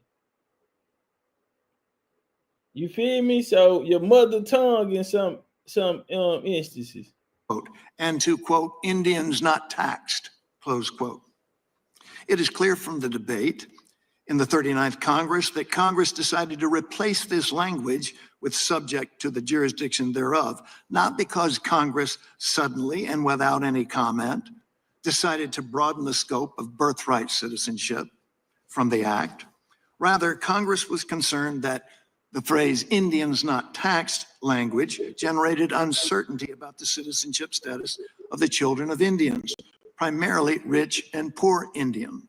You feel me? So your mother tongue in some instances. Quote, and to, quote, Indians not taxed, close quote. It is clear from the debate in the 39th Congress that Congress decided to replace this language with subject to the jurisdiction thereof, not because Congress suddenly and without any comment decided to broaden the scope of birthright citizenship from the act. Rather, Congress was concerned that the phrase Indians not taxed language generated uncertainty about the citizenship status of the children of Indians, primarily rich and poor Indian.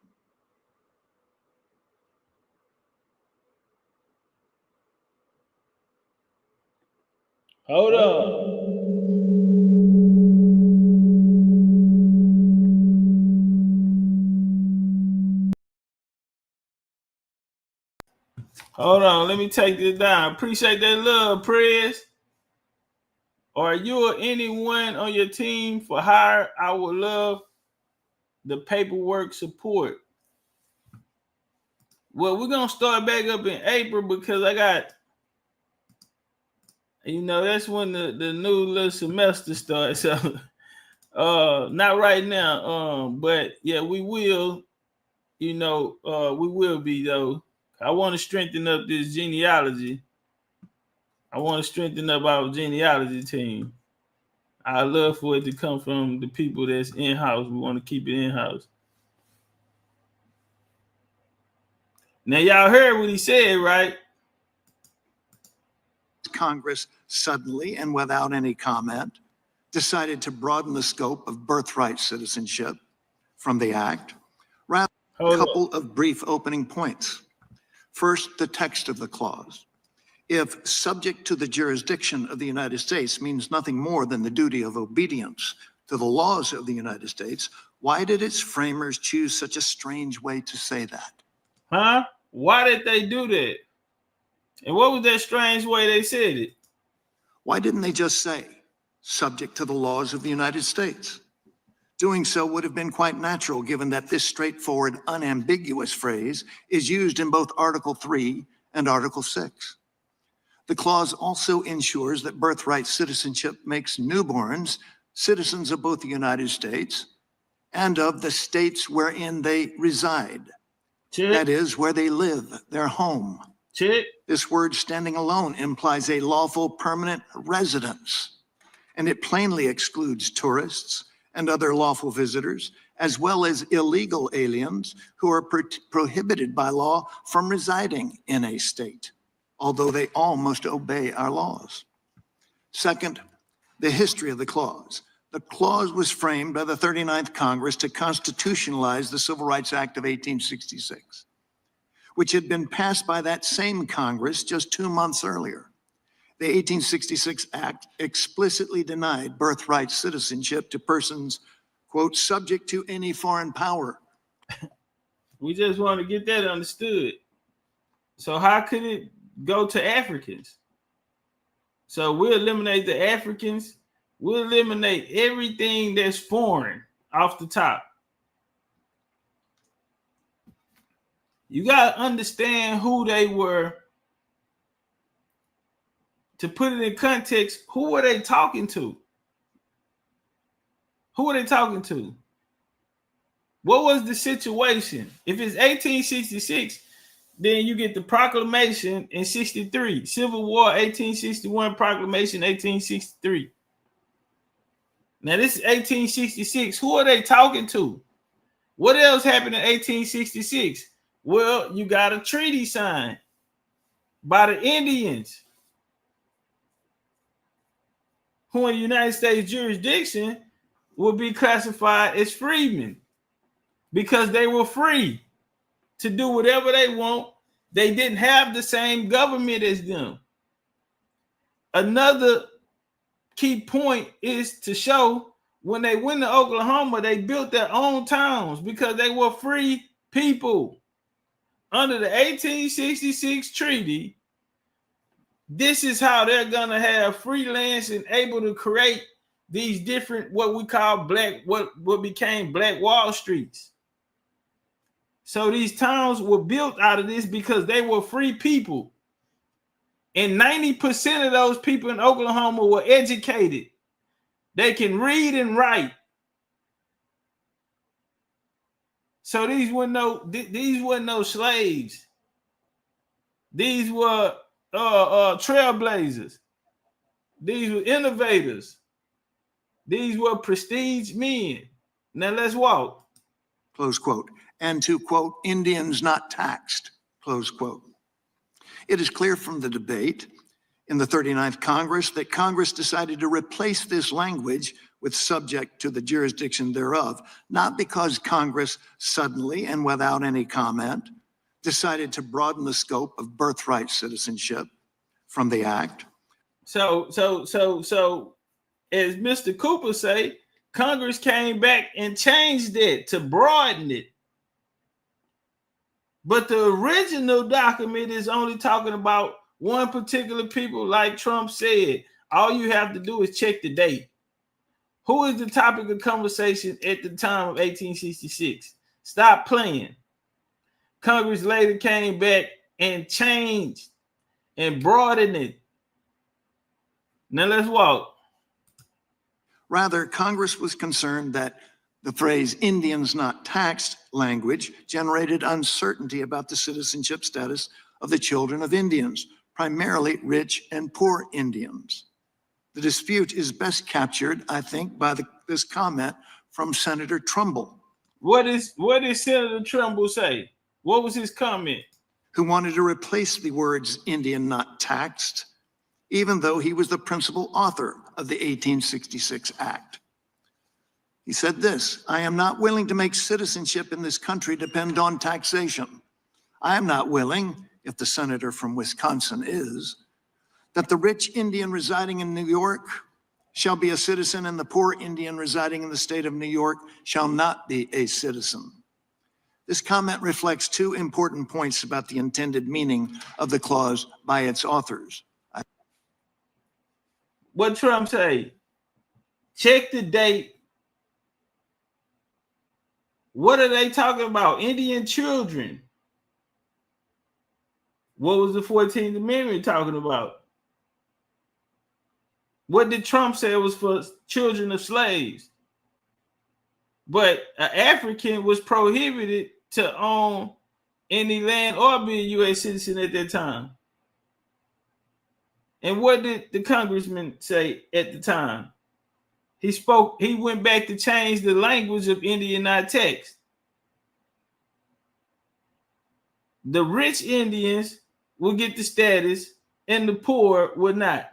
Hold on. Hold on, let me take this down. Appreciate that love, Prez. Are you or anyone on your team for hire? I would love the paperwork support. Well, we're going to start back up in April because I got, you know, that's when the new little semester starts. So, not right now. But yeah, we will, you know, we will be though. I want to strengthen up this genealogy. I want to strengthen up our genealogy team. I love for it to come from the people that's in-house. We want to keep it in-house. Now, y'all heard what he said, right? Congress suddenly and without any comment decided to broaden the scope of birthright citizenship from the act. Rather, a couple of brief opening points. First, the text of the clause. If subject to the jurisdiction of the United States means nothing more than the duty of obedience to the laws of the United States, why did its framers choose such a strange way to say that? Huh? Why did they do that? And what was that strange way they said it? Why didn't they just say, subject to the laws of the United States? Doing so would have been quite natural, given that this straightforward, unambiguous phrase is used in both Article 3 and Article 6. The clause also ensures that birthright citizenship makes newborns citizens of both the United States and of the states wherein they reside. That is, where they live, their home. This word standing alone implies a lawful permanent residence, and it plainly excludes tourists and other lawful visitors, as well as illegal aliens who are prohibited by law from residing in a state, although they all must obey our laws. Second, the history of the clause. The clause was framed by the 39th Congress to constitutionalize the Civil Rights Act of 1866, which had been passed by that same Congress just 2 months earlier. The 1866 Act explicitly denied birthright citizenship to persons, quote, subject to any foreign power. We just want to get that understood. So how could it go to Africans? So we'll eliminate the Africans. We'll eliminate everything that's foreign off the top. You got to understand who they were. To put it in context, who were they talking to? Who are they talking to? What was the situation? If it's 1866, then you get the proclamation in 63. Civil War 1861, proclamation 1863. Now this is 1866. Who are they talking to? What else happened in 1866? Well, you got a treaty signed by the Indians, who in the United States jurisdiction will be classified as freedmen because they were free to do whatever they want. They didn't have the same government as them. Another key point is to show when they went to Oklahoma, they built their own towns because they were free people. Under the 1866 treaty, this is how they're gonna have freelance and able to create these different, what we call what became Black Wall Streets. So these towns were built out of this because they were free people. And 90% of those people in Oklahoma were educated. They can read and write. So these weren't no slaves. These were trailblazers. These were innovators. These were prestige men. Now let's walk. Close quote. And to quote, Indians not taxed, close quote. It is clear from the debate in the 39th Congress that Congress decided to replace this language with subject to the jurisdiction thereof, not because Congress suddenly and without any comment decided to broaden the scope of birthright citizenship from the act. So as Mr. Cooper say, Congress came back and changed it to broaden it. But the original document is only talking about one particular people, like Trump said. All you have to do is check the date. Who is the topic of conversation at the time of 1866? Stop playing. Congress later came back and changed and broadened it. Now let's walk. Rather, Congress was concerned that the phrase Indians not taxed language generated uncertainty about the citizenship status of the children of Indians, primarily rich and poor Indians. The dispute is best captured, I think, by this comment from Senator Trumbull. What did Senator Trumbull say? What was his comment? Who wanted to replace the words Indian not taxed, even though he was the principal author of the 1866 Act. He said this: I am not willing to make citizenship in this country depend on taxation. I am not willing, if the senator from Wisconsin is, that the rich Indian residing in New York shall be a citizen and the poor Indian residing in the state of New York shall not be a citizen. This comment reflects two important points about the intended meaning of the clause by its authors. What Trump say? Check the date. What are they talking about? Indian children. What was the 14th Amendment talking about? What did Trump say it was for children of slaves? But an African was prohibited to own any land or be a U.S. citizen at that time. And what did the congressman say at the time? He went back to change the language of Indian not taxed. The rich Indians will get the status and the poor will not.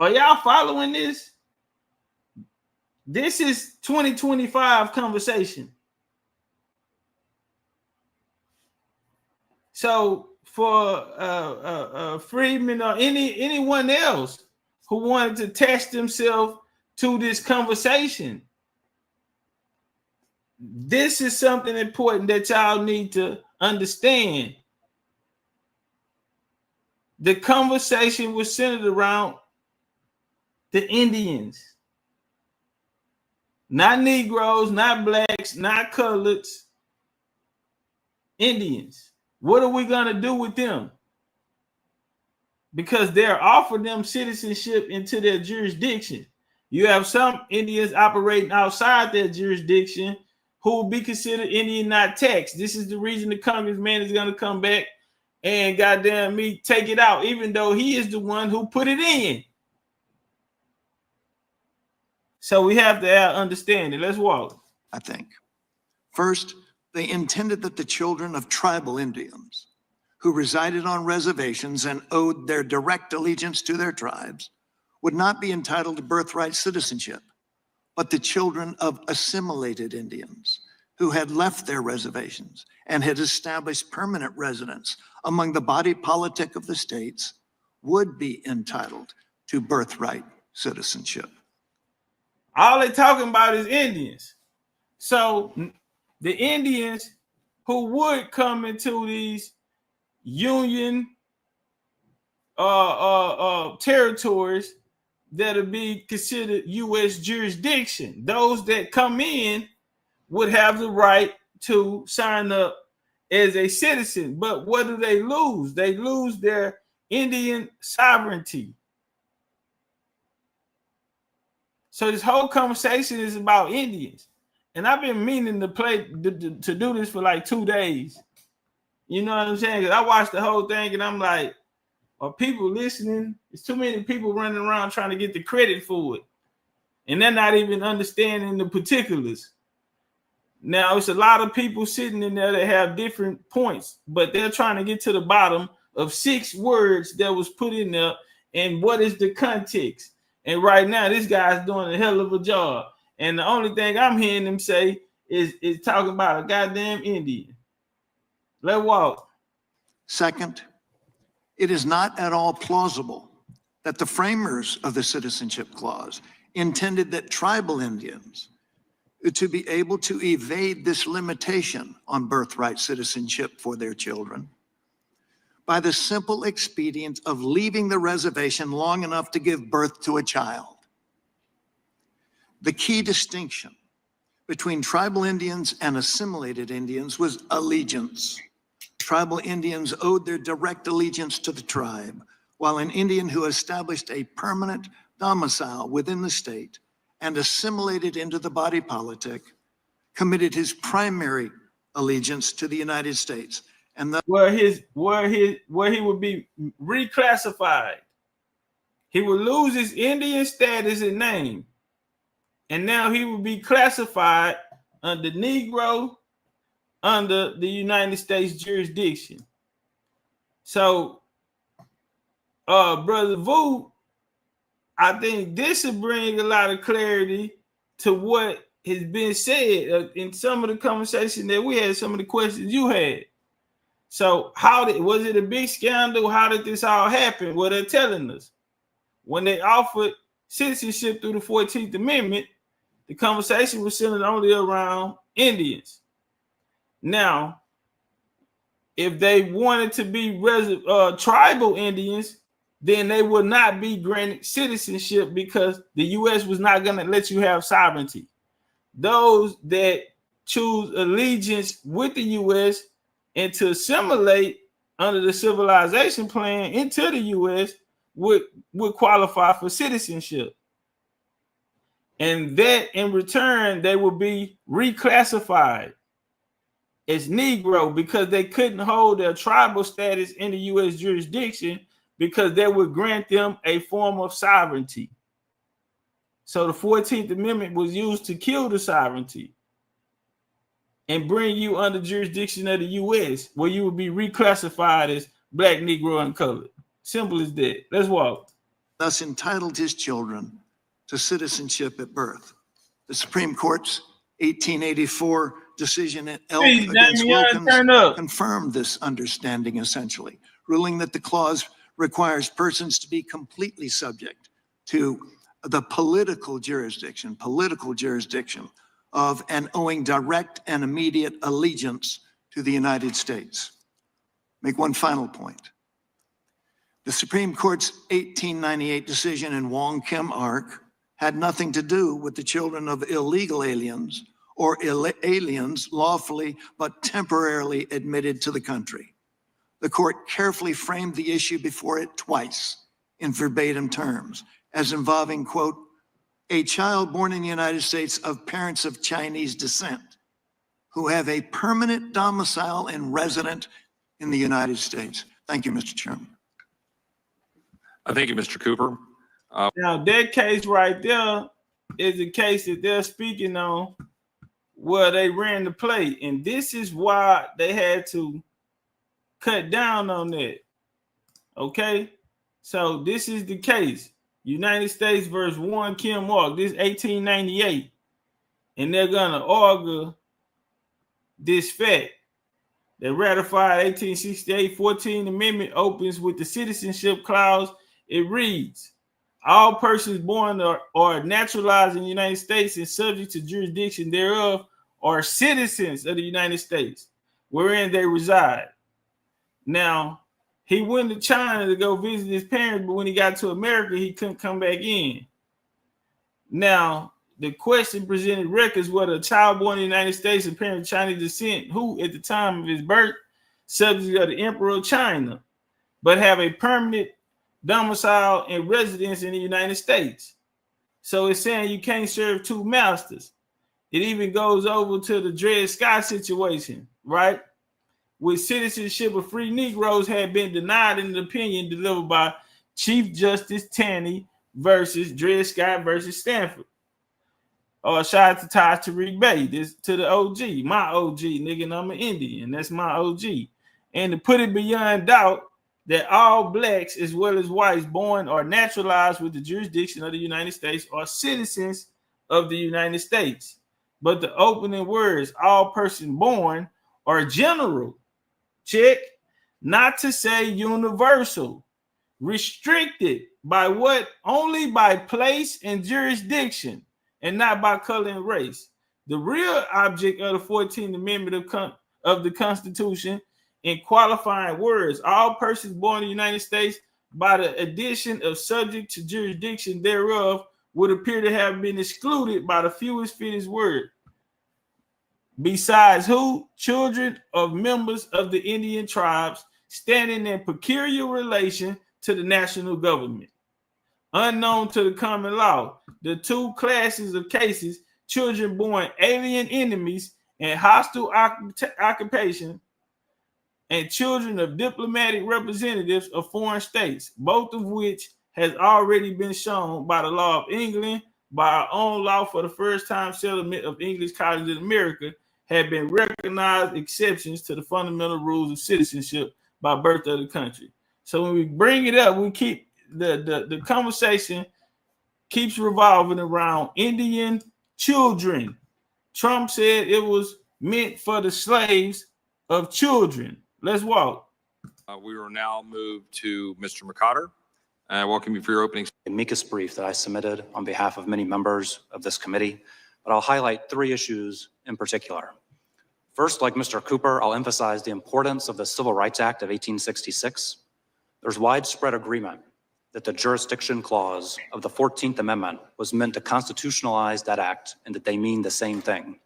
Are y'all following this? This is 2025 conversation. So for Freeman or anyone else who wanted to attach themselves to this conversation, this is something important that y'all need to understand. The conversation was centered around the Indians, not Negroes, not blacks, not coloreds, Indians. What are we going to do with them? Because they're offering them citizenship into their jurisdiction. You have some Indians operating outside their jurisdiction who will be considered Indian not taxed. This is the reason the congressman is going to come back and goddamn me take it out, even though he is the one who put it in. So we have to understand it. Let's walk. I think. First, they intended that the children of tribal Indians who resided on reservations and owed their direct allegiance to their tribes would not be entitled to birthright citizenship, but the children of assimilated Indians who had left their reservations and had established permanent residence among the body politic of the states would be entitled to birthright citizenship. All they're talking about is Indians. So the Indians who would come into these Union territories that'll be considered U.S. jurisdiction, those that come in would have the right to sign up as a citizen. But what do they lose? They lose their Indian sovereignty. So this whole conversation is about Indians. And I've been meaning to do this for like 2 days. You know what I'm saying? Because I watched the whole thing and I'm like, are people listening? There's too many people running around trying to get the credit for it. And they're not even understanding the particulars. Now, it's a lot of people sitting in there that have different points, but they're trying to get to the bottom of 6 words that was put in there and what is the context. And right now, this guy's doing a hell of a job. And the only thing I'm hearing him say is talking about a goddamn Indian. Let's walk. Second, it is not at all plausible that the framers of the Citizenship Clause intended that tribal Indians to be able to evade this limitation on birthright citizenship for their children by the simple expedient of leaving the reservation long enough to give birth to a child. The key distinction between tribal Indians and assimilated Indians was allegiance. Tribal Indians owed their direct allegiance to the tribe, while an Indian who established a permanent domicile within the state and assimilated into the body politic committed his primary allegiance to the United States. And where he would be reclassified. He would lose his Indian status and name. And now he would be classified under Negro under the United States jurisdiction. So, Brother Vu, I think this will bring a lot of clarity to what has been said in some of the conversation that we had, some of the questions you had. So was it a big scandal? How did this all happen? Well, they're telling us when they offered citizenship through the 14th Amendment, the conversation was centered only around Indians. Now, if they wanted to be tribal Indians, then they would not be granted citizenship because the U.S. was not going to let you have sovereignty. Those that choose allegiance with the U.S. and to assimilate under the civilization plan into the U.S. would qualify for citizenship. And that in return, they would be reclassified as Negro because they couldn't hold their tribal status in the U.S. jurisdiction because they would grant them a form of sovereignty. So the 14th Amendment was used to kill the sovereignty and bring you under jurisdiction of the U.S. where you would be reclassified as Black, Negro, and colored. Simple as that. Let's walk. Thus entitled his children to citizenship at birth. The Supreme Court's 1884 decision in Elk against Wilkins confirmed this understanding essentially, ruling that the clause requires persons to be completely subject to the political jurisdiction of and owing direct and immediate allegiance to the United States. Make one final point. The Supreme Court's 1898 decision in Wong Kim Ark had nothing to do with the children of illegal aliens or aliens lawfully but temporarily admitted to the country. The court carefully framed the issue before it twice in verbatim terms as involving, quote, a child born in the United States of parents of Chinese descent who have a permanent domicile and resident in the United States. Thank you, Mr. Chairman. Thank you, Mr. Cooper. Now, that case right there is the case that they're speaking on where they ran the play. And this is why they had to cut down on that. Okay? So this is the case. United States versus Warren Kim Walk. This 1898. And they're going to argue this fact. They ratified 1868 14th Amendment opens with the citizenship clause. It reads, all persons born or naturalized in the United States and subject to jurisdiction thereof are citizens of the United States, wherein they reside. Now, he went to China to go visit his parents, but when he got to America, he couldn't come back in. Now, the question presented records whether a child born in the United States of parent of Chinese descent, who at the time of his birth, subject of the Emperor of China, but have a permanent domicile and residence in the United States. So it's saying you can't serve two masters. It even goes over to the Dred Scott situation, right? With citizenship of free Negroes had been denied in the opinion delivered by Chief Justice Taney versus Dred Scott versus Stanford. Or shout out to Taj Tariq Bey, this to the OG, my OG, nigga, and I'm an Indian. That's my OG. And to put it beyond doubt, that all blacks as well as whites born or naturalized with the jurisdiction of the United States are citizens of the United States. But the opening words, all persons born, are general. Check. Not to say universal. Restricted by what? Only by place and jurisdiction and not by color and race. The real object of the 14th Amendment of the Constitution in qualifying words, all persons born in the United States by the addition of subject to jurisdiction thereof would appear to have been excluded by the fewest fittest word. Besides who? Children of members of the Indian tribes standing in peculiar relation to the national government. Unknown to the common law, the two classes of cases, children born alien enemies and hostile occupation, and children of diplomatic representatives of foreign states, both of which has already been shown by the law of England, by our own law for the first time settlement of English colonies in America, have been recognized exceptions to the fundamental rules of citizenship by birth of the country. So when we bring it up, we keep the conversation keeps revolving around Indian children. Trump said it was meant for the slaves of children. Let's walk. We will now move to Mr. McCotter. I welcome you for your opening. Amicus brief that I submitted on behalf of many members of this committee, but I'll highlight three issues in particular. First, like Mr. Cooper, I'll emphasize the importance of the Civil Rights Act of 1866. There's widespread agreement that the jurisdiction clause of the 14th Amendment was meant to constitutionalize that act and that they mean the same thing.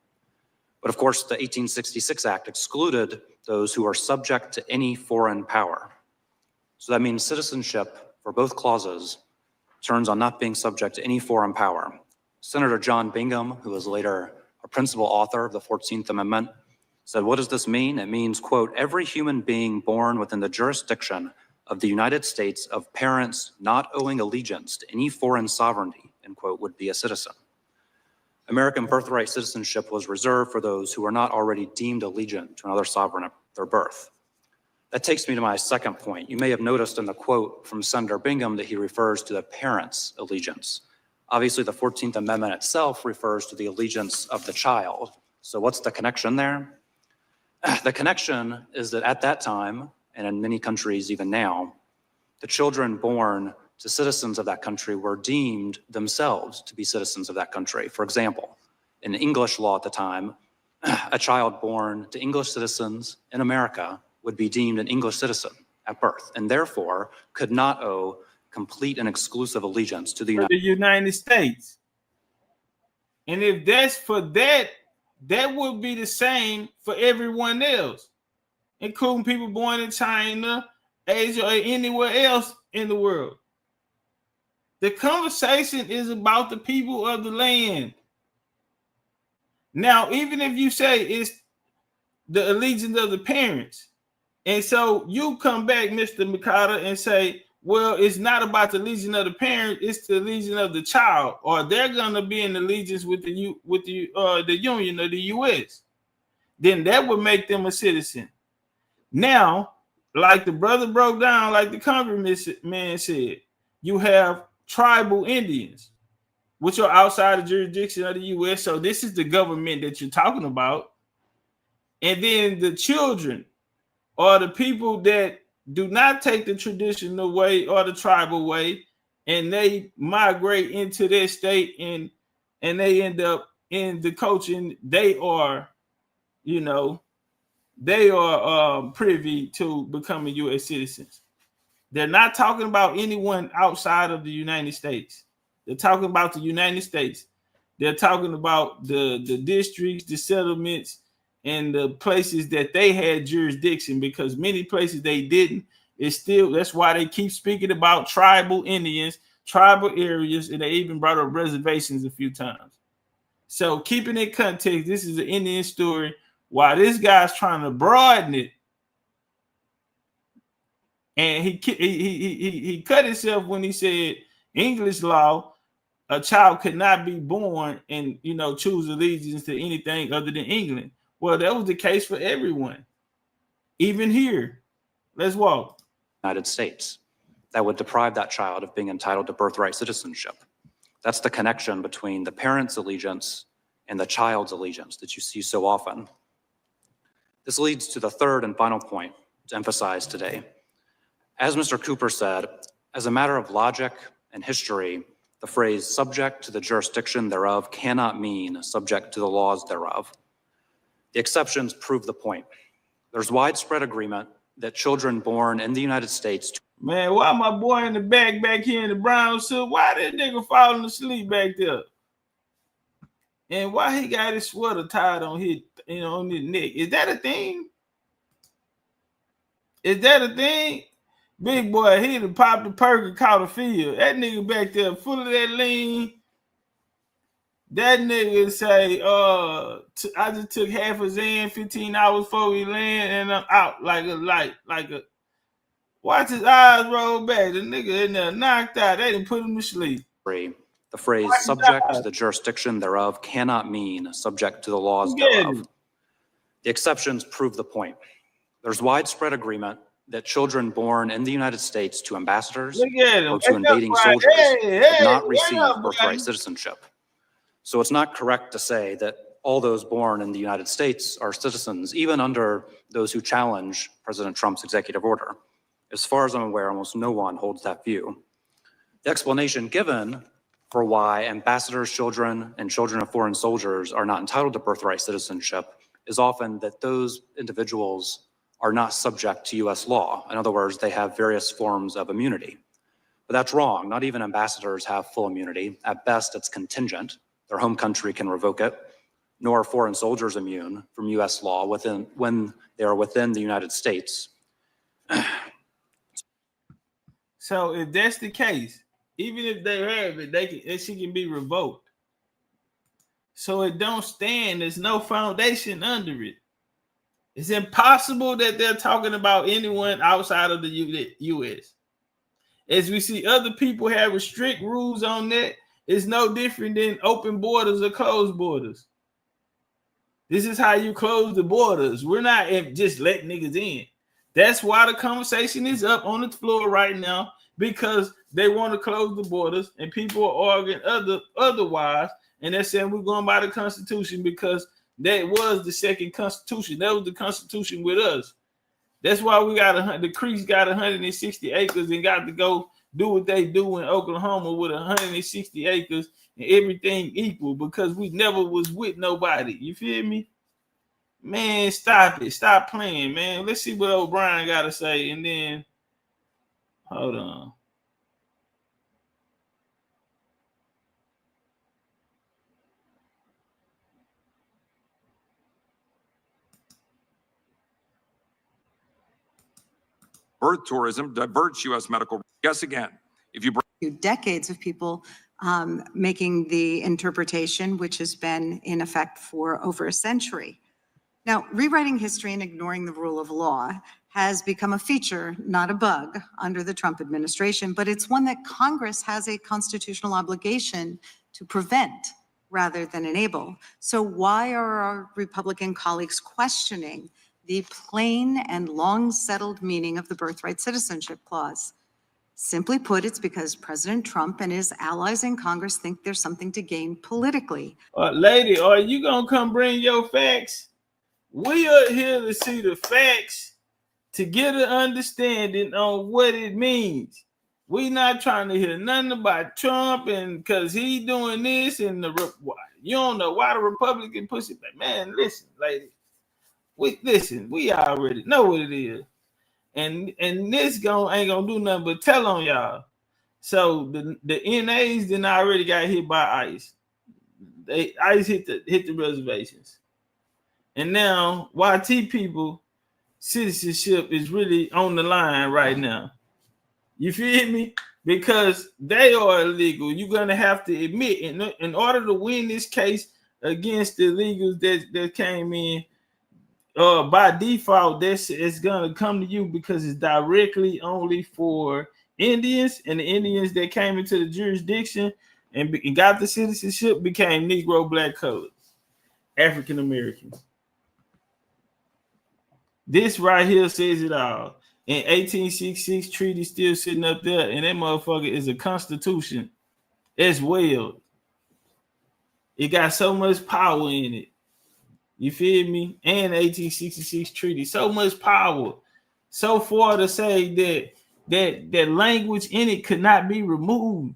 But of course, the 1866 Act excluded those who are subject to any foreign power. So that means citizenship for both clauses turns on not being subject to any foreign power. Senator John Bingham, who was later a principal author of the 14th Amendment, said, what does this mean? It means, quote, every human being born within the jurisdiction of the United States of parents not owing allegiance to any foreign sovereignty, end quote, would be a citizen. American birthright citizenship was reserved for those who were not already deemed allegiant to another sovereign at their birth. That takes me to my second point. You may have noticed in the quote from Senator Bingham that he refers to the parent's allegiance. Obviously, the 14th Amendment itself refers to the allegiance of the child. So what's the connection there? The connection is that at that time, and in many countries even now, the children born to citizens of that country were deemed themselves to be citizens of that country. For example, in English law at the time, a child born to English citizens in America would be deemed an English citizen at birth, and therefore could not owe complete and exclusive allegiance to the United States. And if that's for that, that would be the same for everyone else, including people born in China, Asia, or anywhere else in the world. The conversation is about the people of the land. Now, even if you say it's the allegiance of the parents, and so you come back, Mr. Mikata, and say, well, it's not about the allegiance of the parent, it's the allegiance of the child, or they're gonna be in allegiance with the Union of the US. Then that would make them a citizen. Now, like the brother broke down, like the congressman said, you have tribal Indians, which are outside the jurisdiction of the US. So this is the government that you're talking about. And then the children are the people that do not take the traditional way or the tribal way, and they migrate into their state and they end up in the coaching. They are, they are privy to becoming U.S. citizens. They're not talking about anyone outside of the United States. They're talking about the United States. They're talking about the districts, the settlements, and the places that they had jurisdiction, because many places they didn't. It's still, that's why they keep speaking about tribal Indians, tribal areas, and they even brought up reservations a few times. So keeping it context, this is an Indian story. While this guy's trying to broaden it, and he cut himself when he said English law, a child could not be born and choose allegiance to anything other than England. Well, that was the case for everyone, even here. Let's walk. United States that would deprive that child of being entitled to birthright citizenship. That's the connection between the parent's allegiance and the child's allegiance that you see so often. This leads to the third and final point to emphasize today. As Mr. Cooper said, as a matter of logic and history, the phrase subject to the jurisdiction thereof cannot mean subject to the laws thereof. The exceptions prove the point. There's widespread agreement that children born in the United States. Man, why my boy in the back here in the brown suit? Why that nigga falling asleep back there? And why he got his sweater tied on his, on his neck? Is that a thing? Is that a thing? Big boy, he done popped the perk and caught a field. That nigga back there full of that lean. That nigga say, I just took half a Zan, 15 hours before we land, and I'm out like a light, watch his eyes roll back. The nigga in there knocked out. They didn't put him to sleep. The phrase subject to the jurisdiction thereof cannot mean subject to the laws thereof. The exceptions prove the point. There's widespread agreement that children born in the United States to ambassadors or to invading soldiers did not receive birthright citizenship. So it's not correct to say that all those born in the United States are citizens, even under those who challenge President Trump's executive order. As far as I'm aware, almost no one holds that view. The explanation given for why ambassadors' children and children of foreign soldiers are not entitled to birthright citizenship is often that those individuals are not subject to US law. In other words, they have various forms of immunity. But that's wrong. Not even ambassadors have full immunity. At best, it's contingent. Their home country can revoke it, nor are foreign soldiers immune from US law when they are within the United States. So if that's the case, even if they have it, she can be revoked. So it don't stand. There's no foundation under it. It's impossible that they're talking about anyone outside of the U.S. As we see other people have strict rules on that, it's no different than open borders or closed borders. This is how you close the borders. We're not just letting niggas in. That's why the conversation is up on the floor right now, because they want to close the borders and people are arguing otherwise. And they're saying we're going by the Constitution because that was the second Constitution. That was the Constitution with us. That's why we got the Creeks got 160 acres and got to go do what they do in Oklahoma with 160 acres and everything equal, because we never was with nobody. You feel me? Man, stop it. Stop playing, man. Let's see what O'Brien got to say. And then, hold on. Birth tourism diverts U.S. medical. Guess again. If you decades of people making the interpretation, which has been in effect for over a century. Now, rewriting history and ignoring the rule of law has become a feature, not a bug, under the Trump administration, but it's one that Congress has a constitutional obligation to prevent rather than enable. So why are our Republican colleagues questioning the plain and long-settled meaning of the Birthright Citizenship Clause? Simply put, it's because President Trump and his allies in Congress think there's something to gain politically. Lady, are you going to come bring your facts? We are here to see the facts to get an understanding on what it means. We not trying to hear nothing about Trump and because he doing this and you don't know why the Republican push it. Man, listen, lady. We already know what it is. And this ain't gonna do nothing but tell on y'all. So the NAs then already got hit by ICE. ICE hit the reservations. And now YT people citizenship is really on the line right now. You feel me? Because they are illegal. You're gonna have to admit in order to win this case against the illegals that came in. By default, this is gonna come to you because it's directly only for Indians, and the Indians that came into the jurisdiction and got the citizenship became Negro, black, colored, African Americans. This right here says it all. In 1866 treaty still sitting up there, and that motherfucker is a constitution as well. It got so much power in it. You feel me? And 1866 treaty, so much power, so far to say that language in it could not be removed.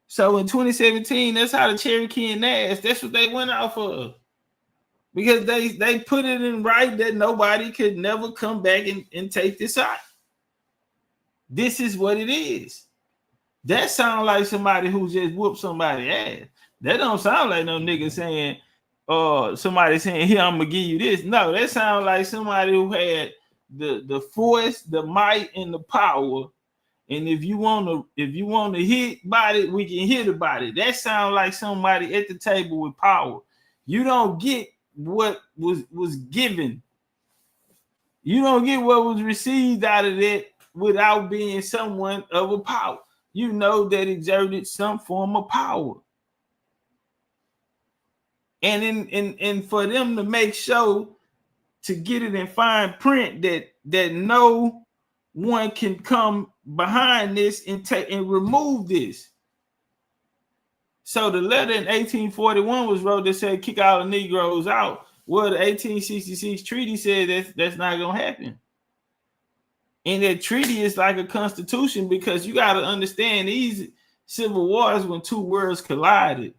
So in 2017, that's how the Cherokee and Nash, that's what they went off of, because they put it in right that nobody could never come back and take this out. This is what it is. That sounds like somebody who just whooped somebody's ass. That don't sound like no nigga saying, somebody saying, here, I'm gonna give you this. No, that sounds like somebody who had the force, the might, and the power. And if you want to hit body, we can hit a body. That sounds like somebody at the table with power. You don't get what was given. You don't get what was received out of that without being someone of a power. You know that exerted some form of power. And for them to make sure to get it in fine print that no one can come behind this and take and remove this. So the letter in 1841 was wrote that said kick all the Negroes out. Well, the 1866 treaty said that's not gonna happen. And that treaty is like a constitution, because you got to understand these civil wars when two worlds collided.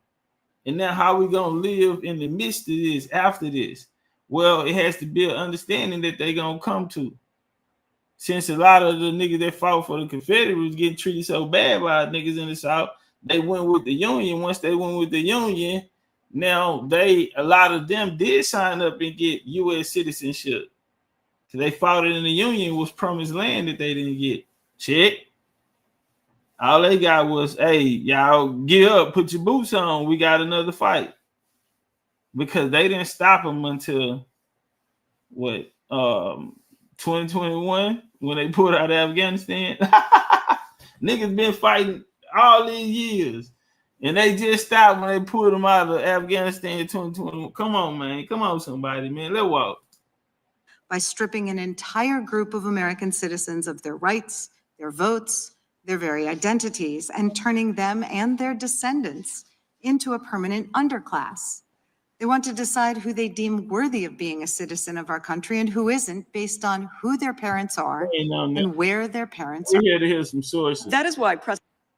And now how we gonna live in the midst of this after this? Well, it has to be an understanding that they're gonna come to. Since a lot of the niggas that fought for the Confederates was getting treated so bad by niggas in the South, they went with the Union. Once they went with the Union, now a lot of them did sign up and get U.S. citizenship. So they fought it in the Union, was promised land that they didn't get. Check. All they got was, hey, y'all get up, put your boots on. We got another fight. Because they didn't stop them until, 2021, when they pulled out of Afghanistan. Niggas been fighting all these years. And they just stopped when they pulled them out of Afghanistan in 2021. Come on, man. Come on, somebody, man. Let's walk. By stripping an entire group of American citizens of their rights, their votes, their very identities, and turning them and their descendants into a permanent underclass. They want to decide who they deem worthy of being a citizen of our country and who isn't, based on who their parents are and where their parents are. We're here to hear some sources. That is why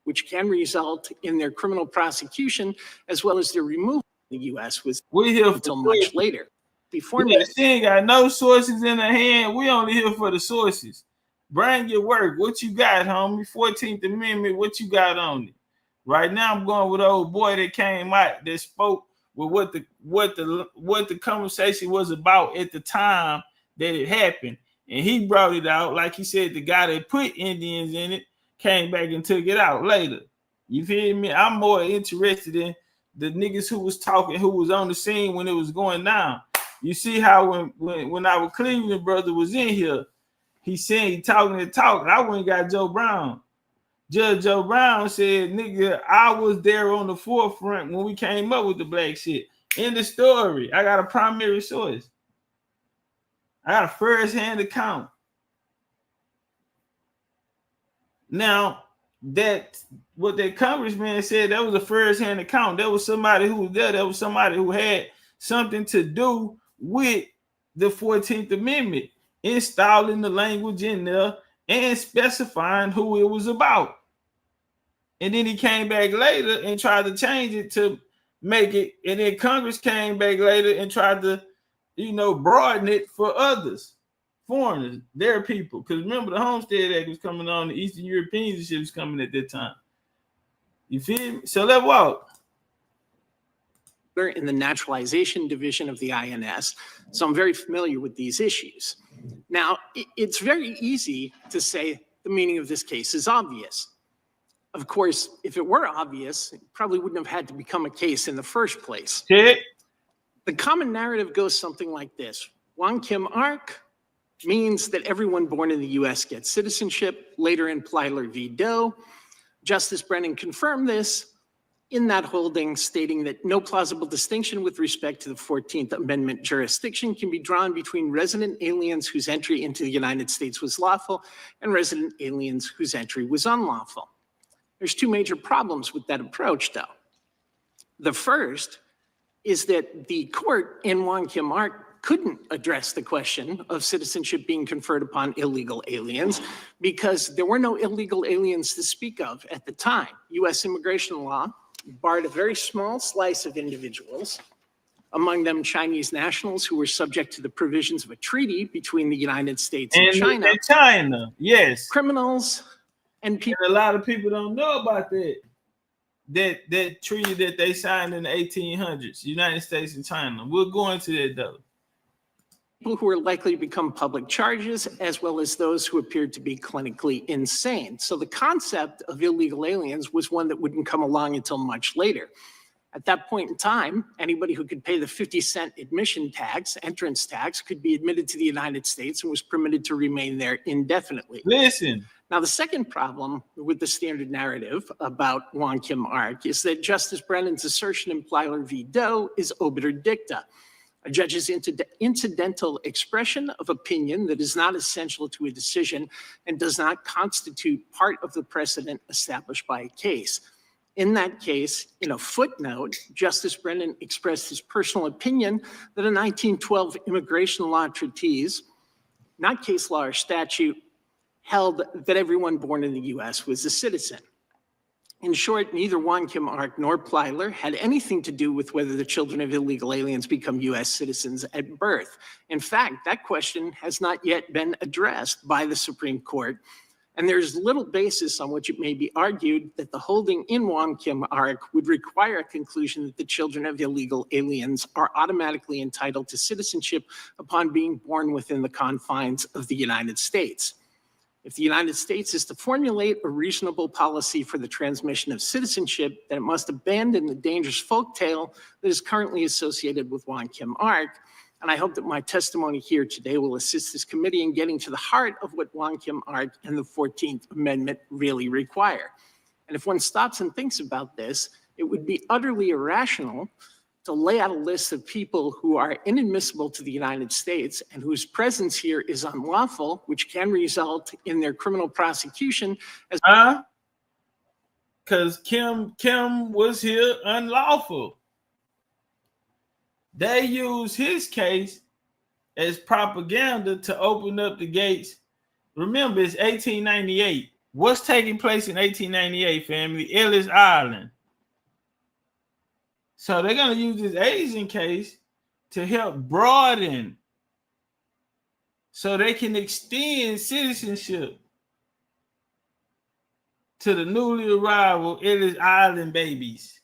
which can result in their criminal prosecution as well as their removal from the U.S. was until much later. Before me, she ain't got no sources in her hand. We only here for the sources. Bring your work. What you got, homie? 14th Amendment. What you got on it? Right now, I'm going with the old boy that came out that spoke with what the conversation was about at the time that it happened, and he brought it out. Like he said, the guy that put Indians in it came back and took it out later. You feel me? I'm more interested in the niggas who was talking, who was on the scene when it was going down. You see how when our Cleveland brother was in here, he said he talking the talk. I went and got Joe Brown. Judge Joe Brown said, nigga, I was there on the forefront when we came up with the black shit. In the story, I got a primary source. I got a first-hand account. Now, that what that congressman said, that was a first-hand account. That was somebody who was there. That was somebody who had something to do with the 14th Amendment, installing the language in there and specifying who it was about. And then he came back later and tried to change it to make it, and then Congress came back later and tried to, broaden it for others, foreigners, their people. Because remember, the Homestead Act was coming on, the Eastern Europeans and shit was coming at that time. You feel me? So let's walk. In the naturalization division of the INS, so I'm very familiar with these issues. Now, it's very easy to say the meaning of this case is obvious. Of course, if it were obvious, it probably wouldn't have had to become a case in the first place. Okay. The common narrative goes something like this. Wong Kim Ark means that everyone born in the U.S. gets citizenship. Later in Plyler v. Doe, Justice Brennan confirmed this in that holding, stating that no plausible distinction with respect to the 14th Amendment jurisdiction can be drawn between resident aliens whose entry into the United States was lawful and resident aliens whose entry was unlawful. There's two major problems with that approach, though. The first is that the court in Wong Kim Ark couldn't address the question of citizenship being conferred upon illegal aliens because there were no illegal aliens to speak of at the time. U.S. immigration law barred a very small slice of individuals, among them Chinese nationals who were subject to the provisions of a treaty between the United States and China. And China, yes. Criminals and people. And a lot of people don't know about that. That treaty that they signed in the 1800s, United States and China. We'll go into that though. People who are likely to become public charges, as well as those who appeared to be clinically insane. So the concept of illegal aliens was one that wouldn't come along until much later. At that point in time, anybody who could pay the 50-cent admission tax, entrance tax, could be admitted to the United States and was permitted to remain there indefinitely. Listen. Now, the second problem with the standard narrative about Wong Kim Ark is that Justice Brennan's assertion in Plyler v. Doe is obiter dicta, a judge's incidental expression of opinion that is not essential to a decision and does not constitute part of the precedent established by a case. In that case, in a footnote, Justice Brennan expressed his personal opinion that a 1912 immigration law treatise, not case law or statute, held that everyone born in the U.S. was a citizen. In short, neither Wong Kim Ark nor Plyler had anything to do with whether the children of illegal aliens become U.S. citizens at birth. In fact, that question has not yet been addressed by the Supreme Court, and there's little basis on which it may be argued that the holding in Wong Kim Ark would require a conclusion that the children of illegal aliens are automatically entitled to citizenship upon being born within the confines of the United States. If the United States is to formulate a reasonable policy for the transmission of citizenship, then it must abandon the dangerous folktale that is currently associated with Wong Kim Ark. And I hope that my testimony here today will assist this committee in getting to the heart of what Wong Kim Ark and the 14th Amendment really require. And if one stops and thinks about this, it would be utterly irrational to lay out a list of people who are inadmissible to the United States and whose presence here is unlawful, which can result in their criminal prosecution. Because Kim was here unlawful. They used his case as propaganda to open up the gates. Remember, it's 1898. What's taking place in 1898, family? Ellis Island. So they're going to use this Asian case to help broaden so they can extend citizenship to the newly arrival Ellis Island babies.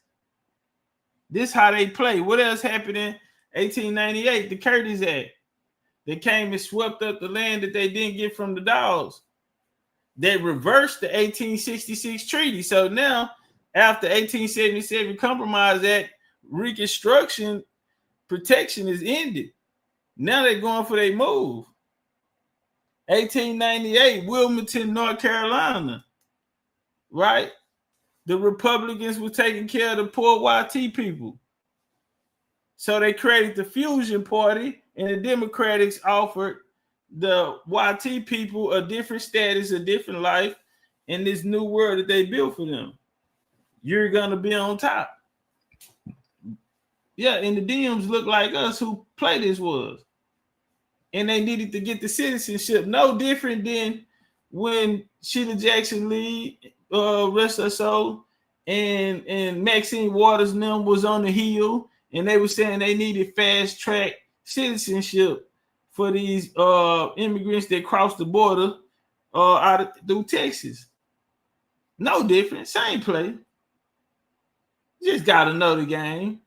This is how they play. What else happened in 1898? The Curtis Act. They came and swept up the land that they didn't get from the dogs. they reversed the 1866 treaty. So now, after 1877 Compromise Act, Reconstruction protection is ended. Now they're going for their move. 1898, Wilmington, North Carolina, right? The Republicans were taking care of the poor YT people. So they created the Fusion Party, and the Democrats offered the YT people a different status, a different life in this new world that they built for them. You're going to be on top. Yeah, and the Dems look like us who play this was. And they needed to get the citizenship. No different than when Sheila Jackson Lee, rest her soul, and Maxine Waters and them was on the Hill, and they were saying they needed fast track citizenship for these immigrants that crossed the border through Texas. No different, same play. Just got to know the game.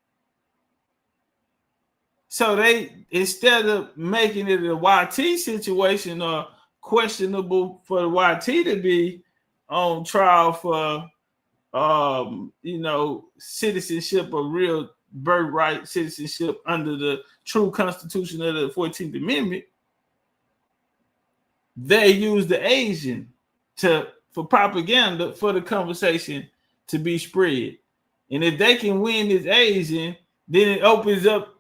So they, instead of making it a YT situation or questionable for the YT to be on trial for, citizenship or real birthright citizenship under the true Constitution of the 14th Amendment, they use the Asian for propaganda for the conversation to be spread. And if they can win this Asian, then it opens up,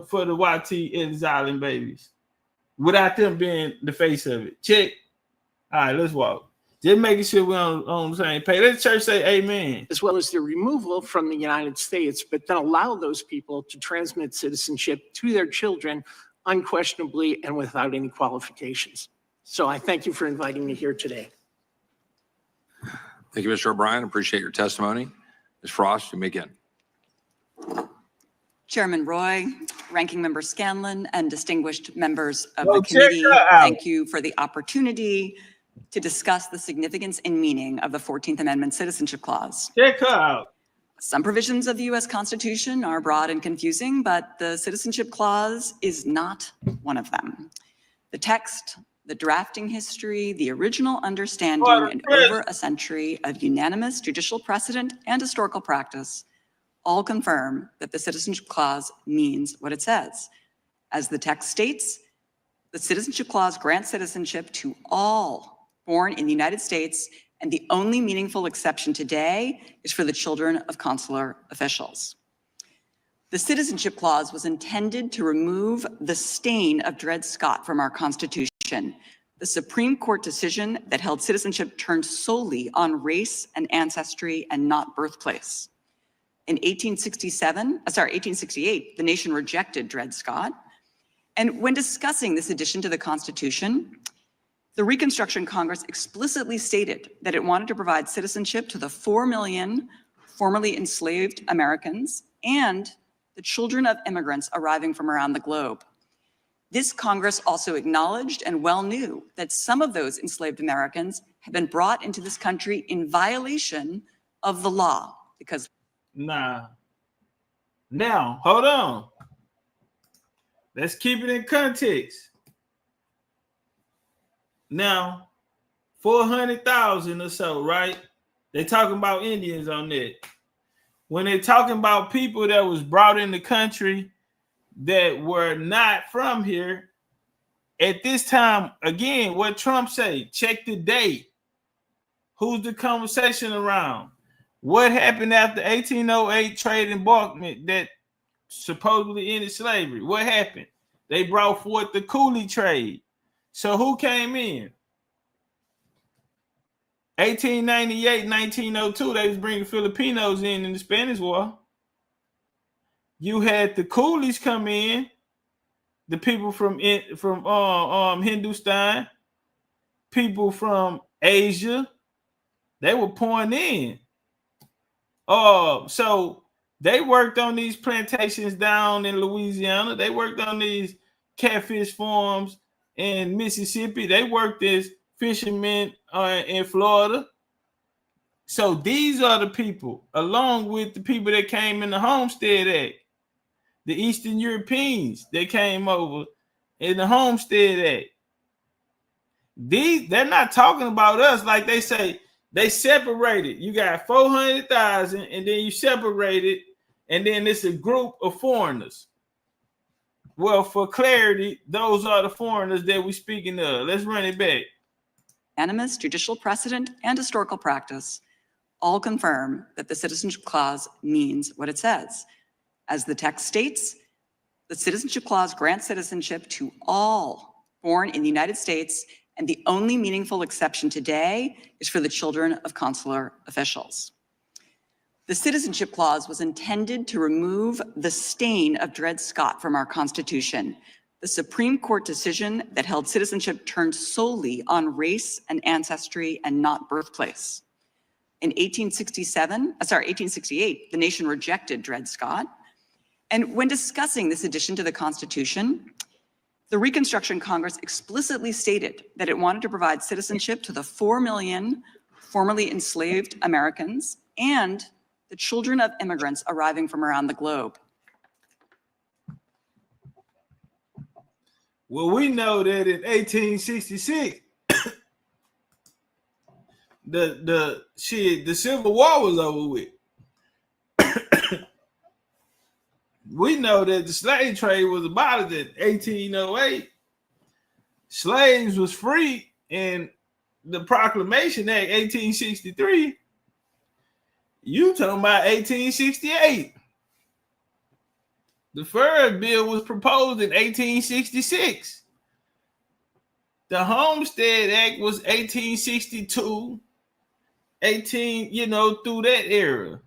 for the YT exiling babies without them being the face of it. Check. All right, let's walk. Just making sure we're on the same page. Let the church say amen. As well as their removal from the United States, but then allow those people to transmit citizenship to their children unquestionably and without any qualifications. So I thank you for inviting me here today. Thank you, Mr. O'Brien. Appreciate your testimony. Ms. Frost, you may begin. Chairman Roy, Ranking Member Scanlon, and distinguished members of the committee, thank you for the opportunity to discuss the significance and meaning of the 14th Amendment Citizenship Clause. Check her out. Some provisions of the U.S. Constitution are broad and confusing, but the Citizenship Clause is not one of them. The text, the drafting history, the original understanding, and over a century of unanimous judicial precedent and historical practice all confirm that the Citizenship Clause means what it says. As the text states, the Citizenship Clause grants citizenship to all born in the United States, and the only meaningful exception today is for the children of consular officials. The Citizenship Clause was intended to remove the stain of Dred Scott from our Constitution, the Supreme Court decision that held citizenship turned solely on race and ancestry and not birthplace. In 1868, the nation rejected Dred Scott. And when discussing this addition to the Constitution, the Reconstruction Congress explicitly stated that it wanted to provide citizenship to the 4 million formerly enslaved Americans and the children of immigrants arriving from around the globe. This Congress also acknowledged and well knew that some of those enslaved Americans had been brought into this country in violation of the law because Now, hold on. Let's keep it in context. Now, 400,000 or so, right? They're talking about Indians on that. When they're talking about people that was brought in the country that were not from here, at this time, again, what Trump say, check the date. Who's the conversation around? What happened after 1808 trade embarkment that supposedly ended slavery? What happened? They brought forth the coolie trade. So who came in? 1898, 1902, they was bringing Filipinos in the Spanish War. You had the coolies come in, the people from Hindustan, people from Asia, they were pouring in. So they worked on these plantations down in Louisiana. They worked on these catfish farms in Mississippi. They worked as fishermen in Florida. So these are the people, along with the people that came in the Homestead Act, the Eastern Europeans that came over in the Homestead Act. they're not talking about us like they say. They separated. You got 400,000, and then you separated, and then it's a group of foreigners. Well, for clarity, those are the foreigners that we're speaking of. Let's run it back. Unanimous judicial precedent and historical practice all confirm that the Citizenship Clause means what it says. As the text states, the Citizenship Clause grants citizenship to all born in the United States, and the only meaningful exception today is for the children of consular officials. The Citizenship Clause was intended to remove the stain of Dred Scott from our Constitution, the Supreme Court decision that held citizenship turned solely on race and ancestry and not birthplace. In 1868, the nation rejected Dred Scott. And when discussing this addition to the Constitution, the Reconstruction Congress explicitly stated that it wanted to provide citizenship to the 4 million formerly enslaved Americans and the children of immigrants arriving from around the globe. Well, we know that in 1866, the Civil War was over with. We know that the slave trade was abolished in 1808. Slaves was free in the Proclamation Act 1863. You talking about 1868. The Fur Bill was proposed in 1866. The Homestead Act was 1862, through that era,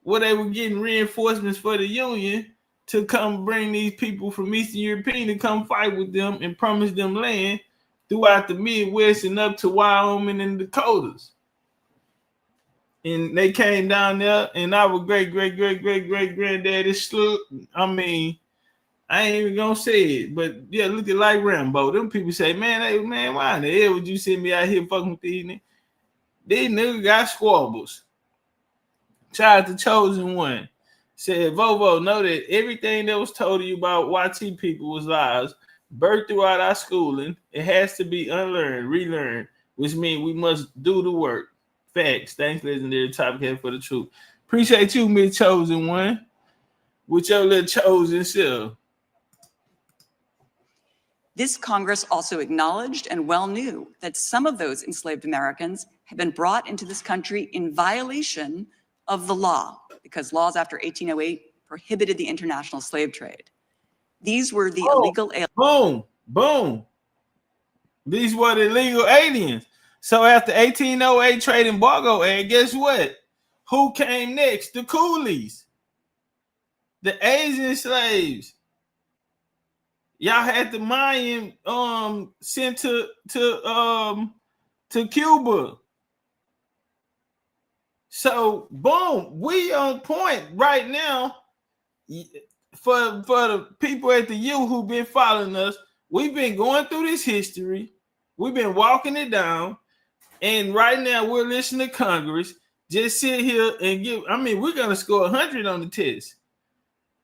where they were getting reinforcements for the Union to come bring these people from Eastern European to come fight with them and promise them land throughout the Midwest and up to Wyoming and the Dakotas. And they came down there, and our great-great-great-great-great-granddaddy slew. I mean, I ain't even gonna say it, but yeah, look at like Rambo. Them people say, man, why in the hell would you send me out here fucking with these niggas? These niggas got squabbles. Child the chosen one said, Vovo, know that everything that was told to you about YT people was lies. Birthed throughout our schooling, it has to be unlearned, relearned, which means we must do the work. Facts. Thanks, Legendarytopcatz, for the truth. Appreciate you, Miss Chosen One, with your little chosen self. This Congress also acknowledged and well knew that some of those enslaved Americans had been brought into this country in violation of the law, because laws after 1808 prohibited the international slave trade. These were the illegal aliens. Boom. These were the illegal aliens. So after 1808 Trade Embargo Act, guess what? Who came next? The coolies, the Asian slaves. Y'all had the Mayan sent to Cuba. So boom, we on point right now. For the people at the U who've been following us, we've been going through this history. We've been walking it down. And right now we're listening to Congress just sit here and we're going to score 100 on the test.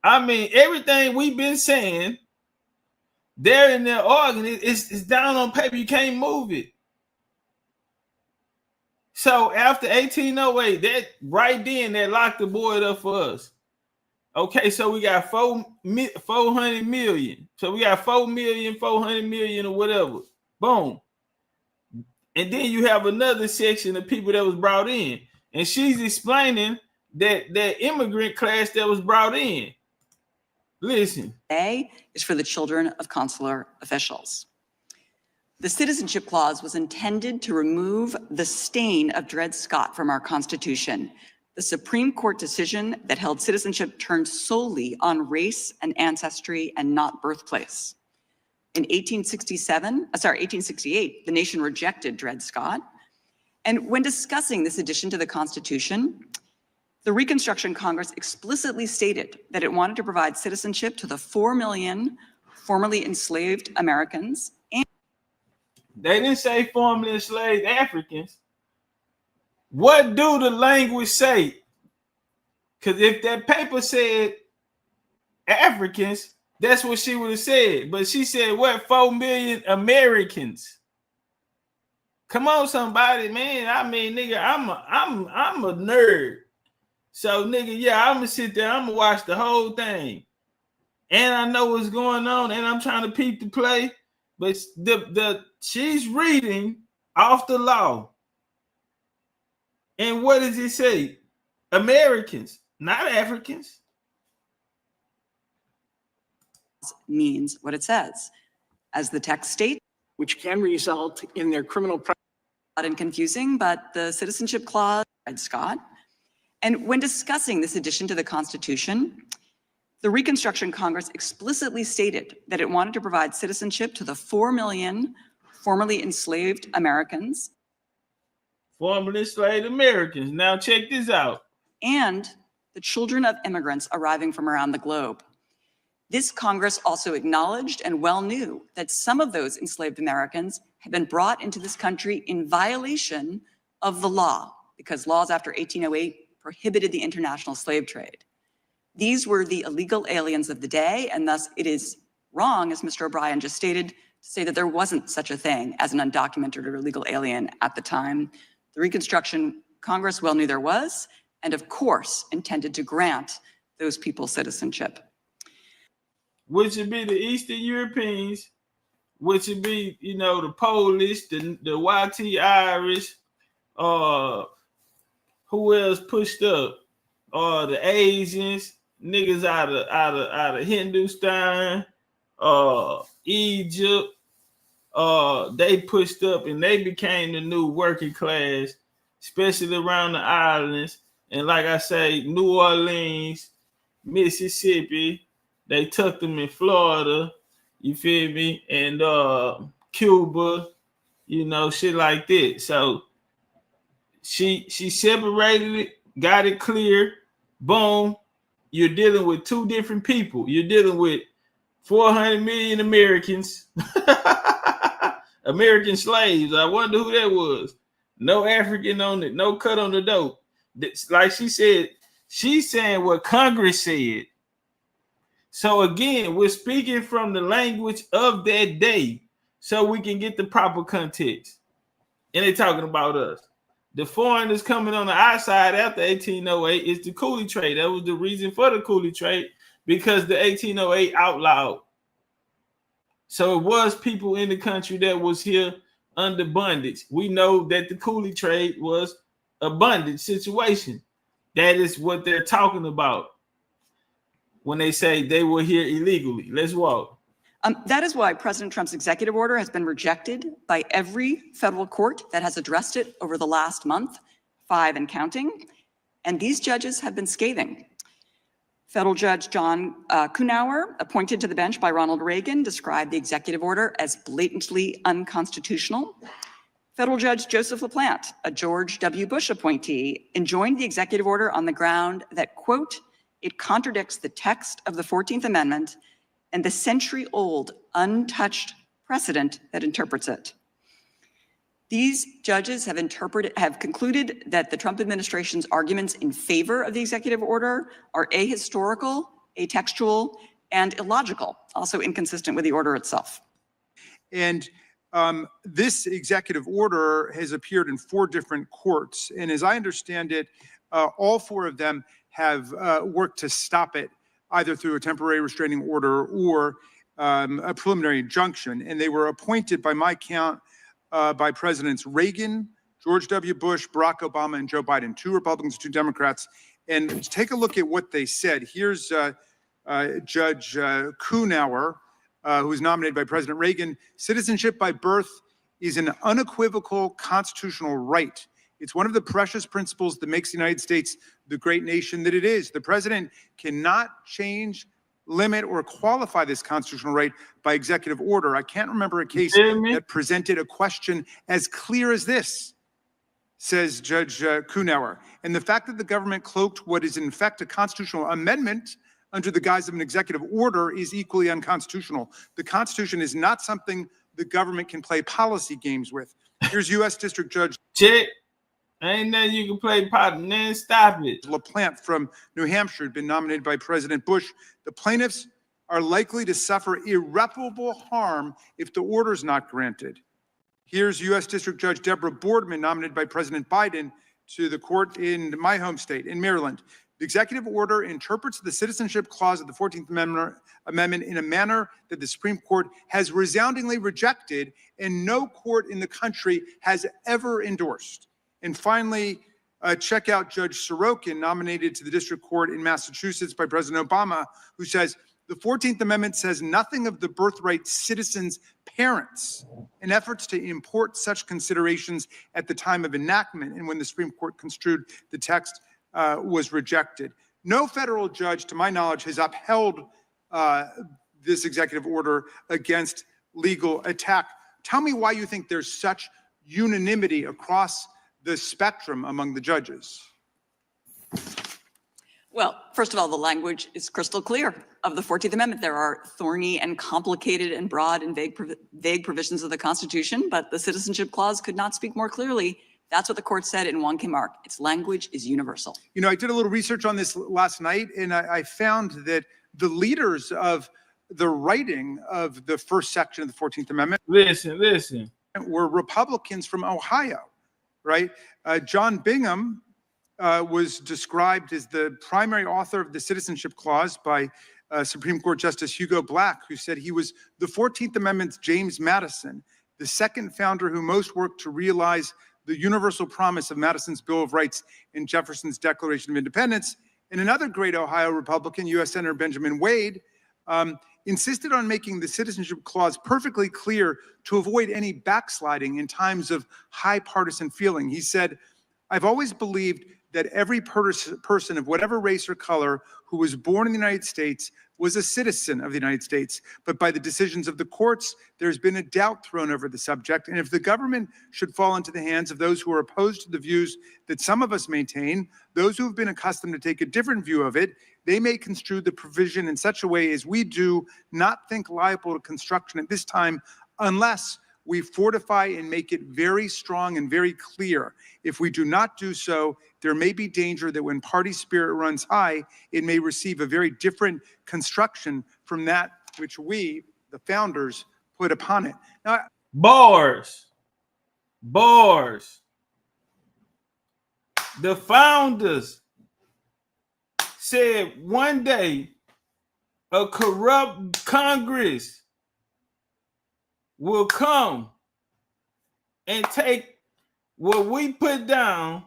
Everything we've been saying, they're in their organ. It's down on paper. You can't move it. So after 1808, that right then, that locked the board up for us. Okay, so we got 400 million. So we got 4 million, 400 million or whatever. Boom. And then you have another section of people that was brought in. And she's explaining that immigrant class that was brought in. Listen. A is for the children of consular officials. The Citizenship Clause was intended to remove the stain of Dred Scott from our Constitution, the Supreme Court decision that held citizenship turned solely on race and ancestry and not birthplace. In 1868, the nation rejected Dred Scott. And when discussing this addition to the Constitution, the Reconstruction Congress explicitly stated that it wanted to provide citizenship to the 4 million formerly enslaved Americans. And they didn't say formerly enslaved Africans. What do the language say? Because if that paper said Africans, that's what she would have said. But she said, what, 4 million Americans? Come on, somebody, man. I mean, nigga, I'm a nerd. So, nigga, yeah, I'm gonna sit there, I'm gonna watch the whole thing. And I know what's going on, and I'm trying to peep the play. But she's reading off the law. And what does it say? Americans, not Africans. Means what it says. As the text states, which can result in their criminal and confusing, but the citizenship clause, Red Scott. And when discussing this addition to the Constitution, the Reconstruction Congress explicitly stated that it wanted to provide citizenship to the 4 million formerly enslaved Americans. Formerly enslaved Americans. Now check this out. And the children of immigrants arriving from around the globe. This Congress also acknowledged and well knew that some of those enslaved Americans had been brought into this country in violation of the law, because laws after 1808 prohibited the international slave trade. These were the illegal aliens of the day, and thus it is wrong, as Mr. O'Brien just stated, to say that there wasn't such a thing as an undocumented or illegal alien at the time. The Reconstruction Congress well knew there was, and of course intended to grant those people citizenship. Which would be the Eastern Europeans, which would be, you know, the Polish, the YT Irish, who else pushed up? The Asians, niggas out of Hindustan, Egypt, they pushed up and they became the new working class, especially around the islands. And like I say, New Orleans, Mississippi, they took them in Florida, you feel me? And Cuba, you know, shit like that. So she separated it, got it clear, boom. You're dealing with two different people. You're dealing with 400 million Americans, American slaves. I wonder who that was. No African on it, no cut on the dope. Like she said, she's saying what Congress said. So again, we're speaking from the language of that day so we can get the proper context. And they're talking about us. The foreigners coming on the outside after 1808 is the coolie trade. That was the reason for the coolie trade, because the 1808 outlawed. So it was people in the country that was here under bondage. We know that the coolie trade was a bondage situation. That is what they're talking about when they say they were here illegally. Let's walk. That is why President Trump's executive order has been rejected by every federal court that has addressed it over the last month, 5 and counting. And these judges have been scathing. Federal Judge John Kuhnauer, appointed to the bench by Ronald Reagan, described the executive order as blatantly unconstitutional. Federal Judge Joseph LaPlante, a George W. Bush appointee, enjoined the executive order on the ground that, quote, it contradicts the text of the 14th Amendment and the century-old untouched precedent that interprets it. These judges have concluded that the Trump administration's arguments in favor of the executive order are ahistorical, atextual, and illogical, also inconsistent with the order itself. And this executive order has appeared in 4 different courts. And as I understand it, all 4 of them have worked to stop it, either through a temporary restraining order or a preliminary injunction. And they were appointed, by my count, by Presidents Reagan, George W. Bush, Barack Obama, and Joe Biden, 2 Republicans, 2 Democrats. And take a look at what they said. Here's Judge Kuhnauer, who was nominated by President Reagan. Citizenship by birth is an unequivocal constitutional right. It's one of the precious principles that makes the United States the great nation that it is. The president cannot change, limit, or qualify this constitutional right by executive order. I can't remember a case that presented a question as clear as this, says Judge Kuhnauer. And the fact that the government cloaked what is in fact a constitutional amendment under the guise of an executive order is equally unconstitutional. The Constitution is not something the government can play policy games with. Here's U.S. District Judge. Check. Ain't nothing you can play pot, man. Stop it. LaPlante from New Hampshire had been nominated by President Bush. The plaintiffs are likely to suffer irreparable harm if the order is not granted. Here's U.S. District Judge Deborah Boardman, nominated by President Biden to the court in my home state, in Maryland. The executive order interprets the citizenship clause of the 14th Amendment in a manner that the Supreme Court has resoundingly rejected and no court in the country has ever endorsed. And finally, check out Judge Sorokin, nominated to the district court in Massachusetts by President Obama, who says, the 14th Amendment says nothing of the birthright citizens' parents in efforts to import such considerations at the time of enactment and when the Supreme Court construed the text was rejected. No federal judge, to my knowledge, has upheld this executive order against legal attack. Tell me why you think there's such unanimity across the spectrum among the judges. Well, first of all, the language is crystal clear of the 14th Amendment. There are thorny and complicated and broad and vague provisions of the Constitution, but the Citizenship Clause could not speak more clearly. That's what the court said in Wong Kim Ark. Its language is universal. You know, I did a little research on this last night, and I found that the leaders of the writing of the first section of the 14th Amendment were Republicans from Ohio, right? John Bingham was described as the primary author of the Citizenship Clause by Supreme Court Justice Hugo Black, who said he was the 14th Amendment's James Madison, the second founder who most worked to realize the universal promise of Madison's Bill of Rights and Jefferson's Declaration of Independence. And another great Ohio Republican, U.S. Senator Benjamin Wade, insisted on making the Citizenship Clause perfectly clear to avoid any backsliding in times of high partisan feeling. He said, I've always believed that every person of whatever race or color who was born in the United States was a citizen of the United States. But by the decisions of the courts, there's been a doubt thrown over the subject. And if the government should fall into the hands of those who are opposed to the views that some of us maintain, those who have been accustomed to take a different view of it, they may construe the provision in such a way as we do not think liable to construction at this time, unless we fortify and make it very strong and very clear. If we do not do so, there may be danger that when party spirit runs high, it may receive a very different construction from that which we, the founders, put upon it. Now, Bars. The founders said one day a corrupt Congress will come and take what we put down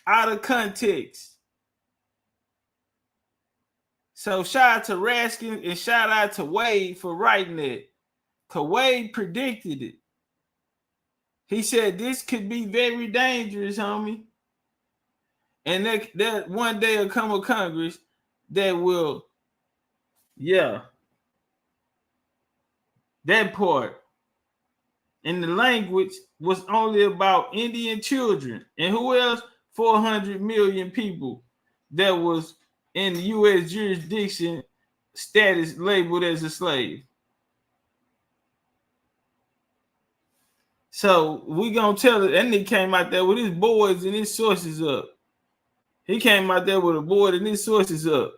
out of context. So shout out to Raskin and shout out to Wade for writing it. Because Wade predicted it. He said this could be very dangerous, homie. And that one day will come a Congress that will, that part. And the language was only about Indian children. And who else? 400 million people that was in the U.S. jurisdiction status labeled as a slave. So we gonna tell it. And he came out there with his boards and his sources up. He came out there with a board and his sources up.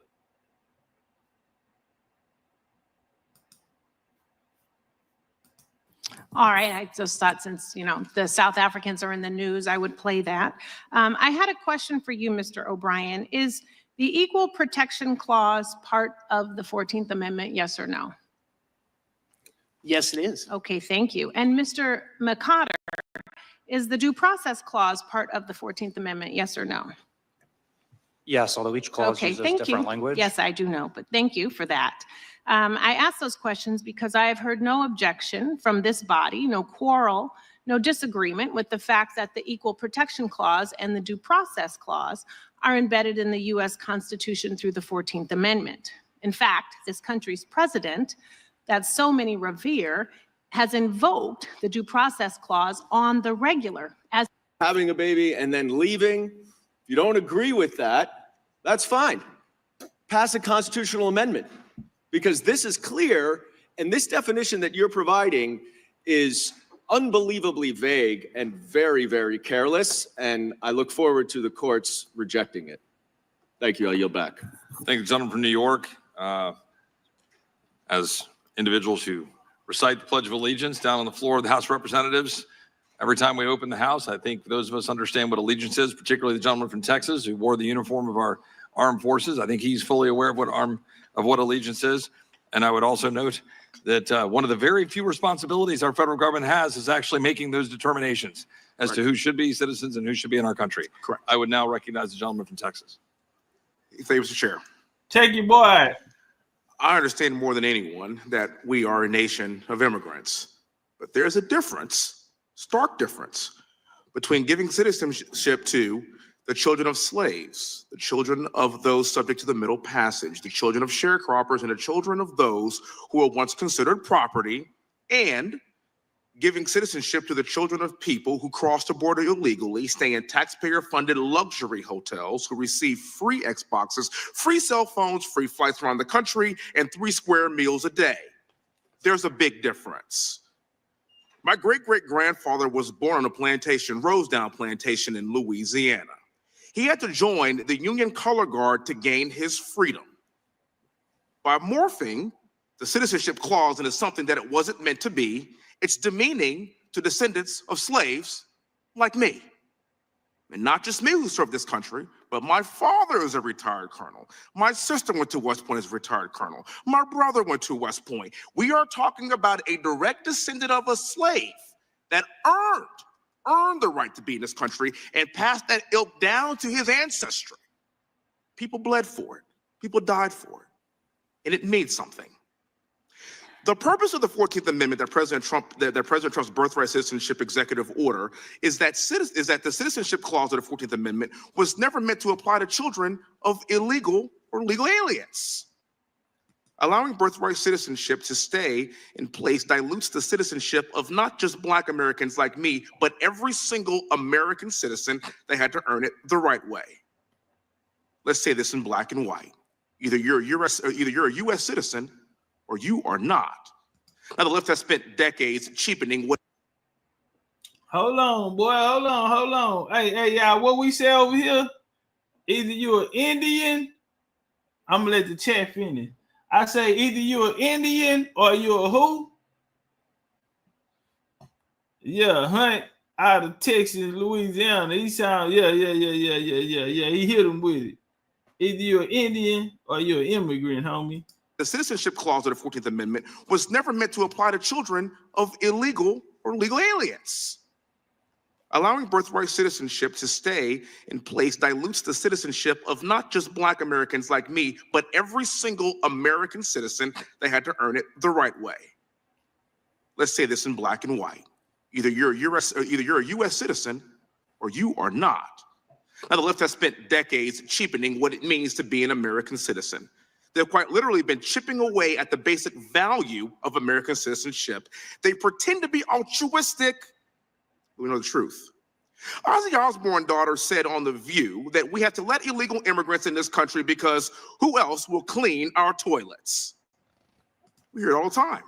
All right, I just thought since, the South Africans are in the news, I would play that. I had a question for you, Mr. O'Brien. Is the Equal Protection Clause part of the 14th Amendment, yes or no? Yes, it is. Okay, thank you. And Mr. McCotter, is the Due Process Clause part of the 14th Amendment, yes or no? Yes, although each clause uses different language. Yes, I do know, but thank you for that. I ask those questions because I have heard no objection from this body, no quarrel, no disagreement with the fact that the Equal Protection Clause and the Due Process Clause are embedded in the U.S. Constitution through the 14th Amendment. In fact, this country's president, that so many revere, has invoked the Due Process Clause on the regular. As having a baby and then leaving, if you don't agree with that, that's fine. Pass a constitutional amendment. Because this is clear, and this definition that you're providing is unbelievably vague and very, very careless, and I look forward to the courts rejecting it. Thank you. I'll yield back. Thank you, gentleman from New York. As individuals who recite the Pledge of Allegiance down on the floor of the House of Representatives, Every time we open the House, I think those of us understand what allegiance is, particularly the gentleman from Texas who wore the uniform of our armed forces. I think he's fully aware of what allegiance is. And I would also note that one of the very few responsibilities our federal government has is actually making those determinations as to who should be citizens and who should be in our country. Correct. I would now recognize the gentleman from Texas. Thank you, Mr. Chair. Take your boy. I understand more than anyone that we are a nation of immigrants, but there's a difference, stark difference, between giving citizenship to the children of slaves, the children of those subject to the Middle Passage, the children of sharecroppers, and the children of those who were once considered property, and giving citizenship to the children of people who cross the border illegally, stay in taxpayer-funded luxury hotels, who receive free Xboxes, free cell phones, free flights around the country, and 3 square meals a day. There's a big difference. My great-great-grandfather was born on a plantation, Rosedown Plantation in Louisiana. He had to join the Union Color Guard to gain his freedom. By morphing the citizenship clause into something that it wasn't meant to be, it's demeaning to descendants of slaves like me. And not just me who served this country, but my father is a retired colonel. My sister went to West Point as a retired colonel. My brother went to West Point. We are talking about a direct descendant of a slave that earned the right to be in this country and passed that ilk down to his ancestry. People bled for it. People died for it. And it means something. The purpose of the 14th Amendment that President Trump's birthright citizenship executive order is that the citizenship clause of the 14th Amendment was never meant to apply to children of illegal or legal aliens. Allowing birthright citizenship to stay in place dilutes the citizenship of not just Black Americans like me, but every single American citizen that had to earn it the right way. Let's say this in black and white. Either you're a U.S. citizen or you are not. Now, the left has spent decades cheapening what. Hold on, boy. Hold on. Hey, y'all, what we say over here? Either you're an Indian, I'm gonna let the chat finish. I say either you're an Indian or you're a who? Yeah, Hunt out of Texas, Louisiana. He sound, yeah. He hit him with it. Either you're an Indian or you're an immigrant, homie. The citizenship clause of the 14th Amendment was never meant to apply to children of illegal or legal aliens. Allowing birthright citizenship to stay in place dilutes the citizenship of not just Black Americans like me, but every single American citizen that had to earn it the right way. Let's say this in black and white. Either you're a U.S. citizen or you are not. Now, the left has spent decades cheapening what it means to be an American citizen. They've quite literally been chipping away at the basic value of American citizenship. They pretend to be altruistic. We know the truth. Ozzy Osbourne's daughter said on The View that we have to let illegal immigrants in this country because who else will clean our toilets? We hear it all the time.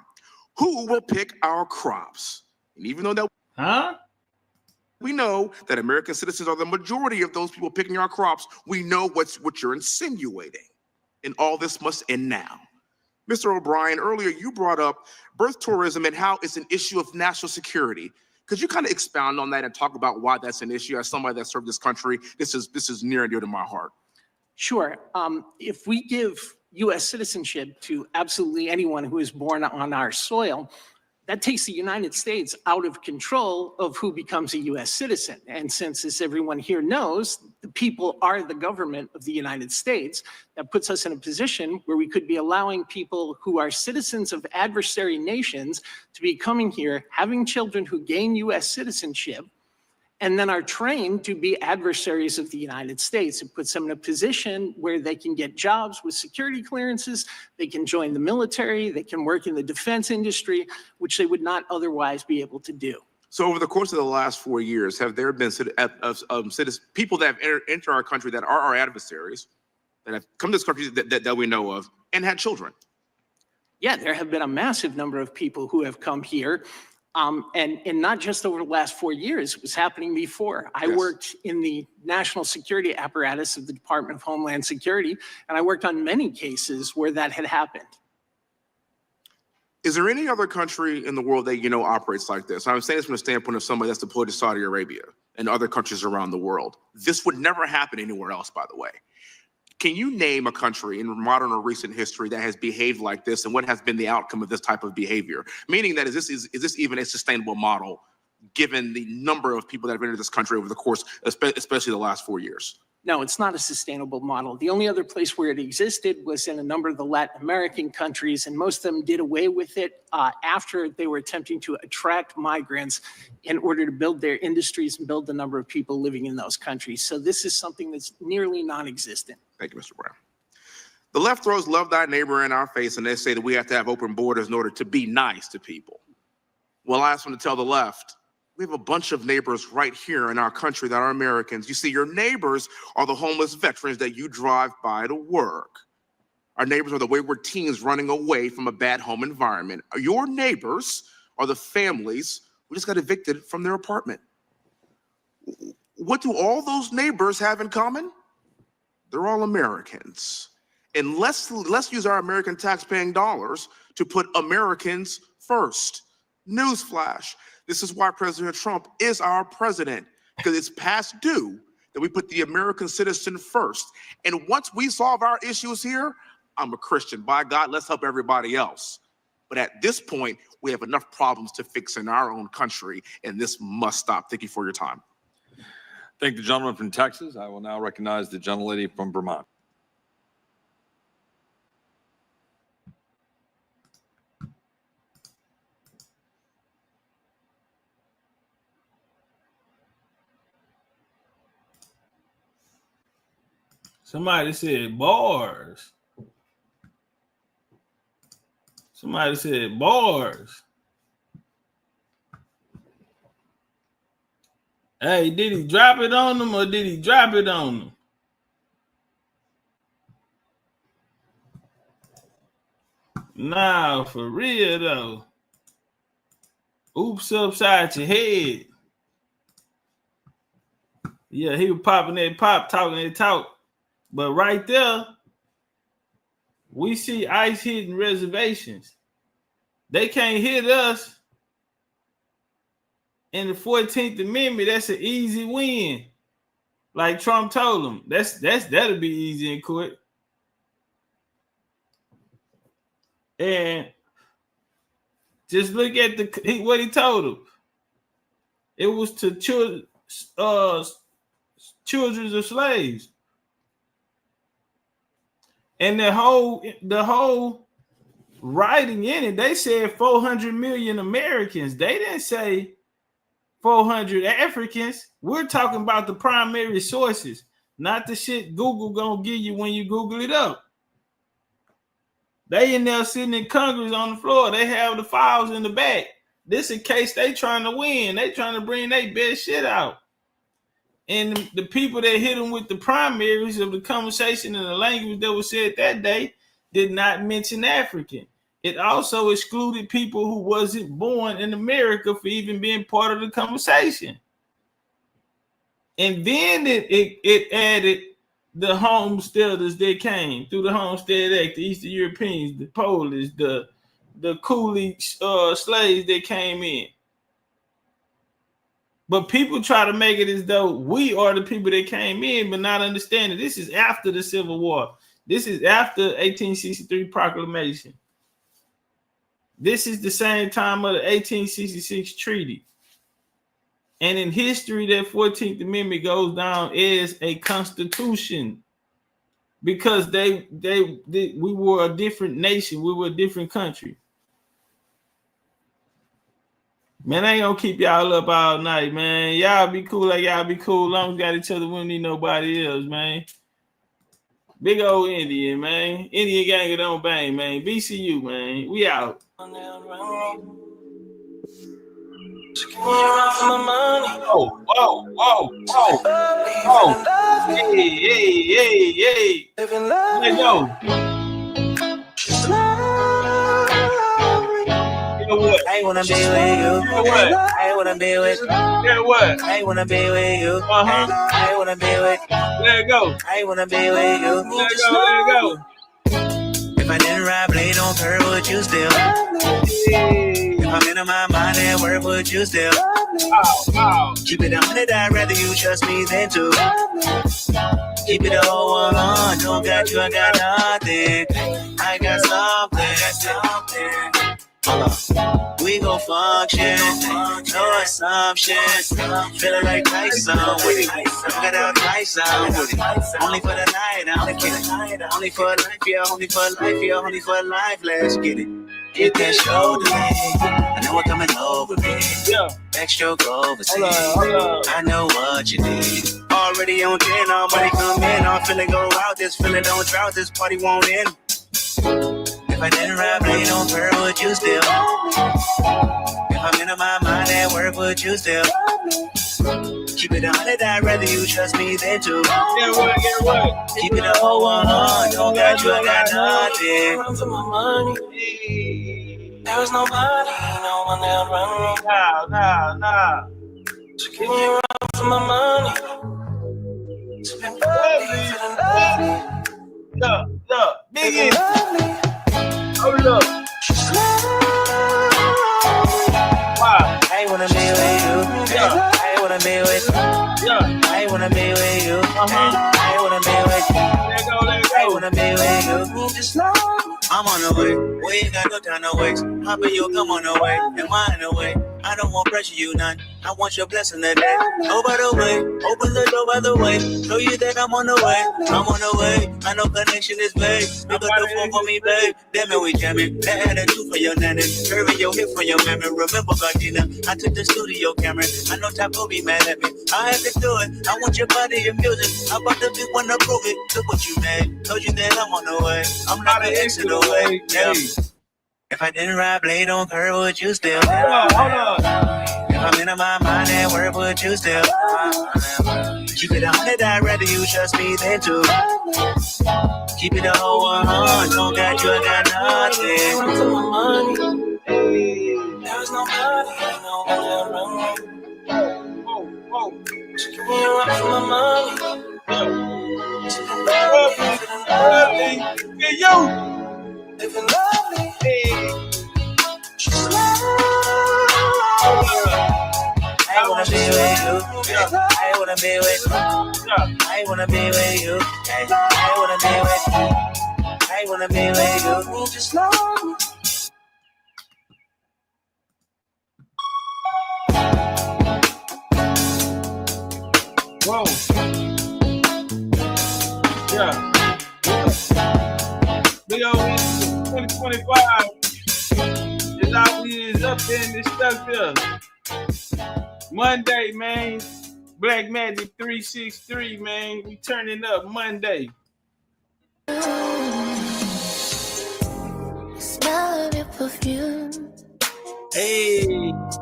Who will pick our crops? And even though that we know that American citizens are the majority of those people picking our crops, we know what you're insinuating. And all this must end now. Mr. O'Brien, earlier you brought up birth tourism and how it's an issue of national security. Could you kind of expound on that and talk about why that's an issue? As somebody that served this country, this is near and dear to my heart. Sure. If we give U.S. citizenship to absolutely anyone who is born on our soil, that takes the United States out of control of who becomes a U.S. citizen. And since, as everyone here knows, the people are the government of the United States, that puts us in a position where we could be allowing people who are citizens of adversary nations to be coming here, having children who gain U.S. citizenship, and then are trained to be adversaries of the United States. It puts them in a position where they can get jobs with security clearances, they can join the military, they can work in the defense industry, which they would not otherwise be able to do. So over the course of the last 4 years, have there been people that have entered our country that are our adversaries, that have come to this country that we know of, and had children? Yeah, there have been a massive number of people who have come here. And not just over the last 4 years, it was happening before. I worked in the national security apparatus of the Department of Homeland Security, and I worked on many cases where that had happened. Is there any other country in the world that you know operates like this? I'm saying this from the standpoint of somebody that's deployed to Saudi Arabia and other countries around the world. This would never happen anywhere else, by the way. Can you name a country in modern or recent history that has behaved like this, and what has been the outcome of this type of behavior? Meaning that is this even a sustainable model given the number of people that have entered this country over the course, especially the last 4 years? No, it's not a sustainable model. The only other place where it existed was in a number of the Latin American countries, and most of them did away with it after they were attempting to attract migrants in order to build their industries and build the number of people living in those countries. So this is something that's nearly non-existent. Thank you, Mr. Brown. The left throws love thy neighbor in our face, and they say that we have to have open borders in order to be nice to people. Well, I ask them to tell the left, we have a bunch of neighbors right here in our country that are Americans. You see, your neighbors are the homeless veterans that you drive by to work. Our neighbors are the wayward teens running away from a bad home environment. Your neighbors are the families who just got evicted from their apartment. What do all those neighbors have in common? They're all Americans. And let's use our American tax-paying dollars to put Americans first. Newsflash. This is why President Trump is our president, because it's past due that we put the American citizen first. And once we solve our issues here, I'm a Christian. By God, let's help everybody else. But at this point, we have enough problems to fix in our own country, and this must stop. Thank you for your time. Thank the gentleman from Texas. I will now recognize the gentlelady from Vermont. Somebody said bars. Somebody said bars. Hey, did he drop it on them or did he drop it on them? Nah, for real though. Oops upside your head. Yeah, he was popping that pop, talking that talk. But right there, we see ICE hitting reservations. They can't hit us. In the 14th Amendment, that's an easy win. Like Trump told them, that'll be easy in court. And just look at what he told them. It was to children of slaves. And the whole writing in it, they said 400 million Americans. They didn't say 400 Africans. We're talking about the primary sources, not the shit Google gonna give you when you Google it up. They in there sitting in Congress on the floor. They have the files in the back. This is a case they trying to win. They trying to bring their best shit out. And the people that hit them with the primaries of the conversation and the language that was said that day did not mention African. It also excluded people who wasn't born in America for even being part of the conversation. And then it added the homesteaders that came through the Homestead Act, the Eastern Europeans, the Polish, the coolie slaves that came in. But people try to make it as though we are the people that came in, but not understanding this is after the Civil War. This is after 1863 proclamation. This is the same time of the 1866 treaty. And in history, that 14th Amendment goes down as a constitution because we were a different nation. We were a different country. Man, I ain't gonna keep y'all up all night, man. Y'all be cool like y'all be cool. Long as we got each other, we don't need nobody else, man. Big old Indian, man. Indian gang don't bang, man. BCU, man. We out. Whoa. Hey. Let's go. I wanna be with you. I wanna be with you. What? I wanna be with you. I wanna be with you. Let go. I wanna be with you. Let go. If If I didn't ride blade on curve, would you still love me? If I'm in my mind at work, would you still love me? Keep it 100, I'd rather you trust me than to love me. Keep it a whole 100, don't got you, I got nothing. I got something. Hold up. We gon' function, no assumptions. Feeling like Tyson with it. Got out Tyson with it. Only for the night, I'm the kid. Only for life, yeah, only for life, yeah, only for life. Let's get it. Hit that shoulder, I know what coming over me. Extra overseas. I know what you need. Already on 10, all money come in. All feeling go out. This feeling don't drought. This party won't end. If I didn't ride blade on curve, would you still? If I'm in my mind at work, would you still? Keep it 100, I'd rather you trust me than to. Get what? Keep it a whole 100, don't got you, I got nothing. Run for my money. There was nobody, no one that run me. Nah. So give me a run for my money. It's been lovely. Look, Biggie. Hold up. Wow. I wanna be with you. I wanna be with you. I wanna be with you. I wanna be with you. I wanna be with you. Just know I'm on the way. We ain't got no time to waste. Hop in, you come on the way. And mine the way. I don't want pressure, you none. I want your blessing today. Oh, by the way, open the door by the way. Show you that I'm on the way. I'm on the way. I know connection is vague. Pick up the phone for me, babe. Damn it, we jamming. That had a two for your nanny. Curving your hip for your memory. Remember, Gardena, I took the studio camera. I know Top will be mad at me. I had to do it. I want your body and music. I'm about to big one to prove it. Look what you made. Told you that I'm on the way. I'm not an exit away. Yeah. If I didn't ride blade on curve, would you still? Hold on. If I'm in my mind at work, would you still? Keep it 100, I'd rather you trust me than to. Keep it a whole 100, don't got you, I got nothing. Run for my money. There was nobody, no one that run me. So give me a run for my money. It's been lovely. Hey, yo. Living lovely. Just love. I wanna be with you. I wanna be with you. I wanna be with you. I wanna be with you. I wanna be with you. Just love. Whoa. Yeah. Big old 2025 is out. We is up there in this stuff here. Monday, man. Black Magic 363, man. We turning up Monday. Smell of your perfume. Hey.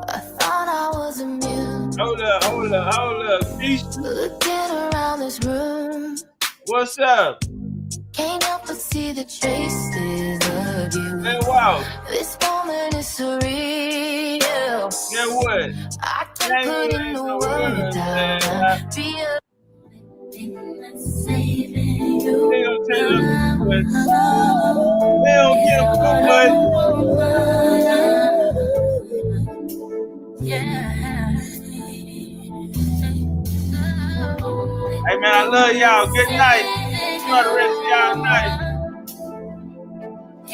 I thought I was immune. Hold up. Peace. Looking around this room. What's up? Can't help but see the traces of you. Hey, wow. This moment is surreal. Yeah, what? I can't put in the words down. Feel that's saving you. They don't tell us what. They don't give a Hey, man, I love y'all. Good night. Enjoy the rest of y'all night.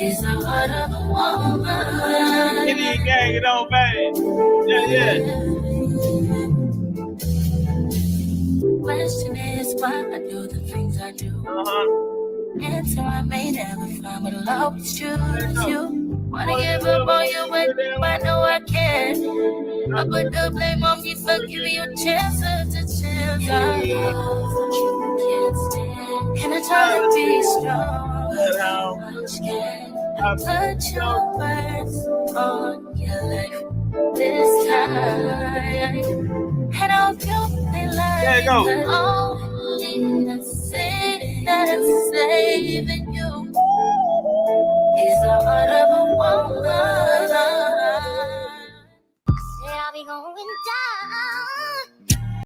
Is the heart of a woman. Indian gang, it on bang. Yeah. Question is why I do the things I do. Answer I may never find, but I'll always choose you. Wanna give up on you, but I know I can't. I put the blame on me for giving you a chance after chance. I can't stand. And I try to be strong, but how much can I put your words on your life this time? And I'll feel they like the only thing that's saving